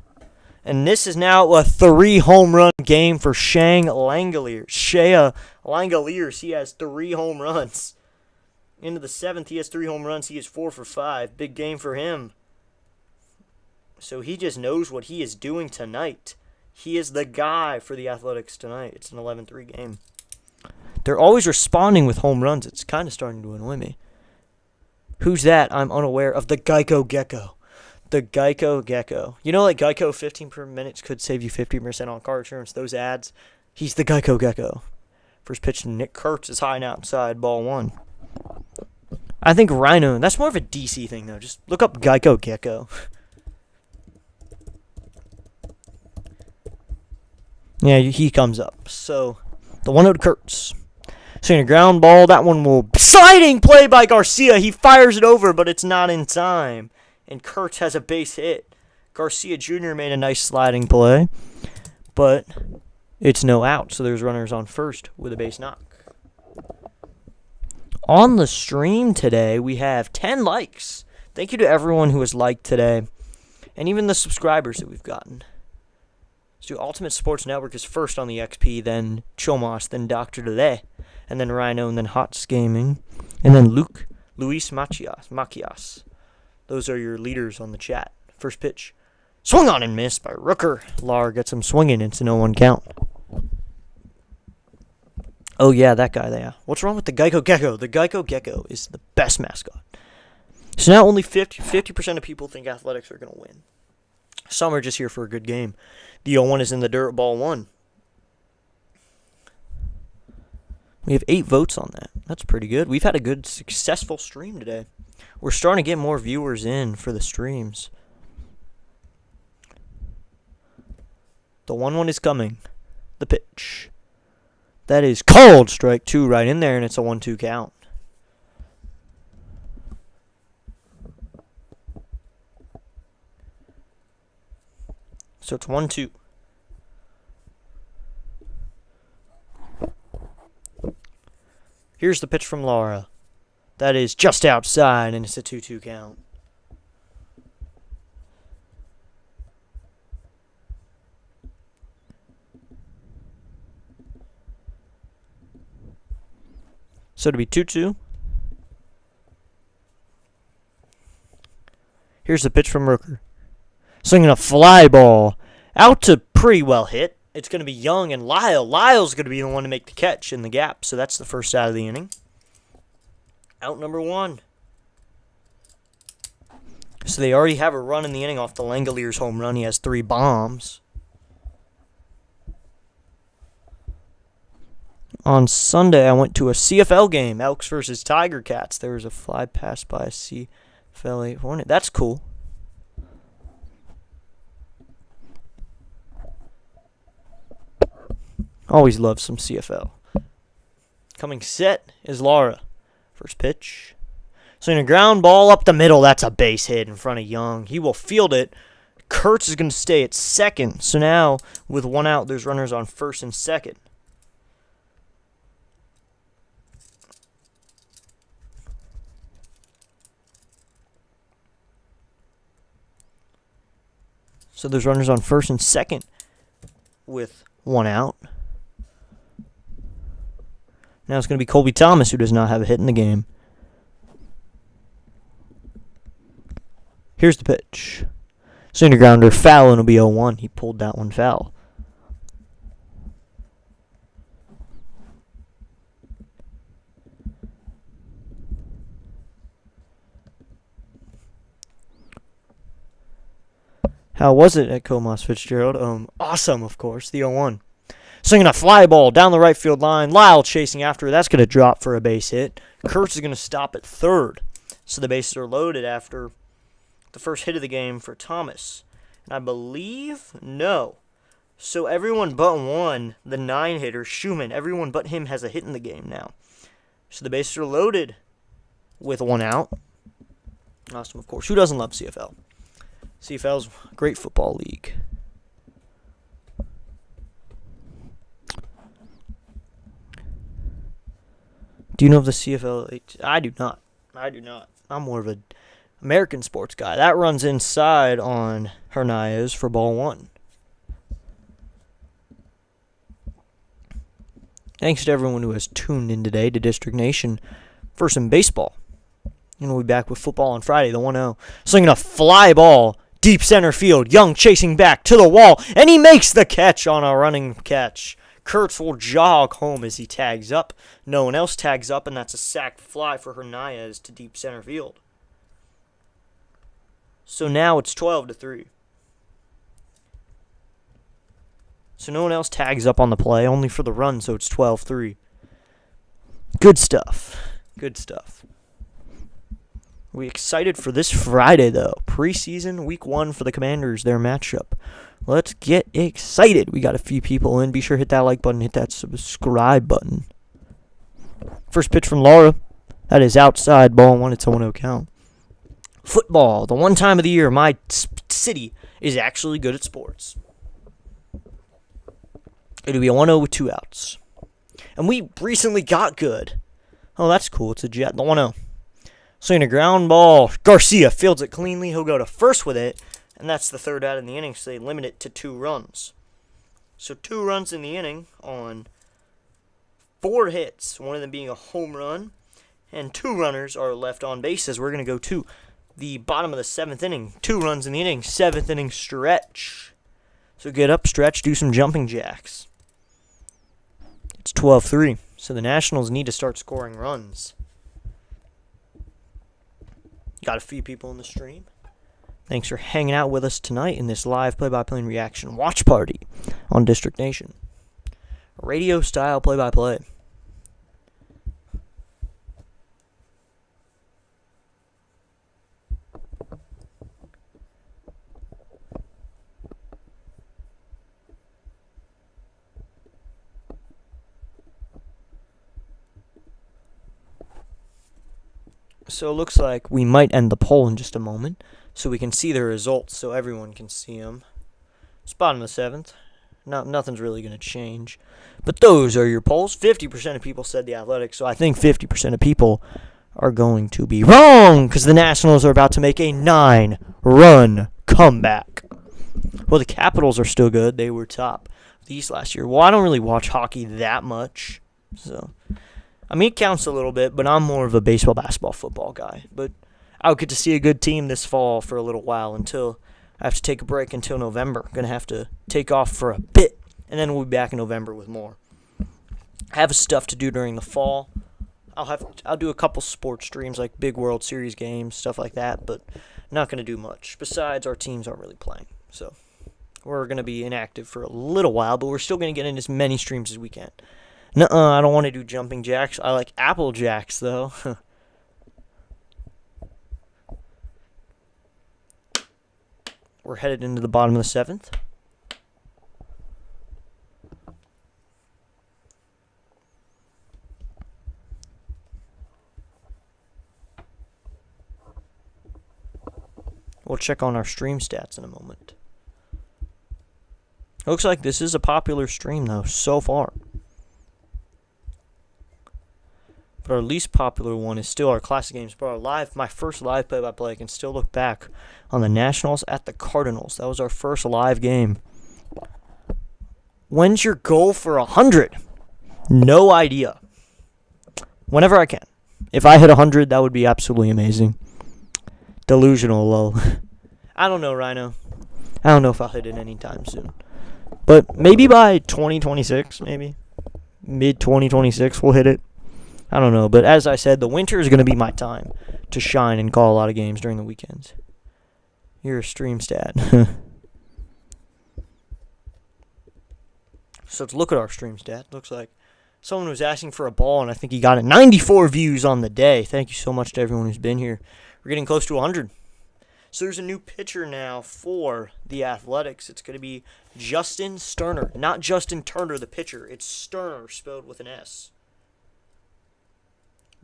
And this is now a 3-home run game for Shea Langoliers. He has 3 home runs. Into the 7th, he has 3 home runs. He is 4 for 5. Big game for him. So he just knows what he is doing tonight. He is the guy for the Athletics tonight. It's an 11-3 game. They're always responding with home runs. It's kind of starting to annoy me. Who's that? I'm unaware of the Geico Gecko. The Geico Gecko. You know, like Geico 15 per minute could save you 50% on car insurance. Those ads. He's the Geico Gecko. First pitch to Nick Kurtz is high and outside. Ball 1. I think Rhino, that's more of a DC thing, though. Just look up Geico Gecko. Yeah, he comes up. So, the 1-0 to Kurtz. Seeing a ground ball. That one will... Sliding play by Garcia. He fires it over, but it's not in time. And Kurtz has a base hit. Garcia Jr. made a nice sliding play. But it's no out, so there's runners on first with a base knock. On the stream today, we have 10 likes. Thank you to everyone who has liked today. And even the subscribers that we've gotten. So Ultimate Sports Network is first on the XP, then Chomos, then Dr. Delay, and then Rhino, and then Hots Gaming, and then Luis Macias. Those are your leaders on the chat. First pitch. Swung on and missed by Rooker. Lar gets him swinging. It's an 0-1 count. Oh, yeah, that guy there. What's wrong with the Geico Gecko? The Geico Gecko is the best mascot. So now only 50% of people think Athletics are going to win. Some are just here for a good game. The 0-1 is in the dirt, ball 1. We have 8 votes on that. That's pretty good. We've had a good, successful stream today. We're starting to get more viewers in for the streams. The 1-1 is coming. The pitch. That is called strike 2 right in there, and it's a 1-2 count. So it's 1-2. Here's the pitch from Lara. That is just outside, and it's a 2-2 count. So to be 2-2. Here's the pitch from Rooker. Swinging a fly ball out to pretty well hit. It's going to be Young and Lyle. Lyle's going to be the one to make the catch in the gap. So that's the first out of the inning. Out number 1. So they already have a run in the inning off the Langoliers home run. He has 3 bombs. On Sunday, I went to a CFL game, Elks versus Tiger Cats. There was a fly pass by a CFL 8 Hornet. That's cool. Always love some CFL. Coming set is Lara. First pitch. Swinging a ground ball up the middle. That's a base hit in front of Young. He will field it. Kurtz is going to stay at second. So now, with 1 out, there's runners on first and second. So there's runners on first and second with 1 out. Now it's going to be Colby Thomas, who does not have a hit in the game. Here's the pitch. Swing to grounder, foul, and it'll be 0-1. He pulled that one foul. How was it at Comas Fitzgerald? Awesome, of course, the 0-1. Swinging a fly ball down the right field line. Lyle chasing after. That's going to drop for a base hit. Kurtz is going to stop at third. So the bases are loaded after the first hit of the game for Thomas. And I believe, no. So everyone but one, the 9-hitter, Schumann, everyone but him has a hit in the game now. So the bases are loaded with 1 out. Awesome, of course. Who doesn't love CFL? CFL's a great football league. Do you know of the CFL? I do not. I'm more of an American sports guy. That runs inside on Hernandez for ball 1. Thanks to everyone who has tuned in today to District Nation for some baseball. And we'll be back with football on Friday, the 1-0. Slinging a fly ball, deep center field. Young chasing back to the wall, and he makes the catch on a running catch. Kurtz will jog home as he tags up. No one else tags up, and that's a sac fly for Hernandez to deep center field. So now it's 12-3. So no one else tags up on the play, only for the run, so it's 12-3. Good stuff. We excited for this Friday, though. Preseason, week 1 for the Commanders, their matchup. Let's get excited. We got a few people in. Be sure to hit that like button, hit that subscribe button. First pitch from Lara. That is outside, ball 1. It's a 1-0 count. Football, the one time of the year my city is actually good at sports. It'll be a 1-0 with 2 outs. And we recently got good. Oh, that's cool. It's a Jet. The 1-0. Swinging a ground ball. Garcia fields it cleanly. He'll go to first with it. And that's the 3rd out in the inning, so they limit it to 2 runs. So 2 runs in the inning on 4 hits. One of them being a home run. And 2 runners are left on base as we're going to go to the bottom of the 7th inning. 2 runs in the inning. 7th inning stretch. So get up, stretch, do some jumping jacks. It's 12-3. So the Nationals need to start scoring runs. Got a few people in the stream. Thanks for hanging out with us tonight in this live play-by-play and reaction watch party on District Nation. Radio-style play-by-play. So it looks like we might end the poll in just a moment, so we can see the results, so everyone can see them. It's bottom of the 7th. Nothing's really going to change. But those are your polls. 50% of people said the Athletics, so I think 50% of people are going to be wrong, because the Nationals are about to make a 9-run comeback. Well, the Capitals are still good. They were top of the East last year. Well, I don't really watch hockey that much, so I mean, it counts a little bit, but I'm more of a baseball, basketball, football guy. But I'll get to see a good team this fall for a little while until I have to take a break until November. Going to have to take off for a bit, and then we'll be back in November with more. I have stuff to do during the fall. I'll do a couple sports streams like big World Series games, stuff like that, but not going to do much. Besides, our teams aren't really playing, so we're going to be inactive for a little while, but we're still going to get in as many streams as we can. Nuh-uh, I don't want to do jumping jacks. I like apple jacks, though. We're headed into the bottom of the 7th. We'll check on our stream stats in a moment. Looks like this is a popular stream, though, so far. But our least popular one is still our classic games. But my first live play-by-play, I can still look back on the Nationals at the Cardinals. That was our first live game. When's your goal for 100? No idea. Whenever I can. If I hit 100, that would be absolutely amazing. Delusional, lol. I don't know, Rhino. I don't know if I'll hit it anytime soon. But maybe by 2026, maybe. Mid-2026, we'll hit it. I don't know, but as I said, the winter is going to be my time to shine and call a lot of games during the weekends. You're a stream stat. So let's look at our stream stat. Looks like someone was asking for a ball, and I think he got it. 94 views on the day. Thank you so much to everyone who's been here. We're getting close to 100. So there's a new pitcher now for the Athletics. It's going to be Justin Sterner. Not Justin Turner, the pitcher. It's Sterner, spelled with an S.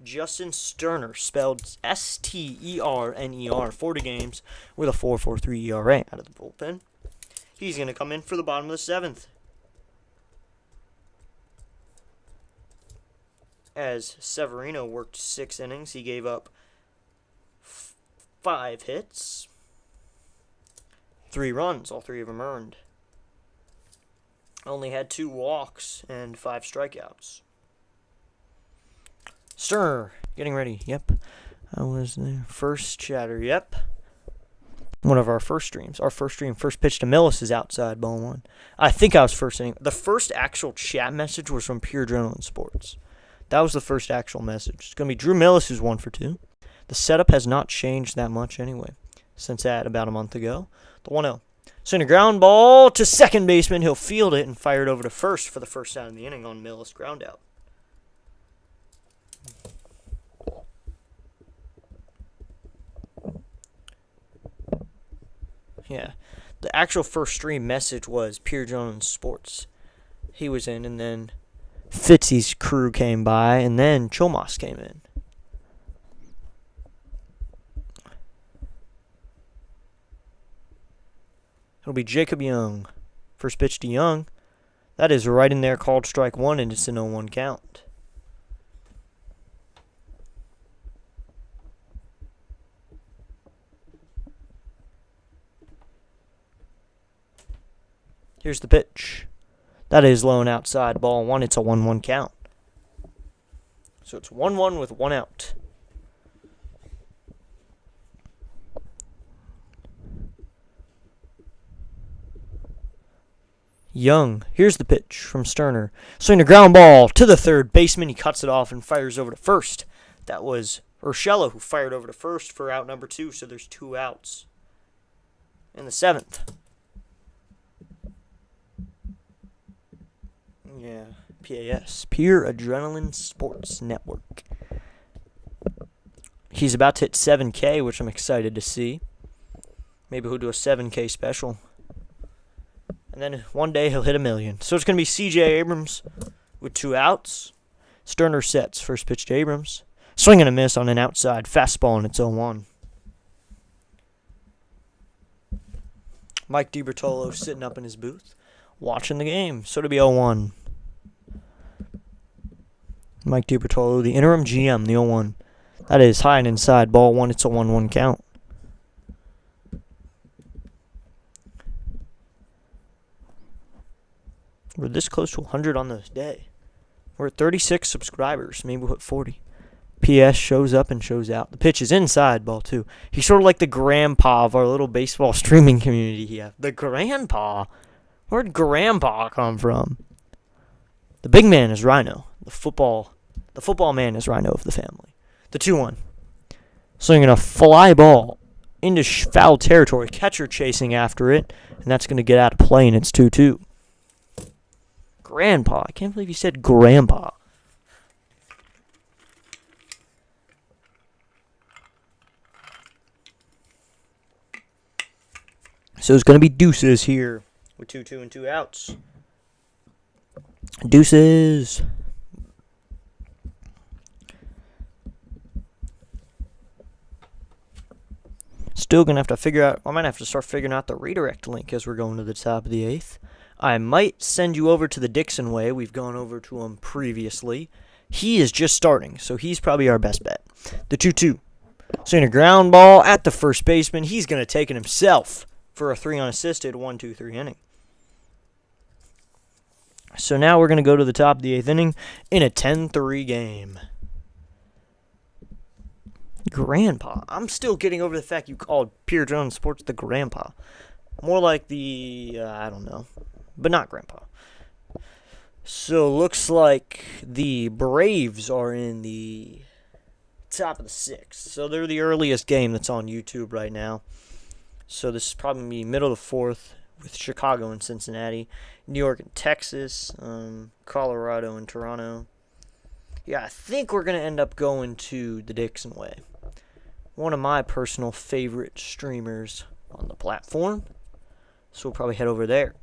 Justin Sterner, spelled S-T-E-R-N-E-R, 40 games with a 4.43 ERA out of the bullpen. He's going to come in for the bottom of the 7th. As Severino worked 6 innings, he gave up 5 hits, 3 runs, all 3 of them earned. Only had 2 walks and 5 strikeouts. Sterner, getting ready. Yep. I was there. First chatter. Yep. One of our first streams. Our first stream, first pitch to Millis is outside, ball 1. I think I was first inning. The first actual chat message was from Pure Adrenaline Sports. That was the first actual message. It's going to be Drew Millis, who's 1 for 2. The setup has not changed that much anyway since that about a month ago. The 1-0. Send a ground ball to second baseman. He'll field it and fire it over to first for the first out of the inning on Millis ground out. Yeah, the actual first stream message was Pure Adrenaline Sports. He was in, and then Fitzy's crew came by, and then Chomos came in. It'll be Jacob Young. First pitch to Young. That is right in there, called strike 1, and it's an 0-1 count. Here's the pitch. That is low and outside, ball 1. It's a 1-1 count. So it's 1-1 with 1 out. Young. Here's the pitch from Sterner. Swing a ground ball to the third baseman. He cuts it off and fires over to first. That was Urshela who fired over to first for out number 2. So there's 2 outs in the 7th. Yeah, PAS, Pure Adrenaline Sports Network. He's about to hit 7K, which I'm excited to see. Maybe he'll do a 7K special. And then one day he'll hit 1 million. So it's going to be C.J. Abrams with 2 outs. Sterner sets. First pitch to Abrams. Swing and a miss on an outside fastball, and it's 0-1. Mike DiBertolo sitting up in his booth, watching the game. So it'll be 0-1. Mike DiBertolo, the interim GM, the 0-1. That is high and inside, ball 1. It's a 1-1 count. We're this close to 100 on the day. We're at 36 subscribers. Maybe we'll hit 40. PS shows up and shows out. The pitch is inside, ball 2. He's sort of like the grandpa of our little baseball streaming community here. The grandpa? Where'd grandpa come from? The big man is Rhino. The football man is Rhino of the family. The 2-1. Swinging a fly ball into foul territory. Catcher chasing after it, and that's going to get out of play, and it's 2-2. Grandpa. I can't believe you said grandpa. So it's going to be deuces here with 2-2 and 2 outs. Deuces. Still going to have to figure out, I might have to start figuring out the redirect link as we're going to the top of the 8th. I might send you over to the Dixon way. We've gone over to him previously. He is just starting, so he's probably our best bet. The 2-2. Swinging a ground ball at the first baseman. He's going to take it himself for a 3 unassisted 1-2-3 inning. So now we're going to go to the top of the 8th inning in a 10-3 game. Grandpa. I'm still getting over the fact you called Pierre Jones Sports the grandpa. More like the, I don't know, but not grandpa. So looks like the Braves are in the top of the 6th. So they're the earliest game that's on YouTube right now. So this is probably middle of the 4th with Chicago and Cincinnati, New York and Texas, Colorado and Toronto. Yeah, I think we're going to end up going to the Dixon way. One of my personal favorite streamers on the platform. So we'll probably head over there.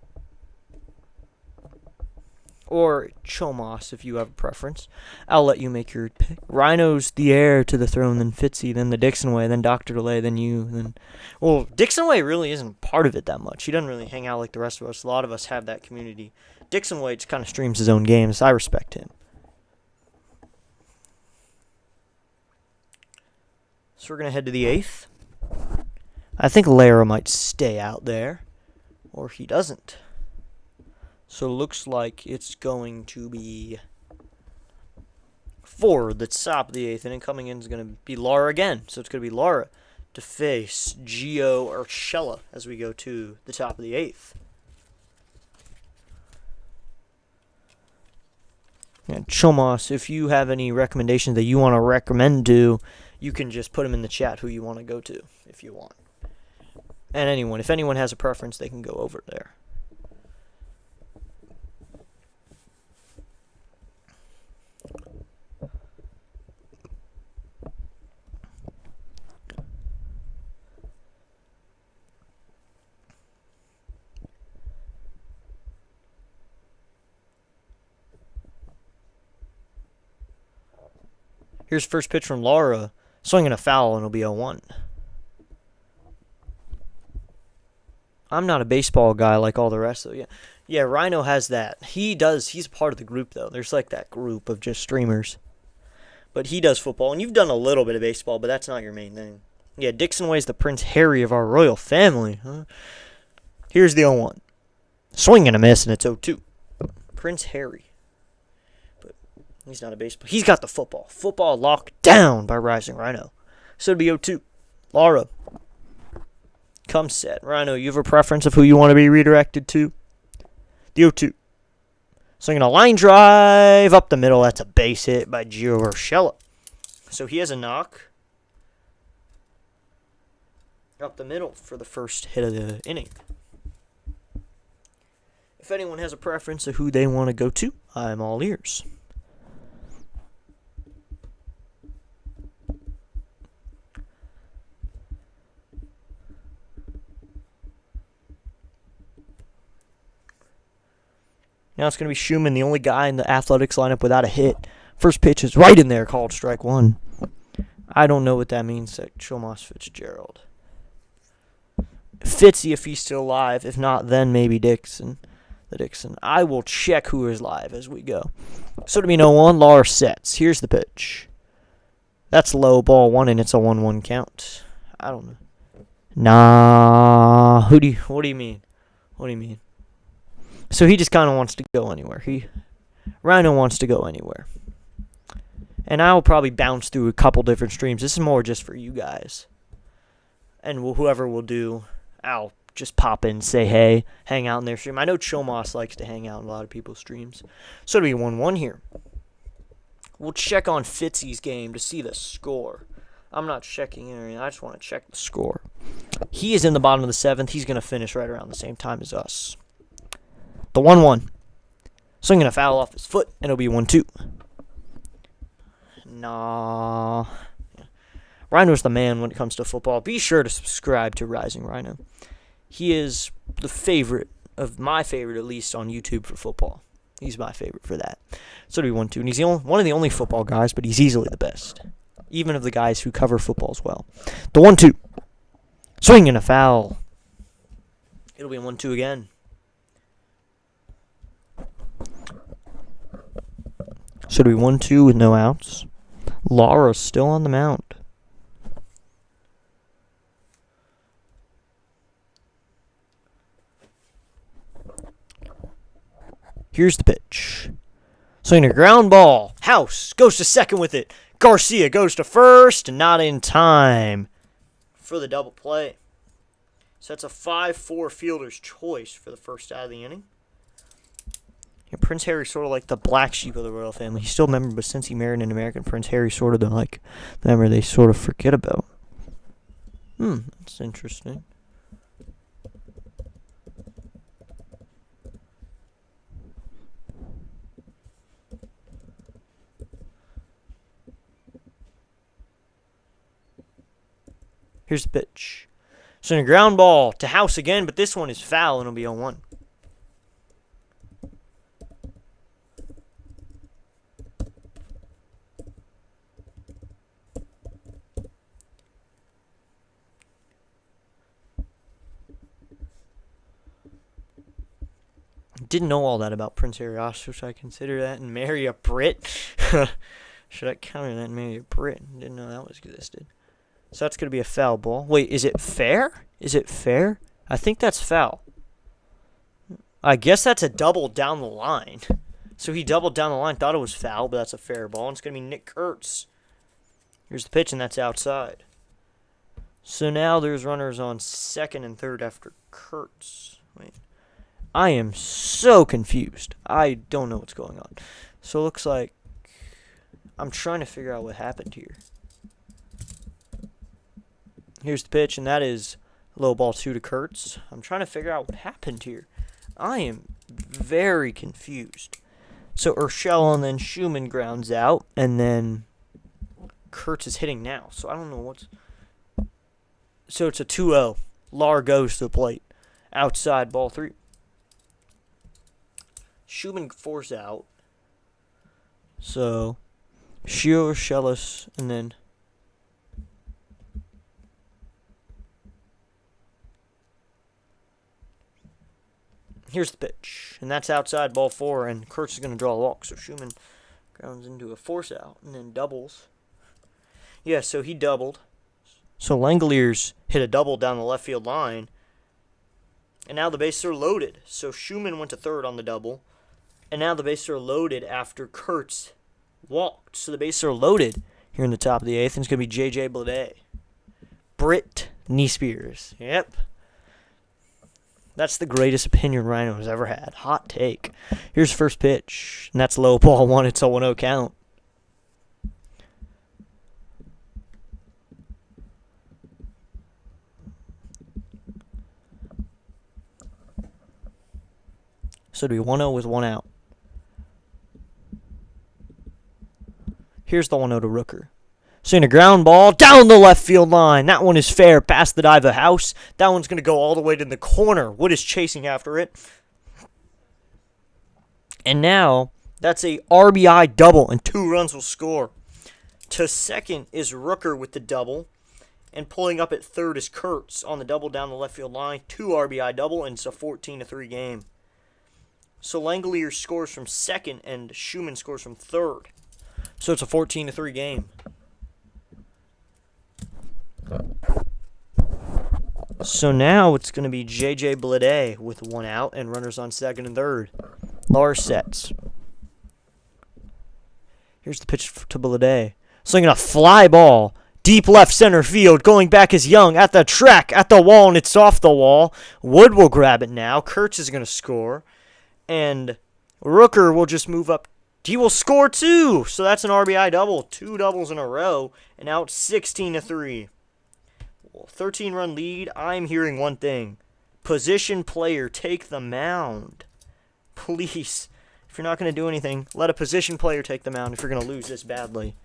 Or Chomos, if you have a preference. I'll let you make your pick. Rhino's the heir to the throne, then Fitzy, then the Dixon way, then Dr. DeLay, then you, then... Well, Dixon way really isn't part of it that much. He doesn't really hang out like the rest of us. A lot of us have that community. Dixon way just kind of streams his own games. I respect him. So we're going to head to the 8th. I think Lara might stay out there. Or he doesn't. So it looks like it's going to be for the top of the 8th inning. Coming in is going to be Lara again. So it's going to be Lara to face Gio Urshela as we go to the top of the 8th. And Chomos, if you have any recommendations that you want to recommend to, you can just put them in the chat who you want to go to if you want. And anyone, if anyone has a preference, they can go over there. Here's first pitch from Lara. Swinging a foul, and it'll be 0-1. I'm not a baseball guy like all the rest of you. Yeah, Rhino has that. He's part of the group, though. There's like that group of just streamers. But he does football, and you've done a little bit of baseball, but that's not your main thing. Yeah, Dixon Way's the Prince Harry of our royal family. Huh? Here's the 0-1. Swing and a miss, and it's 0-2. Prince Harry. But he's not a baseball. He's got the football. Football locked down by Rising Rhino. So it'll be 0-2. Lara. Come set. Rhino, you have a preference of who you want to be redirected to? The 0-2. Swinging a line drive up the middle. That's a base hit by Gio Urshela. So he has a knock up the middle for the first hit of the inning. If anyone has a preference of who they want to go to, I'm all ears. Now it's going to be Schumann, the only guy in the Athletics lineup without a hit. First pitch is right in there, called strike 1. I don't know what that means, that Chilmos Fitzgerald. Fitzy if he's still alive. If not, then maybe Dixon. The Dixon. I will check who is live as we go. So to be no one, Lar sets. Here's the pitch. That's low, ball one, and it's a 1-1 count. I don't know. Nah. What do you mean? What do you mean? So he just kind of wants to go anywhere. Rhino wants to go anywhere. And I will probably bounce through a couple different streams. This is more just for you guys. And whoever will do, I'll just pop in, say hey, hang out in their stream. I know Chilmos likes to hang out in a lot of people's streams. So it'll be 1-1 here. We'll check on Fitzy's game to see the score. I'm not checking anything. I just want to check the score. He is in the bottom of the 7th. He's going to finish right around the same time as us. The 1-1. Swinging a foul off his foot, and it'll be 1-2. Nah. Rhino's the man when it comes to football. Be sure to subscribe to Rising Rhino. He is the favorite of my favorite, at least on YouTube for football. He's my favorite for that. So it'll be 1-2. And he's one of the only football guys, but he's easily the best. Even of the guys who cover football as well. The 1-2. Swinging a foul. It'll be 1-2 again. So it'll be 1-2 with no outs. Lara's still on the mound. Here's the pitch. Swinging a ground ball. House goes to second with it. Garcia goes to first, and not in time for the double play. So that's a 5-4 fielder's choice for the first out of the inning. Yeah, Prince Harry's sort of like the black sheep of the royal family. He's still a member, but since he married an American, Prince Harry's sort of the member they sort of forget about. That's interesting. Here's the pitch. So a ground ball to House again, but this one is foul and it'll be 0-1. Didn't know all that about Prince Harry. Should I consider that and marry a Brit? Should I counter that and marry a Brit? Didn't know that was existed. So that's going to be a foul ball. Wait, is it fair? Is it fair? I think that's foul. I guess that's a double down the line. So he doubled down the line, thought it was foul, but that's a fair ball. And it's going to be Nick Kurtz. Here's the pitch, and that's outside. So now there's runners on second and third after Kurtz. Wait. I am so confused. I don't know what's going on. So it looks like I'm trying to figure out what happened here. Here's the pitch, and that is low ball 2 to Kurtz. I'm trying to figure out what happened here. I am very confused. So Urshela and then Schumann grounds out, and then Kurtz is hitting now. So I don't know what's... So it's a 2-0. Lar goes to the plate. Outside, ball 3. Schumann 4's out. So Shio, Urshela, and then... Here's the pitch, and that's outside, ball 4, and Kurtz is going to draw a walk, so Schumann grounds into a force out, and then doubles. Yeah, so he doubled. So Langoliers hit a double down the left field line, and now the bases are loaded. So Schumann went to third on the double, and now the bases are loaded after Kurtz walked. So the bases are loaded here in the top of the 8th, and it's going to be J.J. Bleday. Brittany Spears. Yep. That's the greatest opinion Rhino has ever had. Hot take. Here's first pitch, and that's low ball 1. It's a 1-0 count. So it'll be 1-0 with 1 out. Here's the 1-0 to Rooker. Seeing a ground ball down the left field line. That one is fair. Past the dive of House. That one's going to go all the way to the corner. Wood is chasing after it. And now, that's a RBI double, and 2 runs will score To second is Rooker with the double. And pulling up at third is Kurtz on the double down the left field line. 2 RBI double, and it's a 14-3 game. So Langeliers scores from second, and Schumann scores from third. So it's a 14-3 game. So now it's going to be J.J. Bleday with 1 out and runners on second and third. Lars sets. Here's the pitch to Bleday. Slinging a fly ball. Deep left center field. Going back is Young at the track, at the wall, and it's off the wall. Wood will grab it now. Kurtz is going to score. And Rooker will just move up. He will score too. So that's an RBI double. 2 doubles in a row. And now it's 16-3. 13-run lead. I'm hearing one thing. Position player, take the mound. Please. If you're not going to do anything, let a position player take the mound if you're going to lose this badly.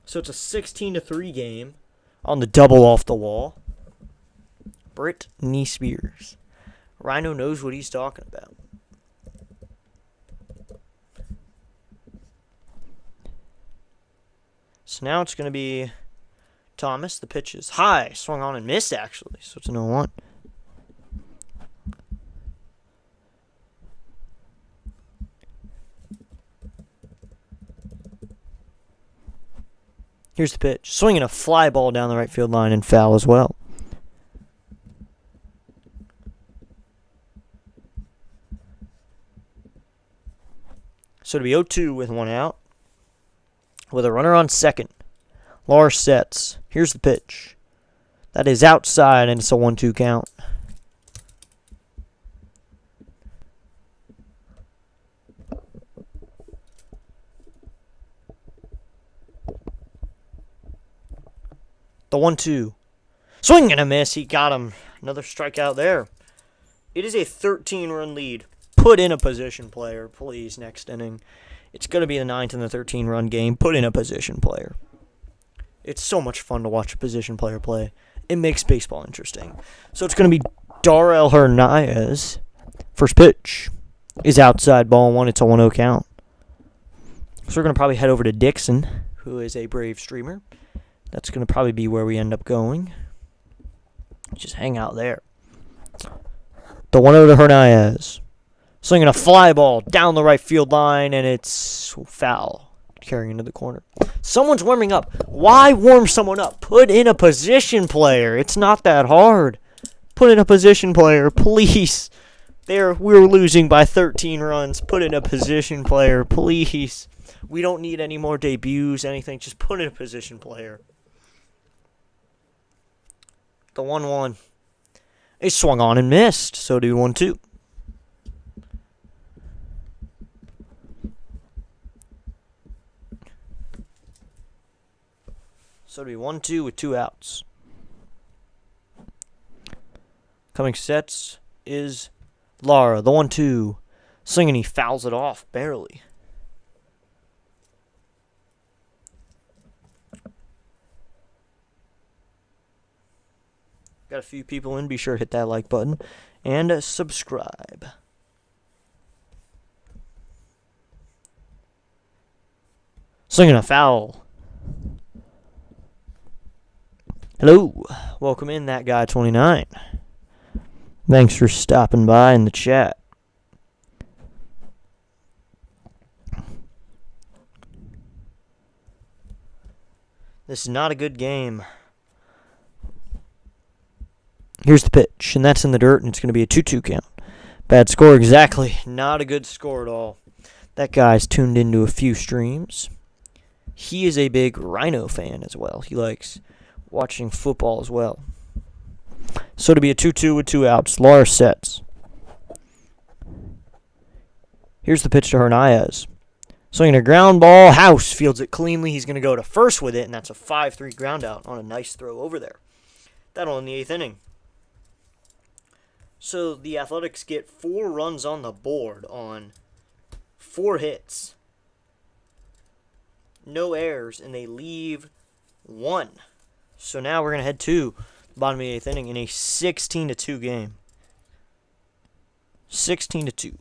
So it's a 16-3 game on the double off the wall. Brittany Spears. Rhino knows what he's talking about. So now it's going to be Thomas. The pitch is high. Swung on and missed, actually. So it's an 0-1. Here's the pitch. Swinging a fly ball down the right field line and foul as well. So to be 0-2 with 1 out. With a runner on second. Lars sets. Here's the pitch. That is outside, and it's a 1-2 count. The 1-2. Swing and a miss. He got him. Another strikeout there. It is a 13-run lead. Put in a position player, please, next inning. It's going to be the 9th and the 13-run game. Put in a position player. It's so much fun to watch a position player play. It makes baseball interesting. So it's going to be Darrell Hernandez. First pitch is outside, ball 1. It's a 1-0 count. So we're going to probably head over to Dixon, who is a Brave streamer. That's going to probably be where we end up going. Just hang out there. The 1-0 to Hernandez. Slinging a fly ball down the right field line, and it's foul. Carrying into the corner. Someone's warming up. Why warm someone up? Put in a position player. It's not that hard. Put in a position player, please. We're losing by 13 runs. Put in a position player, please. We don't need any more debuts, anything. Just put in a position player. The 1-1. It swung on and missed. So do 1-2. So it'll be 1-2 with 2 outs. Coming sets is Lara. The 1-2. Swinging, he fouls it off barely. Got a few people in. Be sure to hit that like button and subscribe. Swinging a foul. Hello, welcome in, that guy 29. Thanks for stopping by in the chat. This is not a good game. Here's the pitch, and that's in the dirt, and it's going to be a 2-2 count. Bad score, exactly. Not a good score at all. That guy's tuned into a few streams. He is a big Rhino fan as well. He likes watching football as well. So to be a 2-2 with 2 outs. Lars sets. Here's the pitch to Hernandez. Swinging a ground ball. House fields it cleanly. He's going to go to first with it, and that's a 5-3 ground out on a nice throw over there. That'll in the 8th inning. So the Athletics get 4 runs on the board on 4 hits. No errors, and they leave 1. So now we're going to head to the bottom of the 8th inning in a 16-2 game. 16-2.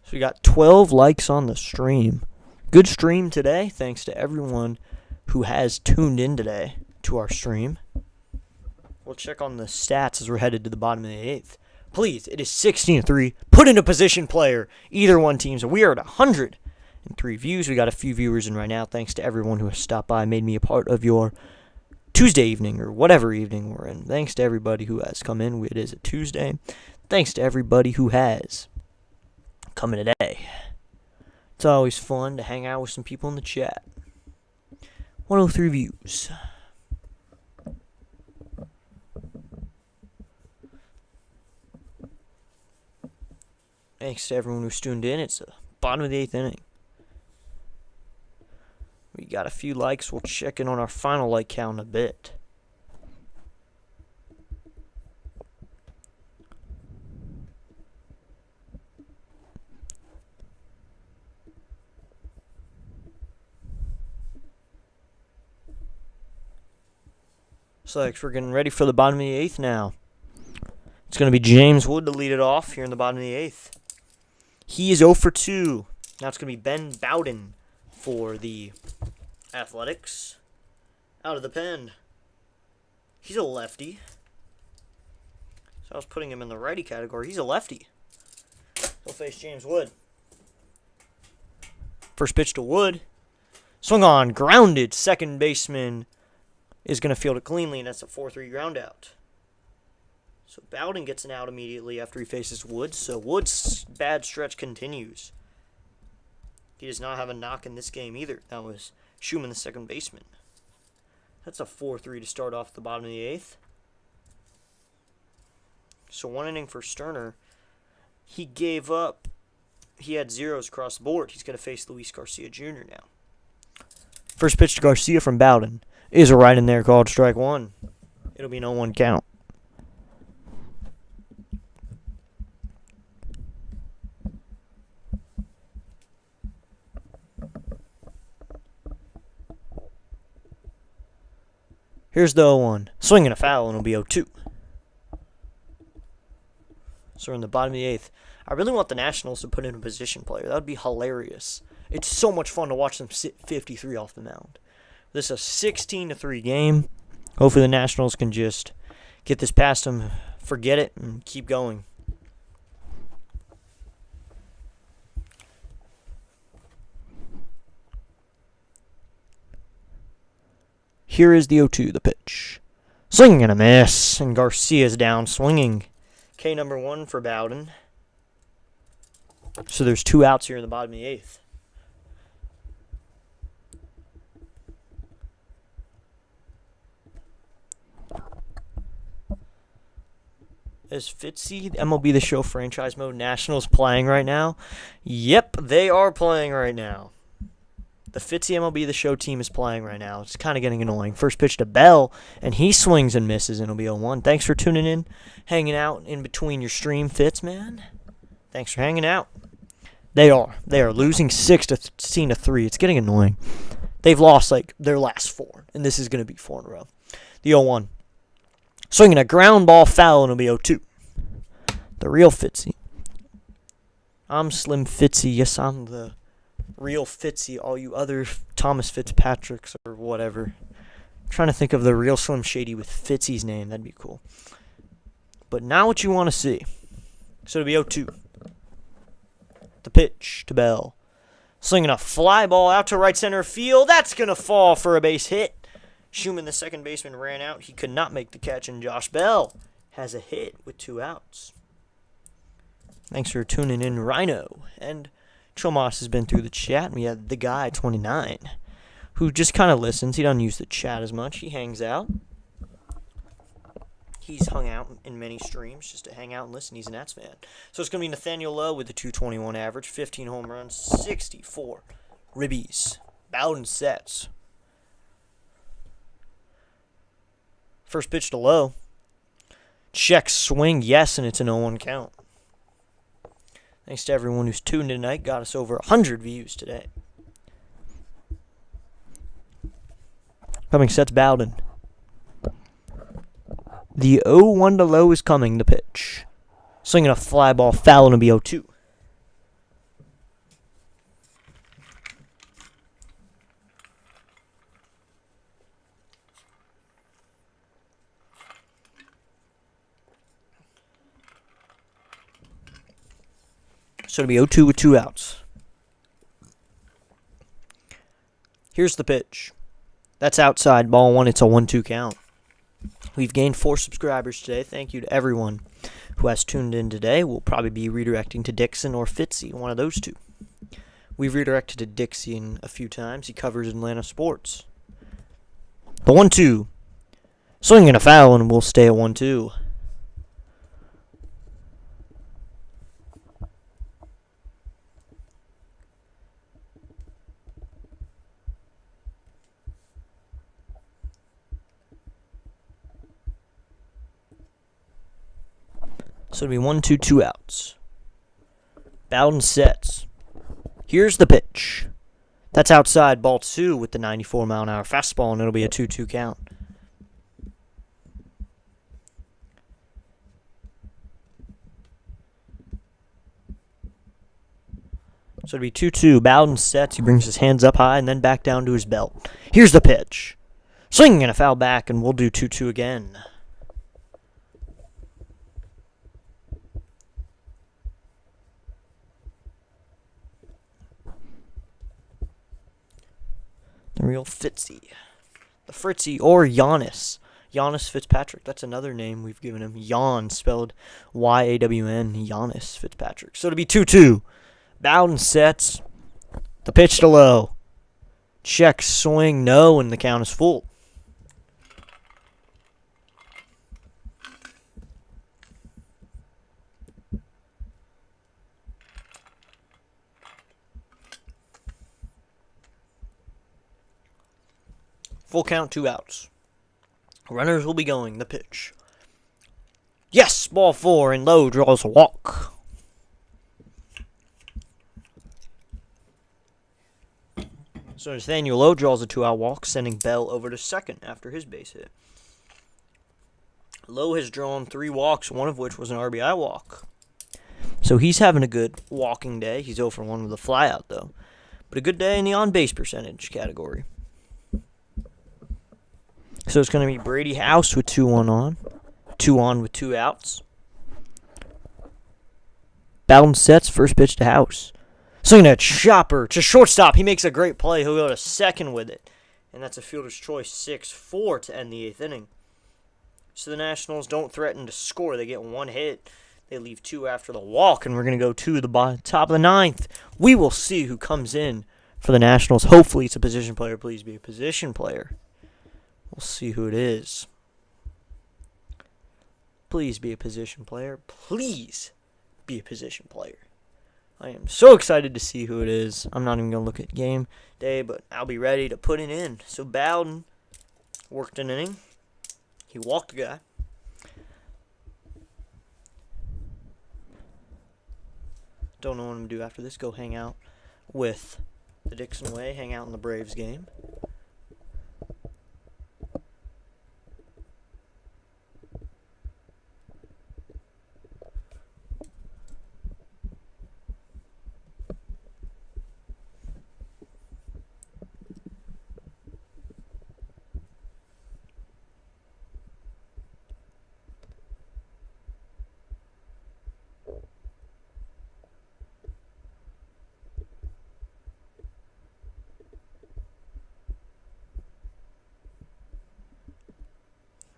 So we got 12 likes on the stream. Good stream today. Thanks to everyone who has tuned in today to our stream. We'll check on the stats as we're headed to the bottom of the 8th. Please, it is 16-3. Put in a position player. Either one team. So we are at 103 views. We got a few viewers in right now. Thanks to everyone who has stopped by, made me a part of your Tuesday evening or whatever evening we're in. Thanks to everybody who has come in. It is a Tuesday. Thanks to everybody who has come in today. It's always fun to hang out with some people in the chat. 103 views. Thanks to everyone who's tuned in. It's the bottom of the 8th inning. We got a few likes. We'll check in on our final like count in a bit. So like we're getting ready for the bottom of the 8th now. It's going to be James Wood to lead it off here in the bottom of the 8th. He is 0 for 2. Now it's going to be Ben Bowden for the Athletics. Out of the pen. He's a lefty. So I was putting him in the righty category. He's a lefty. He'll face James Wood. First pitch to Wood. Swung on, grounded. Second baseman is going to field it cleanly, and that's a 4-3 ground out. So Bowden gets an out immediately after he faces Woods. So Woods' bad stretch continues. He does not have a knock in this game either. That was Schumann, the second baseman. That's a 4-3 to start off the bottom of the 8th. So one inning for Sterner. He gave up. He had zeros across the board. He's going to face Luis Garcia Jr. now. First pitch to Garcia from Bowden is a right in there called strike one. It'll be an 0-1 count. Here's the 0-1. Swinging a foul, and it'll be 0-2. So we're in the bottom of the 8th. I really want the Nationals to put in a position player. That would be hilarious. It's so much fun to watch them sit 53 off the mound. This is a 16-3 game. Hopefully the Nationals can just get this past them, forget it, and keep going. Here is the 0-2, the pitch. Swing and a miss, and Garcia's down swinging. K number 1 for Bowden. So there's 2 outs here in the bottom of the 8th. Is Fitzy, MLB The Show franchise mode, Nationals playing right now? Yep, they are playing right now. The Fitzy MLB The Show team is playing right now. It's kind of getting annoying. First pitch to Bell, and he swings and misses, and it'll be 0-1. Thanks for tuning in, hanging out in between your stream fits, man. Thanks for hanging out. They are losing 16-3. It's getting annoying. They've lost like their last 4, and this is going to be 4 in a row. The 0-1. Swinging a ground ball foul, and it'll be 0-2. The real Fitzy. I'm Slim Fitzy. Yes, I'm the real Fitzy. All you other Thomas Fitzpatricks or whatever. I'm trying to think of the real Slim Shady with Fitzy's name. That'd be cool. But now what you want to see. So it'll be 0-2. The pitch to Bell. Slinging a fly ball out to right center field. That's going to fall for a base hit. Schumann, the second baseman, ran out. He could not make the catch, and Josh Bell has a hit with 2 outs. Thanks for tuning in, Rhino. And Chomas has been through the chat, and we had the guy, 29, who just kind of listens. He doesn't use the chat as much. He hangs out. He's hung out in many streams just to hang out and listen. He's a Nats fan. So it's going to be Nathaniel Lowe with the 221 average, 15 home runs, 64 ribbies. Bowden sets. First pitch to Lowe. Check swing, yes, and it's an 0-1 count. Thanks to everyone who's tuned in tonight. Got us over 100 views today. Coming sets Bowden. The 0-1 to Lowe is coming, the pitch. Swinging a fly ball foul, and it'll be 0-2. So it'll be 0-2 with 2 outs. Here's the pitch. That's outside, ball 1. It's a 1-2 count. We've gained 4 subscribers today. Thank you to everyone who has tuned in today. We'll probably be redirecting to Dixon or Fitzy, one of those two. We've redirected to Dixon a few times. He covers Atlanta sports. The 1-2. Swing and a foul, and we'll stay at 1-2. So it'll be 1-2, 2 outs. Bowden sets. Here's the pitch. That's outside, ball 2 with the 94-mile-an-hour fastball, and it'll be a 2-2 count. So it'll be 2-2. Bowden sets. He brings his hands up high and then back down to his belt. Here's the pitch. Swing and a foul back, and we'll do 2-2 again. The real Fitzy. The Fritzy or Giannis. Giannis Fitzpatrick. That's another name we've given him. Jan, spelled Y-A-W-N. Giannis Fitzpatrick. So it'll be 2-2. Bowden sets. The pitch to low. Check, swing, no, and the count is full. Full count, 2 outs. Runners will be going. The pitch. Yes, ball 4, and Lowe draws a walk. So Nathaniel Lowe draws a 2-out walk, sending Bell over to second after his base hit. Lowe has drawn 3 walks, one of which was an RBI walk. So he's having a good walking day. He's 0 for 1 with a flyout, though. But a good day in the on-base percentage category. So it's going to be Brady House with 2-1 on. 2 on with 2 outs. Bowden sets, first pitch to House. Swinging at chopper to shortstop. He makes a great play. He'll go to second with it. And that's a fielder's choice 6-4 to end the 8th inning. So the Nationals don't threaten to score. They get 1 hit. They leave 2 after the walk. And we're going to go to the top of the 9th. We will see who comes in for the Nationals. Hopefully it's a position player. Please be a position player. We'll see who it is. Please be a position player. Please be a position player. I am so excited to see who it is. I'm not even going to look at game day, but I'll be ready to put it in. So Bowden worked an inning. He walked a guy. Don't know what I'm going to do after this. Go hang out with the Dixon Way. Hang out in the Braves game.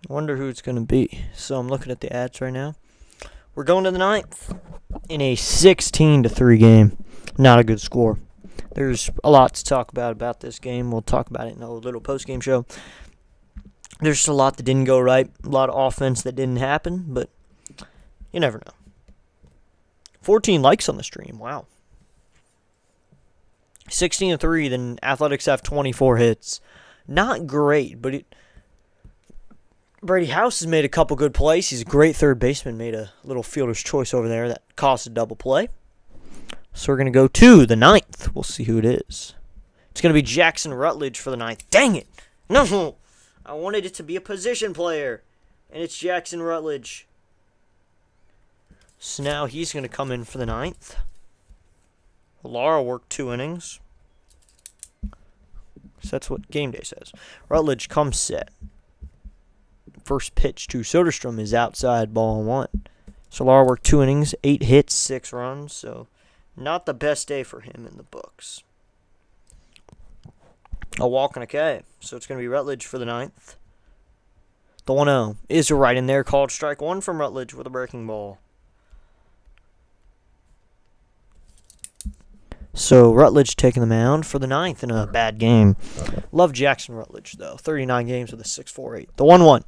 Wonder who it's going to be. So I'm looking at the ads right now. We're going to the 9th in a 16-3 game. Not a good score. There's a lot to talk about this game. We'll talk about it in a little post-game show. There's just a lot that didn't go right. A lot of offense that didn't happen, but you never know. 14 likes on the stream. Wow. 16-3, then Athletics have 24 hits. Not great, but Brady House has made a couple good plays. He's a great third baseman. Made a little fielder's choice over there that caused a double play. So we're going to go to the 9th. We'll see who it is. It's going to be Jackson Rutledge for the 9th. Dang it. No. I wanted it to be a position player. And it's Jackson Rutledge. So now he's going to come in for the 9th. Lara worked 2 innings. So that's what game day says. Rutledge comes set. First pitch to Soderstrom is outside, ball 1. Solar worked 2 innings, 8 hits, 6 runs. So Not the best day for him in the books. A walk and a K. So it's going to be Rutledge for the ninth. The 1-0 is right in there. Called strike one from Rutledge with a breaking ball. So Rutledge taking the mound for the ninth in a bad game. Love Jackson Rutledge, though. 39 games with a 6.48. The 1-1.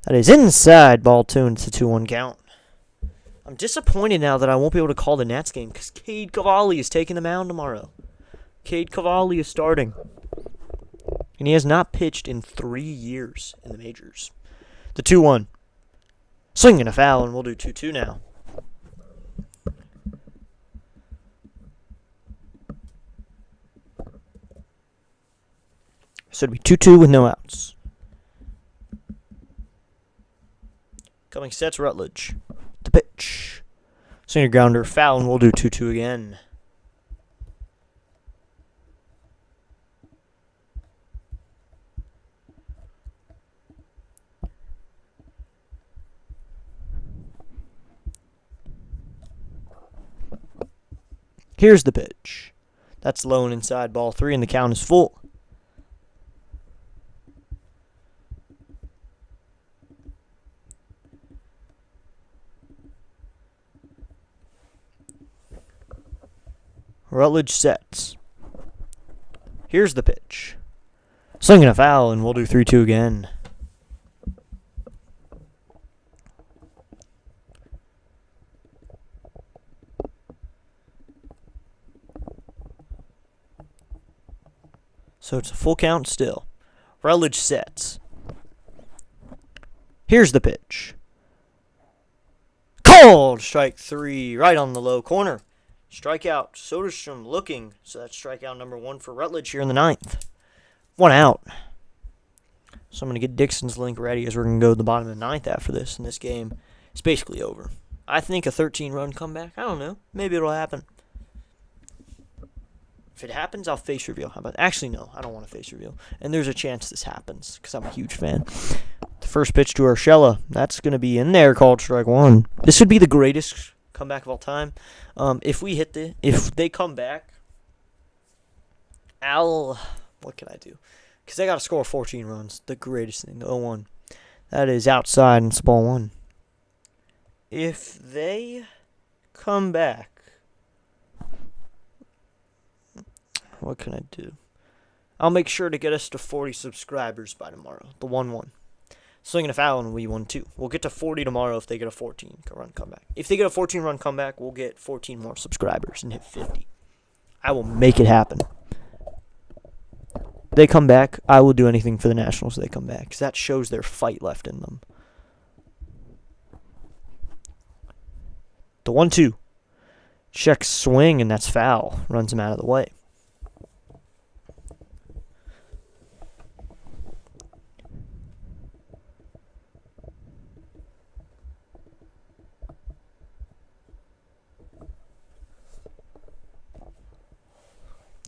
That is inside ball two, and it's a 2-1 count. I'm disappointed now that I won't be able to call the Nats game because Cade Cavalli is taking the mound tomorrow. Cade Cavalli is starting. And he has not pitched in 3 years in the majors. The 2-1. Swing and a foul, and we'll do 2-2 now. So it'll be 2-2 with no outs. Coming sets Rutledge. The pitch. Swing and grounder, foul, and we'll do 2-2 again. Here's the pitch. That's low and inside ball three, and the count is full. Rutledge sets. Here's the pitch. Swing and a foul, and we'll do 3-2 again. So it's a full count still. Rutledge sets. Here's the pitch. Called! Strike three, right on the low corner. Strikeout. Soderstrom looking. So that's strikeout number one for Rutledge here in the ninth. 1 out. So I'm going to get Dixon's link ready as we're going to go to the bottom of the ninth after this. And this game is basically over. I think a 13-run comeback. I don't know. Maybe it'll happen. If it happens, I'll face reveal. How about? Actually, no. I don't want to face reveal. And there's a chance this happens because I'm a huge fan. The first pitch to Urshela. That's going to be in there. Called strike one. This would be the greatest comeback of all time. If they come back, what can I do? Because they got to score 14 runs. The greatest thing. The 0-1. That is outside and it's ball one. If they come back, what can I do? I'll make sure to get us to 40 subscribers by tomorrow. The 1-1. Swinging a foul and we 1-2. We'll get to 40 tomorrow if they get a 14-run comeback. If they get a 14-run comeback, we'll get 14 more subscribers and hit 50. I will make it happen. They come back, I will do anything for the Nationals if they come back, because that shows their fight left in them. The 1-2. Checks swing, and that's foul. Runs him out of the way.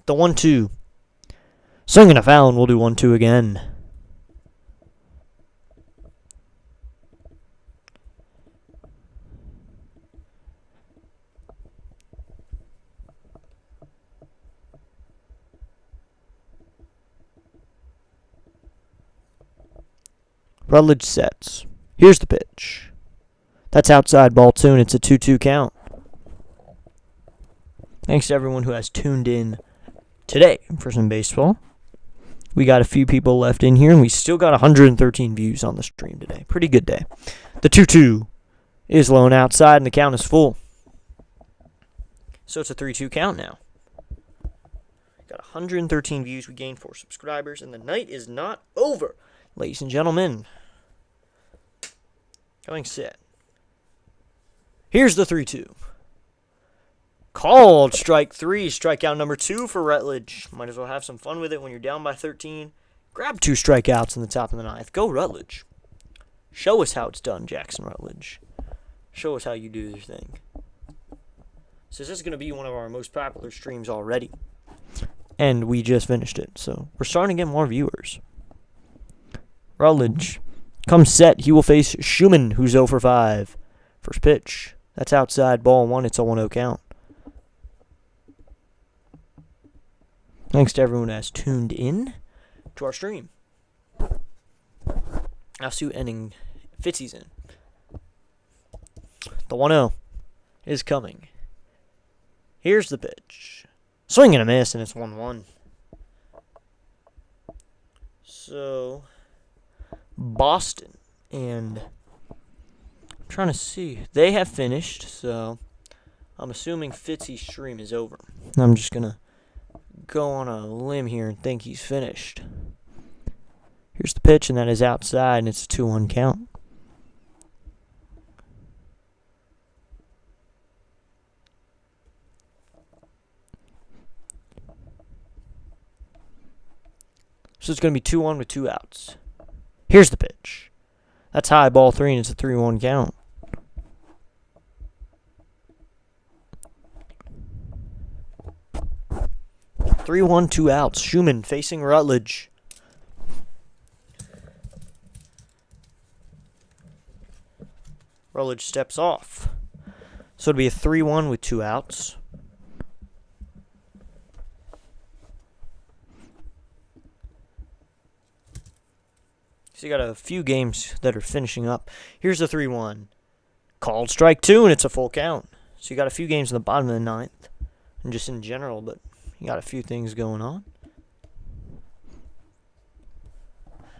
The 1-2. Swing and a foul, and we'll do 1-2 again. Rutledge sets. Here's the pitch. That's outside ball two, and it's a 2-2 count. Thanks to everyone who has tuned in today for some baseball. We got a few people left in here, and we still got 113 views on the stream today. Pretty good day. The 2-2 is low and outside, and the count is full. So it's a 3-2 count now. Got 113 views. We gained 4 subscribers, and the night is not over, ladies and gentlemen. Going set. Here's the 3-2. Called strike three, strikeout number 2 for Rutledge. Might as well have some fun with it when you're down by 13. Grab 2 strikeouts in the top of the ninth. Go Rutledge. Show us how it's done, Jackson Rutledge. Show us how you do your thing. So this is going to be one of our most popular streams already. And we just finished it. So we're starting to get more viewers. Rutledge comes set. He will face Schumann, who's 0 for 5. First pitch. That's outside ball one. It's a 1-0 count. Thanks to everyone who has tuned in to our stream. I'll see what ending Fitzy's in. The 1-0 is coming. Here's the pitch. Swing and a miss, and it's 1-1. So, Boston and I'm trying to see. They have finished, so I'm assuming Fitzy's stream is over. I'm just going to go on a limb here and think he's finished. Here's the pitch, and that is outside, and it's a 2-1 count. So it's going to be 2-1 with 2 outs. Here's the pitch. That's high, ball 3, and it's a 3-1 count. Three, 1, 2 outs. Schumann facing Rutledge. Rutledge steps off. So it'll be a 3-1 with 2 outs. So you got a few games that are finishing up. Here's the 3-1. Called strike 2, and it's a full count. So you got a few games in the bottom of the 9th. And just in general, but you got a few things going on.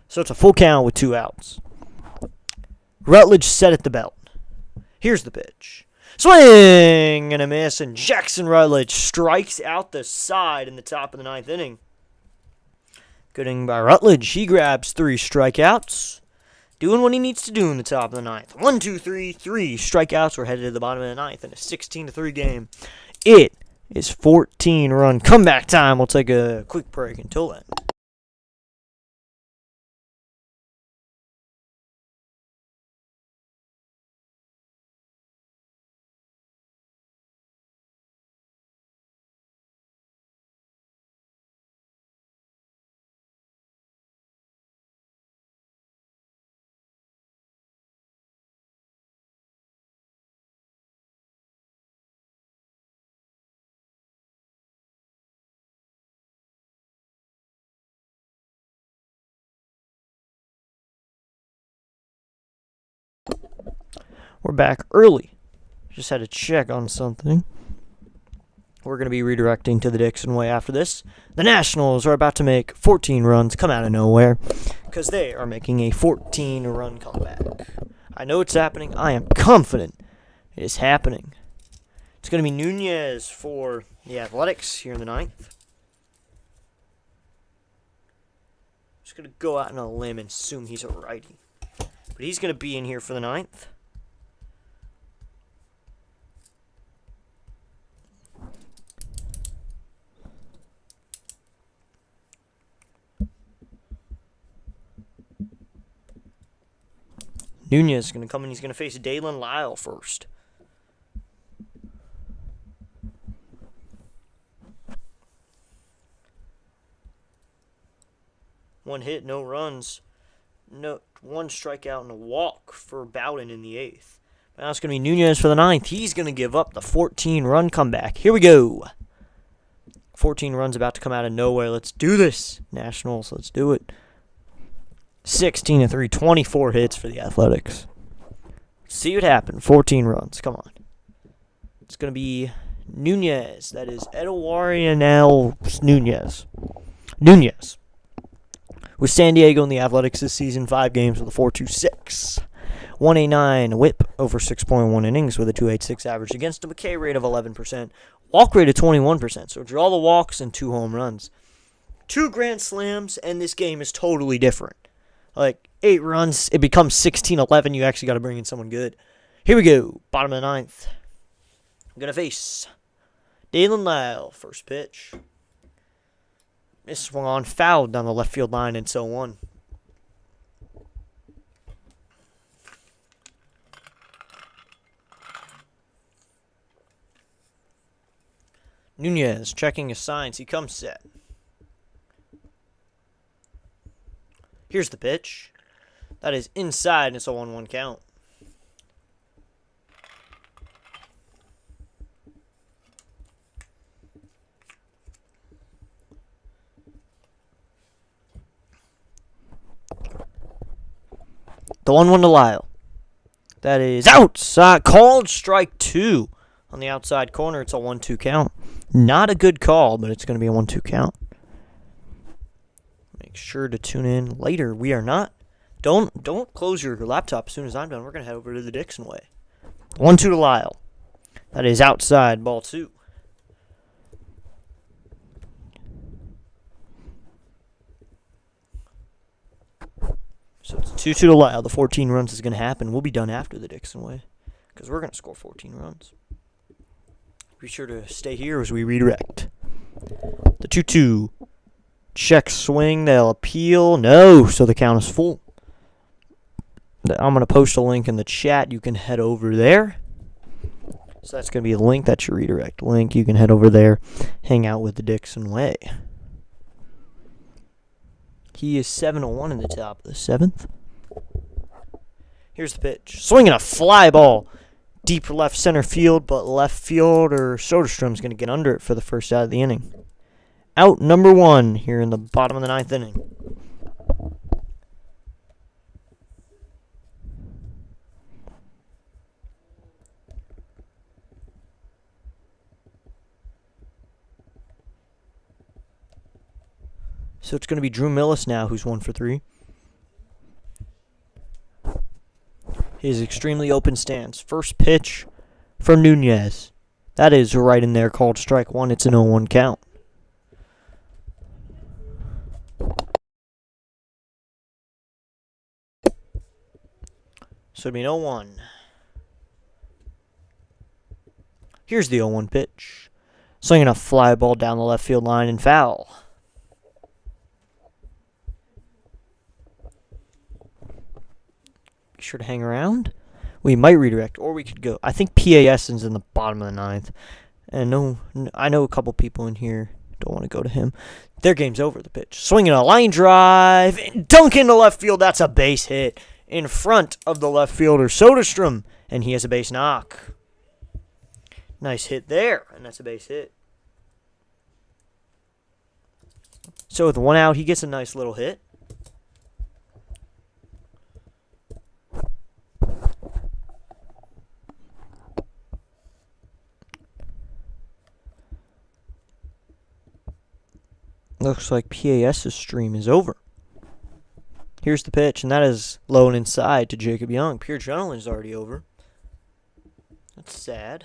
So it's a full count with 2 outs. Rutledge set at the belt. Here's the pitch. Swing and a miss, and Jackson Rutledge strikes out the side in the top of the 9th inning. Good inning by Rutledge. He grabs 3 strikeouts. Doing what he needs to do in the top of the 9th. 1, 2, 3, 3 strikeouts. We're headed to the bottom of the 9th in a 16-3 game. It is 14-run comeback time. We'll take a quick break until then. We're back early. Just had to check on something. We're going to be redirecting to the Dixon Way after this. The Nationals are about to make 14 runs come out of nowhere because they are making a 14-run comeback. I know it's happening. I am confident it is happening. It's going to be Nunez for the Athletics here in the 9th. Just going to go out on a limb and assume he's a righty. But he's going to be in here for the 9th. Nunez is going to come in. He's going to face Dalen Lyle first. One hit, no runs. No, 1 strikeout and a walk for Bowden in the 8th. Now it's going to be Nunez for the 9th. He's going to give up the 14-run comeback. Here we go. 14 runs about to come out of nowhere. Let's do this, Nationals. Let's do it. 16-3, 24 hits for the Athletics. See what happened. 14 runs. Come on. It's going to be Nunez. That is Eduardo Nunez. Nunez. With San Diego and the Athletics this season, 5 games with a 4.26. 1.89 whip over 6.1 innings with a 2.86 average against a K rate of 11%. Walk rate of 21%. So draw the walks and 2 home runs. 2 grand slams, and this game is totally different. Like, 8 runs, it becomes 16-11. You actually got to bring in someone good. Here we go. Bottom of the 9th. I'm going to face Dalen Lyle. First pitch. This swung on, fouled down the left field line, and so on. Nunez checking his signs. He comes set. Here's the pitch. That is inside, and it's a 1-1 count. The 1-1 to Lyle. That is outside. Called strike 2 on the outside corner. It's a 1-2 count. Not a good call, but it's going to be a 1-2 count. Make sure to tune in later. We are not. Don't close your laptop as soon as I'm done. We're going to head over to the Dixon way. 1-2 to Lyle. That is outside. Ball 2. So it's 2-2 to Lyle. The 14 runs is going to happen. We'll be done after the Dixon way because we're going to score 14 runs. Be sure to stay here as we redirect. The 2-2. Check swing. They'll appeal. No. So the count is full. I'm going to post a link in the chat. You can head over there. So that's going to be the link. That's your redirect link. You can head over there. Hang out with the Dixon way. He is 7-1 in the top of the 7th. Here's the pitch. Swinging a fly ball. Deep left center field, but left fielder Soderstrom's going to get under it for the first out of the inning. Out number 1 here in the bottom of the 9th inning. So it's going to be Drew Millis now, who's 1 for 3. His extremely open stance. First pitch from Nunez. That is right in there, called strike 1. It's an 0-1 count. So it'd be an 0-1. Here's the 0-1 pitch. Swinging a fly ball down the left field line and foul. Sure to hang around. We might redirect, or we could go. I think PAS is in the bottom of the 9th. And I know a couple people in here don't want to go to him. Their game's over. The pitch. Swinging a line drive. Dunk into left field. That's a base hit in front of the left fielder, Soderstrom. And he has a base knock. Nice hit there. And that's a base hit. So with 1 out, he gets a nice little hit. Looks like PAS's stream is over. Here's the pitch, and that is low and inside to Jacob Young. Pure Adrenaline is already over. That's sad.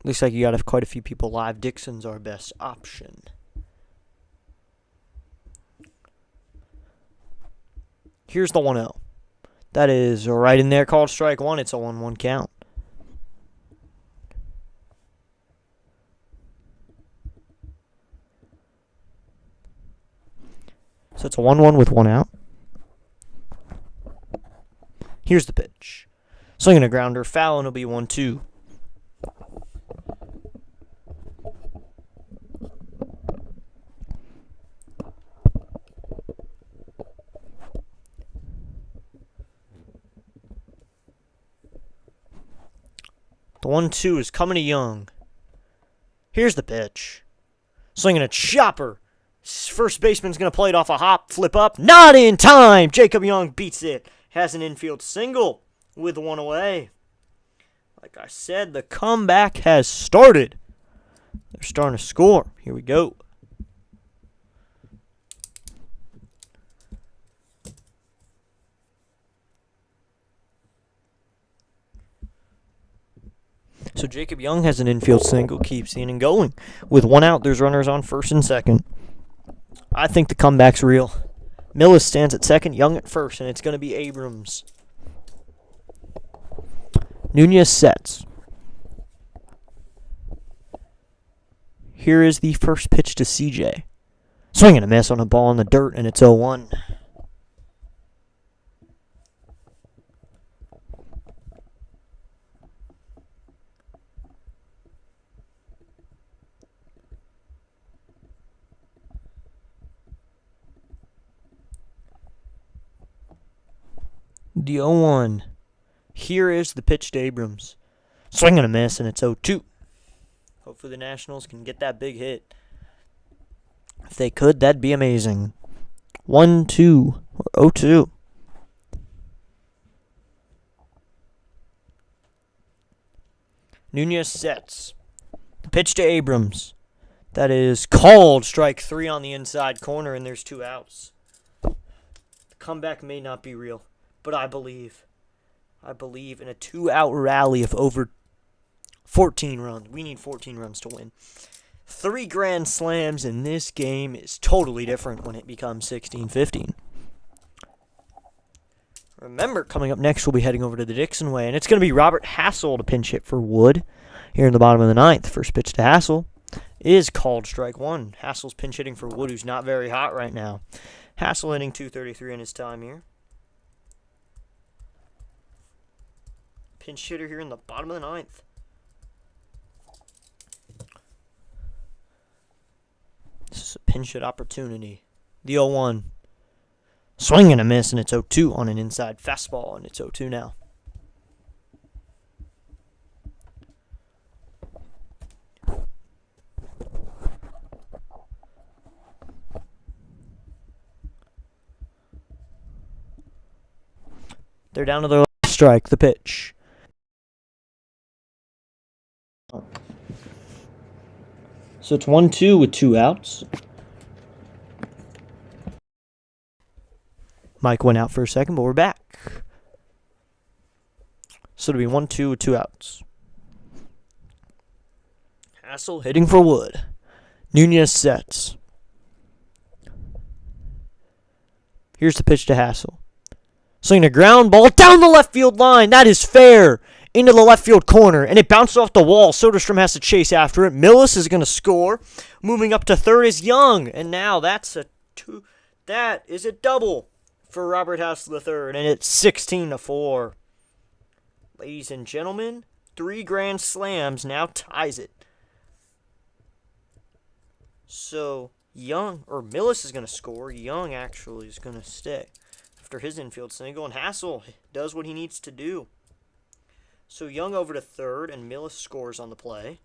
Looks like you got quite a few people live. Dixon's our best option. Here's the 1-0. That is right in there, called strike 1. It's a 1-1 count. So it's a 1-1 with 1 out. Here's the pitch. Swinging a grounder, foul, and it'll be 1-2. The 1-2 is coming to Young. Here's the pitch. Swinging a chopper. First baseman's going to play it off a hop, flip up. Not in time. Jacob Young beats it. Has an infield single with 1 away. Like I said, the comeback has started. They're starting to score. Here we go. So Jacob Young has an infield single, keeps the inning going. With 1 out, there's runners on first and second. I think the comeback's real. Millis stands at second, Young at first, and it's going to be Abrams. Nunez sets. Here is the first pitch to CJ. Swing and a miss on a ball in the dirt, and it's 0-1. The 0-1. Here is the pitch to Abrams. Swing and a miss, and it's 0-2. Hopefully the Nationals can get that big hit. If they could, that'd be amazing. 1-2. 0-2. Nunez sets. The pitch to Abrams. That is called strike 3 on the inside corner, and there's 2 outs. The comeback may not be real, but I believe in a 2-out rally of over 14 runs. We need 14 runs to win. 3 grand slams in this game is totally different when it becomes 16-15. Remember, coming up next, we'll be heading over to the Dixon Way, and it's going to be Robert Hassell to pinch hit for Wood here in the bottom of the 9th. First pitch to Hassell is called strike 1. Hassell's pinch hitting for Wood, who's not very hot right now. Hassell hitting .233 in his time here. Pinch hitter here in the bottom of the 9th. This is a pinch hit opportunity. The 0-1. Swing and a miss, and it's 0-2 on an inside fastball, and it's 0-2 now. They're down to their last strike, the pitch. So it's 1-2 with 2 outs. Mike went out for a second, but we're back. So it'll be 1-2 with 2 outs. Hassell hitting for Wood. Nunez sets. Here's the pitch to Hassell. Swinging a ground ball down the left field line. That is fair. Into the left field corner, and it bounces off the wall. Soderstrom has to chase after it. Millis is going to score. Moving up to third is Young, and now that's a 2. That is a double for Robert Hassell III, and it's 16-4. Ladies and gentlemen, 3 grand slams now ties it. So Young, or Millis is going to score. Young actually is going to stay after his infield single, and Hassell does what he needs to do. So Young over to third, and Millis scores on the play.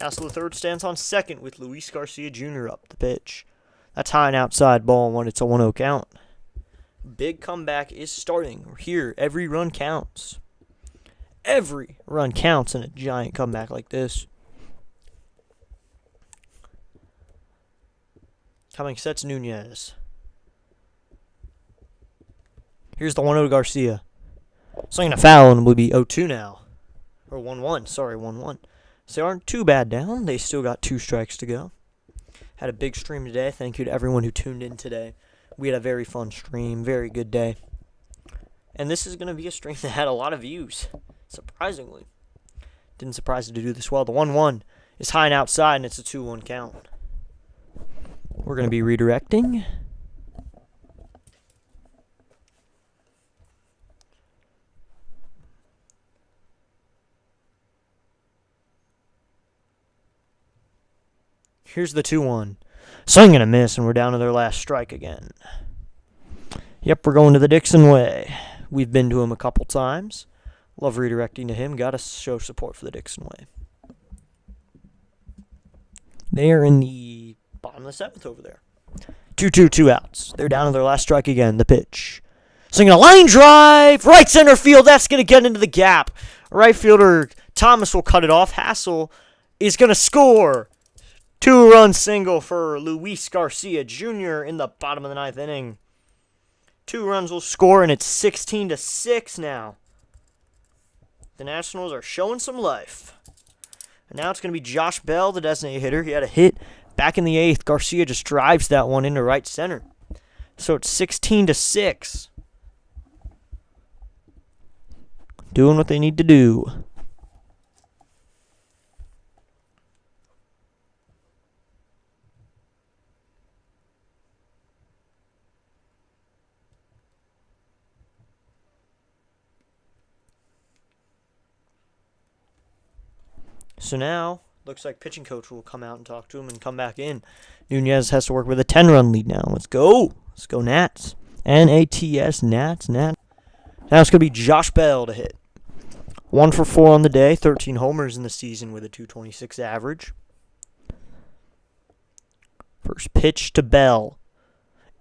Hassell III stands on second with Luis Garcia Jr. up the pitch. That's high and outside ball when it's a 1-0 count. Big comeback is starting. Here, every run counts. Every run counts in a giant comeback like this. Coming sets Nunez. Here's the 1-0 to Garcia. Swinging a foul, and will be 0-2 now. Or 1-1, sorry, 1-1. So they aren't too bad down. They still got 2 strikes to go. Had a big stream today. Thank you to everyone who tuned in today. We had a very fun stream, very good day. And this is going to be a stream that had a lot of views, surprisingly. Didn't surprise it to do this well. The 1-1 is high and outside, and it's a 2-1 count. We're going to be redirecting. Here's the 2-1. Swing and a miss, and we're down to their last strike again. Yep, we're going to the Dixon Way. We've been to him a couple times. Love redirecting to him. Got to show support for the Dixon Way. They are in the bottom of the 7th over there. 2-2, 2 outs. They're down to their last strike again. The pitch. Swinging a line drive. Right center field. That's going to get into the gap. Right fielder Thomas will cut it off. Hassell is going to score. 2-run single for Luis Garcia Jr. in the bottom of the 9th inning. 2 runs will score, and it's 16-6 now. The Nationals are showing some life. And now it's going to be Josh Bell, the designated hitter. He had a hit back in the 8th. Garcia just drives that one into right center. So it's 16-6. Doing what they need to do. So now, looks like pitching coach will come out and talk to him and come back in. Nunez has to work with a 10-run lead now. Let's go. Let's go Nats. N-A-T-S, Nats. Now it's going to be Josh Bell to hit. 1 for 4 on the day. 13 homers in the season with a .226 average. First pitch to Bell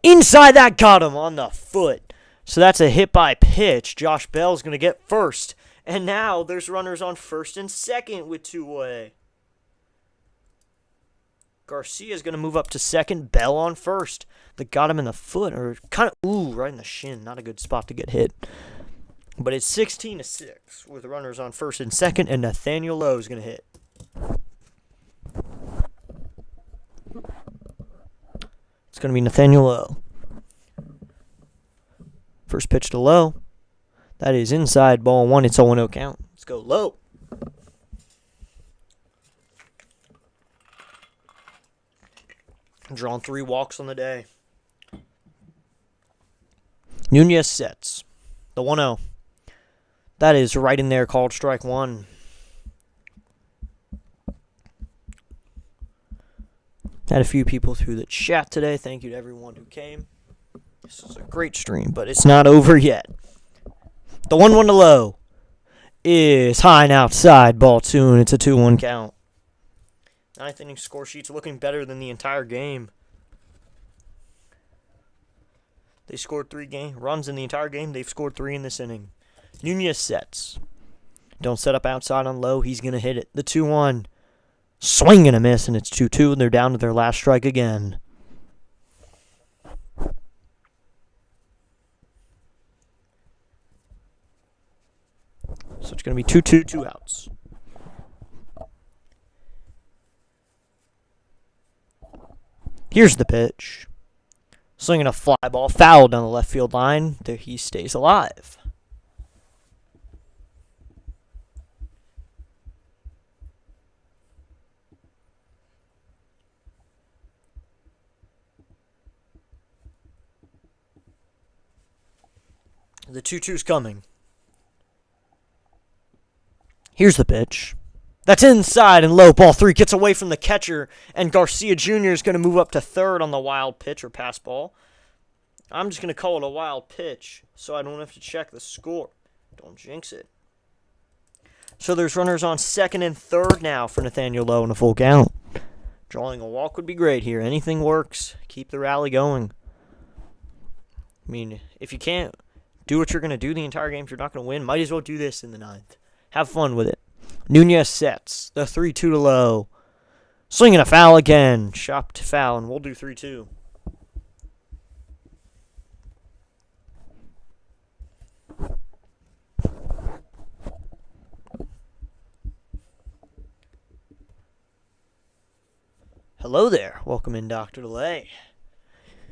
Inside, that got him on the foot. So that's a hit by pitch. Josh Bell's going to get first. And now there's runners on first and second with two away. Garcia's going to move up to second. Bell on first. That got him in the foot, or kind of, right in the shin. Not a good spot to get hit. But it's 16-6 with runners on first and second, and Nathaniel Lowe is going to hit. It's going to be Nathaniel Lowe. First pitch to Lowe. That is inside, ball one. It's a 1-0 count. Let's go Lowe. Drawn 3 walks on the day. Nunez sets. The 1-0. That is right in there, called strike one. Had a few people through the chat today. Thank you to everyone who came. This was a great stream, but it's not over yet. The 1-1 to Lowe is high and outside, ball 2, and it's a 2-1 count. Ninth inning score sheet's looking better than the entire game. They scored 3 runs in the entire game. They've scored 3 in this inning. Nunez sets. Don't set up outside on Lowe. He's going to hit it. The 2-1. Swing and a miss, and it's 2-2, and they're down to their last strike again. So it's going to be 2-2, 2 outs. Here's the pitch. Swinging a fly ball, foul down the left field line. There he stays alive. The 2-2's coming. Here's the pitch. That's inside and low. Ball 3 gets away from the catcher, and Garcia Jr. is going to move up to third on the wild pitch or pass ball. I'm just going to call it a wild pitch so I don't have to check the score. Don't jinx it. So there's runners on second and third now for Nathaniel Lowe in a full count. Drawing a walk would be great here. Anything works. Keep the rally going. I mean, if you can't do what you're going to do the entire game, if you're not going to win, might as well do this in the ninth. Have fun with it. Nunez sets. The 3-2 to Lowe. Swinging a foul again. Chopped foul, and we'll do 3-2. Hello there. Welcome in, Dr. DeLay.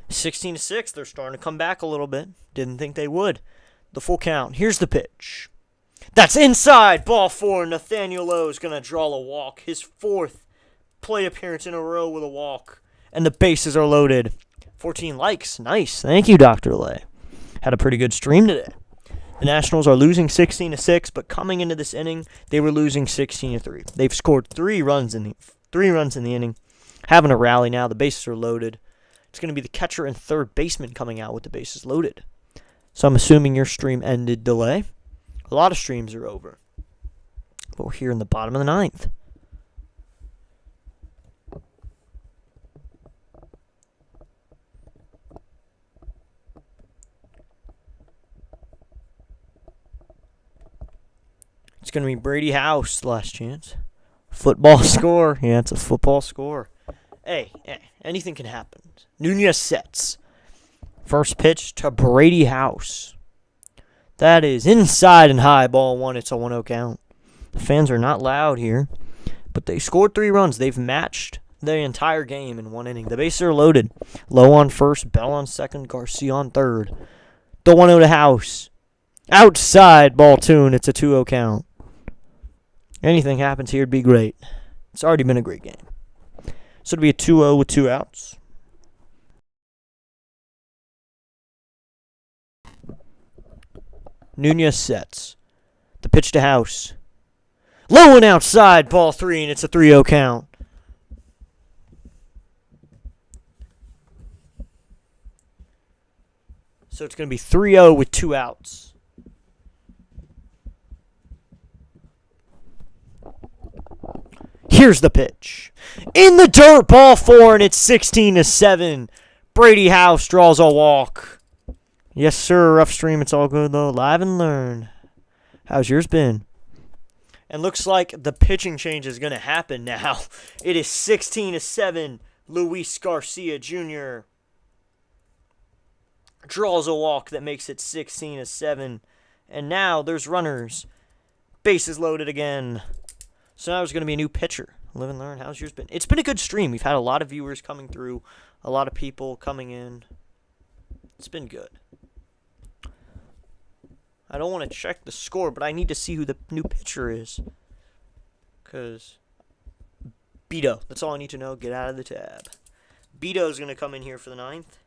16-6. They're starting to come back a little bit. Didn't think they would. The full count. Here's the pitch. That's inside. Ball 4. Nathaniel Lowe is going to draw a walk. His 4th plate appearance in a row with a walk. And the bases are loaded. 14 likes. Nice. Thank you, Dr. Lay. Had a pretty good stream today. The Nationals are losing 16-6, but coming into this inning, they were losing 16-3. They've scored 3 runs in the inning. Having a rally now. The bases are loaded. It's going to be the catcher and third baseman coming out with the bases loaded. So I'm assuming your stream ended, Delay. A lot of streams are over. But we're here in the bottom of the ninth. It's going to be Brady House, last chance. Football score. Yeah, it's a football score. Hey, anything can happen. Nunez sets. First pitch to Brady House. That is inside and high, ball 1. It's a 1-0 count. The fans are not loud here, but they scored 3 runs. They've matched the entire game in 1 inning. The bases are loaded. Lowe on first, Bell on second, Garcia on third. The 1-0 to House. Outside, ball 2, and it's a 2-0 count. Anything happens here, it'd be great. It's already been a great game. So it'll be a 2-0 with 2 outs. Nunez sets. The pitch to House. Low and outside, ball 3, and it's a 3-0 count. So it's going to be 3-0 with 2 outs. Here's the pitch. In the dirt, ball 4, and it's 16-7. Brady House draws a walk. Yes, sir. Rough stream. It's all good, though. Live and learn. How's yours been? And looks like the pitching change is going to happen now. It is 16-7. Luis Garcia Jr. draws a walk that makes it 16-7. And now there's runners. Bases loaded again. So now there's going to be a new pitcher. Live and learn. How's yours been? It's been a good stream. We've had a lot of viewers coming through. A lot of people coming in. It's been good. I don't want to check the score, but I need to see who the new pitcher is. Because Beto. That's all I need to know. Get out of the tab. Beto's going to come in here for the 9th.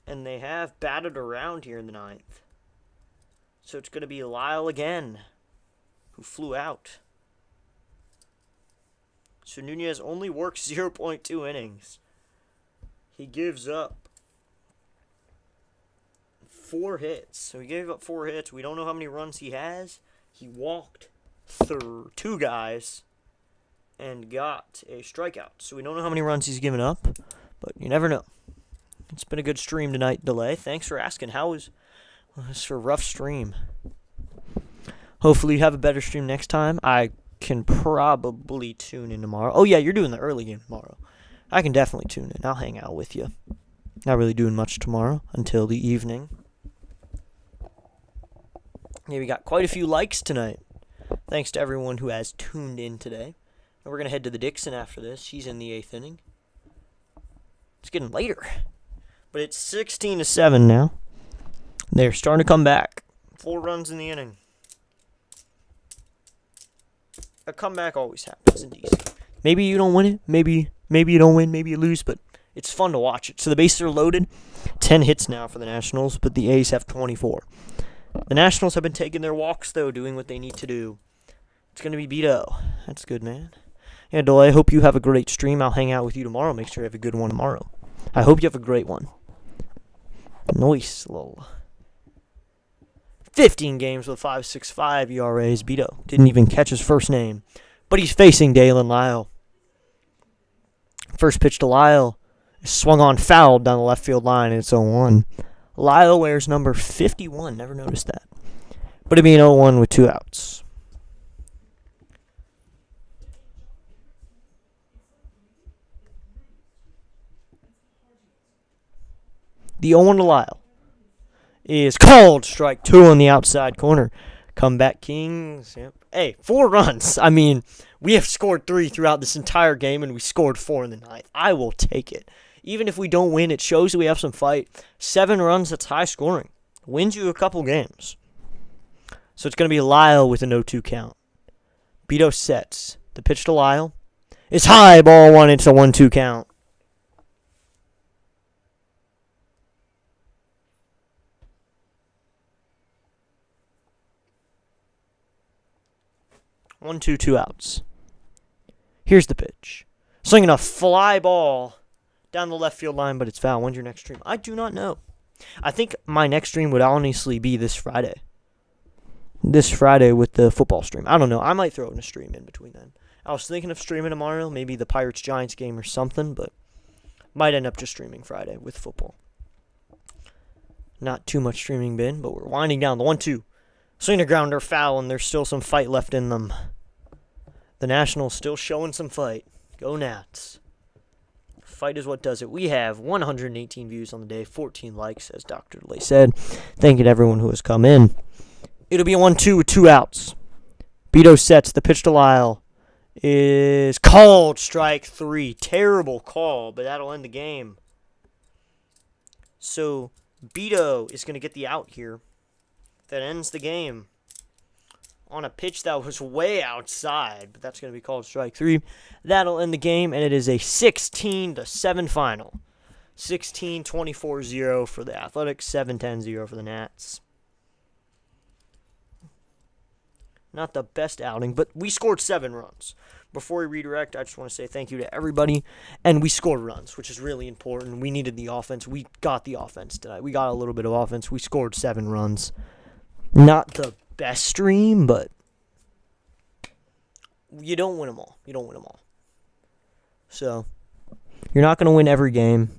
And they have batted around here in the 9th. So it's going to be Lyle again, who flew out. So Nunez only works 0.2 innings. He gives up 4 hits. So he gave up 4 hits. We don't know how many runs he has. He walked 2 guys and got a strikeout. So we don't know how many runs he's given up, but you never know. It's been a good stream tonight, Delay. Thanks for asking. How was this for a rough stream? Hopefully you have a better stream next time. I can probably tune in tomorrow. Oh, yeah, you're doing the early game tomorrow. I can definitely tune in. I'll hang out with you. Not really doing much tomorrow until the evening. Yeah, we got quite a few likes tonight. Thanks to everyone who has tuned in today. And we're going to head to the Dixon after this. She's in the 8th inning. It's getting later. But it's 16-7 now. They're starting to come back. 4 runs in the inning. A comeback always happens in DC. Maybe you don't win it. Maybe you don't win. Maybe you lose. But it's fun to watch it. So the bases are loaded. 10 hits now for the Nationals. But the A's have 24. The Nationals have been taking their walks, though, doing what they need to do. It's going to be Beto. That's good, man. Yeah, Delay, I hope you have a great stream. I'll hang out with you tomorrow. Make sure you have a good one tomorrow. I hope you have a great one. Nice little 15 games with 5.65 ERAs. Beto didn't even catch his first name. But he's facing Dalen Lyle. First pitch to Lyle. Swung on foul down the left field line, and it's 0-1. Lyle wears number 51. Never noticed that. But it'd be an 0-1 with 2 outs. The 0-1 to Lyle is called strike 2 on the outside corner. Comeback Kings. Yep. Hey, 4 runs. I mean, we have scored 3 throughout this entire game, and we scored 4 in the 9th. I will take it. Even if we don't win, it shows that we have some fight. 7 runs, that's high scoring. Wins you a couple games. So it's going to be Lyle with a 0-2 count. Beto sets. The pitch to Lyle is high, ball 1. It's a 1-2 count. One, two outs. Here's the pitch. Swinging a fly ball down the left field line, but it's foul. When's your next stream? I do not know. I think my next stream would honestly be this Friday. This Friday with the football stream. I don't know. I might throw in a stream in between then. I was thinking of streaming tomorrow, maybe the Pirates-Giants game or something, but might end up just streaming Friday with football. Not too much streaming been, but we're winding down. The 1-2. Swing a grounder, foul, and there's still some fight left in them. The Nationals still showing some fight. Go Nats. Fight is what does it. We have 118 views on the day, 14 likes, as Dr. Delay said. Thank you to everyone who has come in. It'll be a 1-2 with 2 outs. Beto sets. The pitch to Lyle is called strike 3. Terrible call, but that'll end the game. So Beto is going to get the out here. That ends the game on a pitch that was way outside, but that's going to be called strike 3. That'll end the game, and it is a 16-7 final. 16-24-0 for the Athletics, 7-10-0 for the Nats. Not the best outing, but we scored 7 runs. Before we redirect, I just want to say thank you to everybody, and we scored runs, which is really important. We needed the offense. We got the offense tonight. We got a little bit of offense. We scored 7 runs. Not the best stream, but you don't win them all. You don't win them all. So, You're not going to win every game.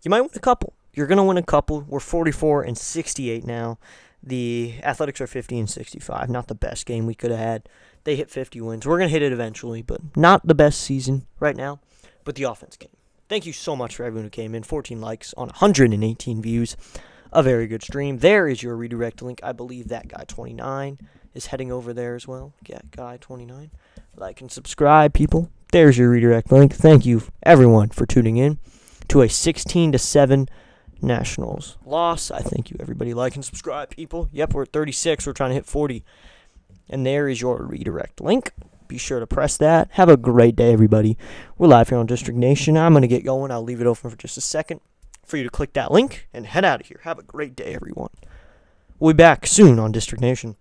You might win a couple. You're going to win a couple. We're 44-68 now. The Athletics are 50-65. Not the best game we could have had. They hit 50 wins. We're going to hit it eventually, but not the best season right now. But the offense came. Thank you so much for everyone who came in. 14 likes on 118 views. A very good stream. There is your redirect link. I believe that guy 29 is heading over there as well. Yeah, guy 29. Like and subscribe, people. There's your redirect link. Thank you, everyone, for tuning in to a 16-7 Nationals loss. I thank you, everybody. Like and subscribe, people. Yep, we're at 36. We're trying to hit 40. And there is your redirect link. Be sure to press that. Have a great day, everybody. We're live here on District Nation. I'm going to get going. I'll leave it open for just a second for you to click that link and head out of here. Have a great day, everyone. We'll be back soon on District Nation.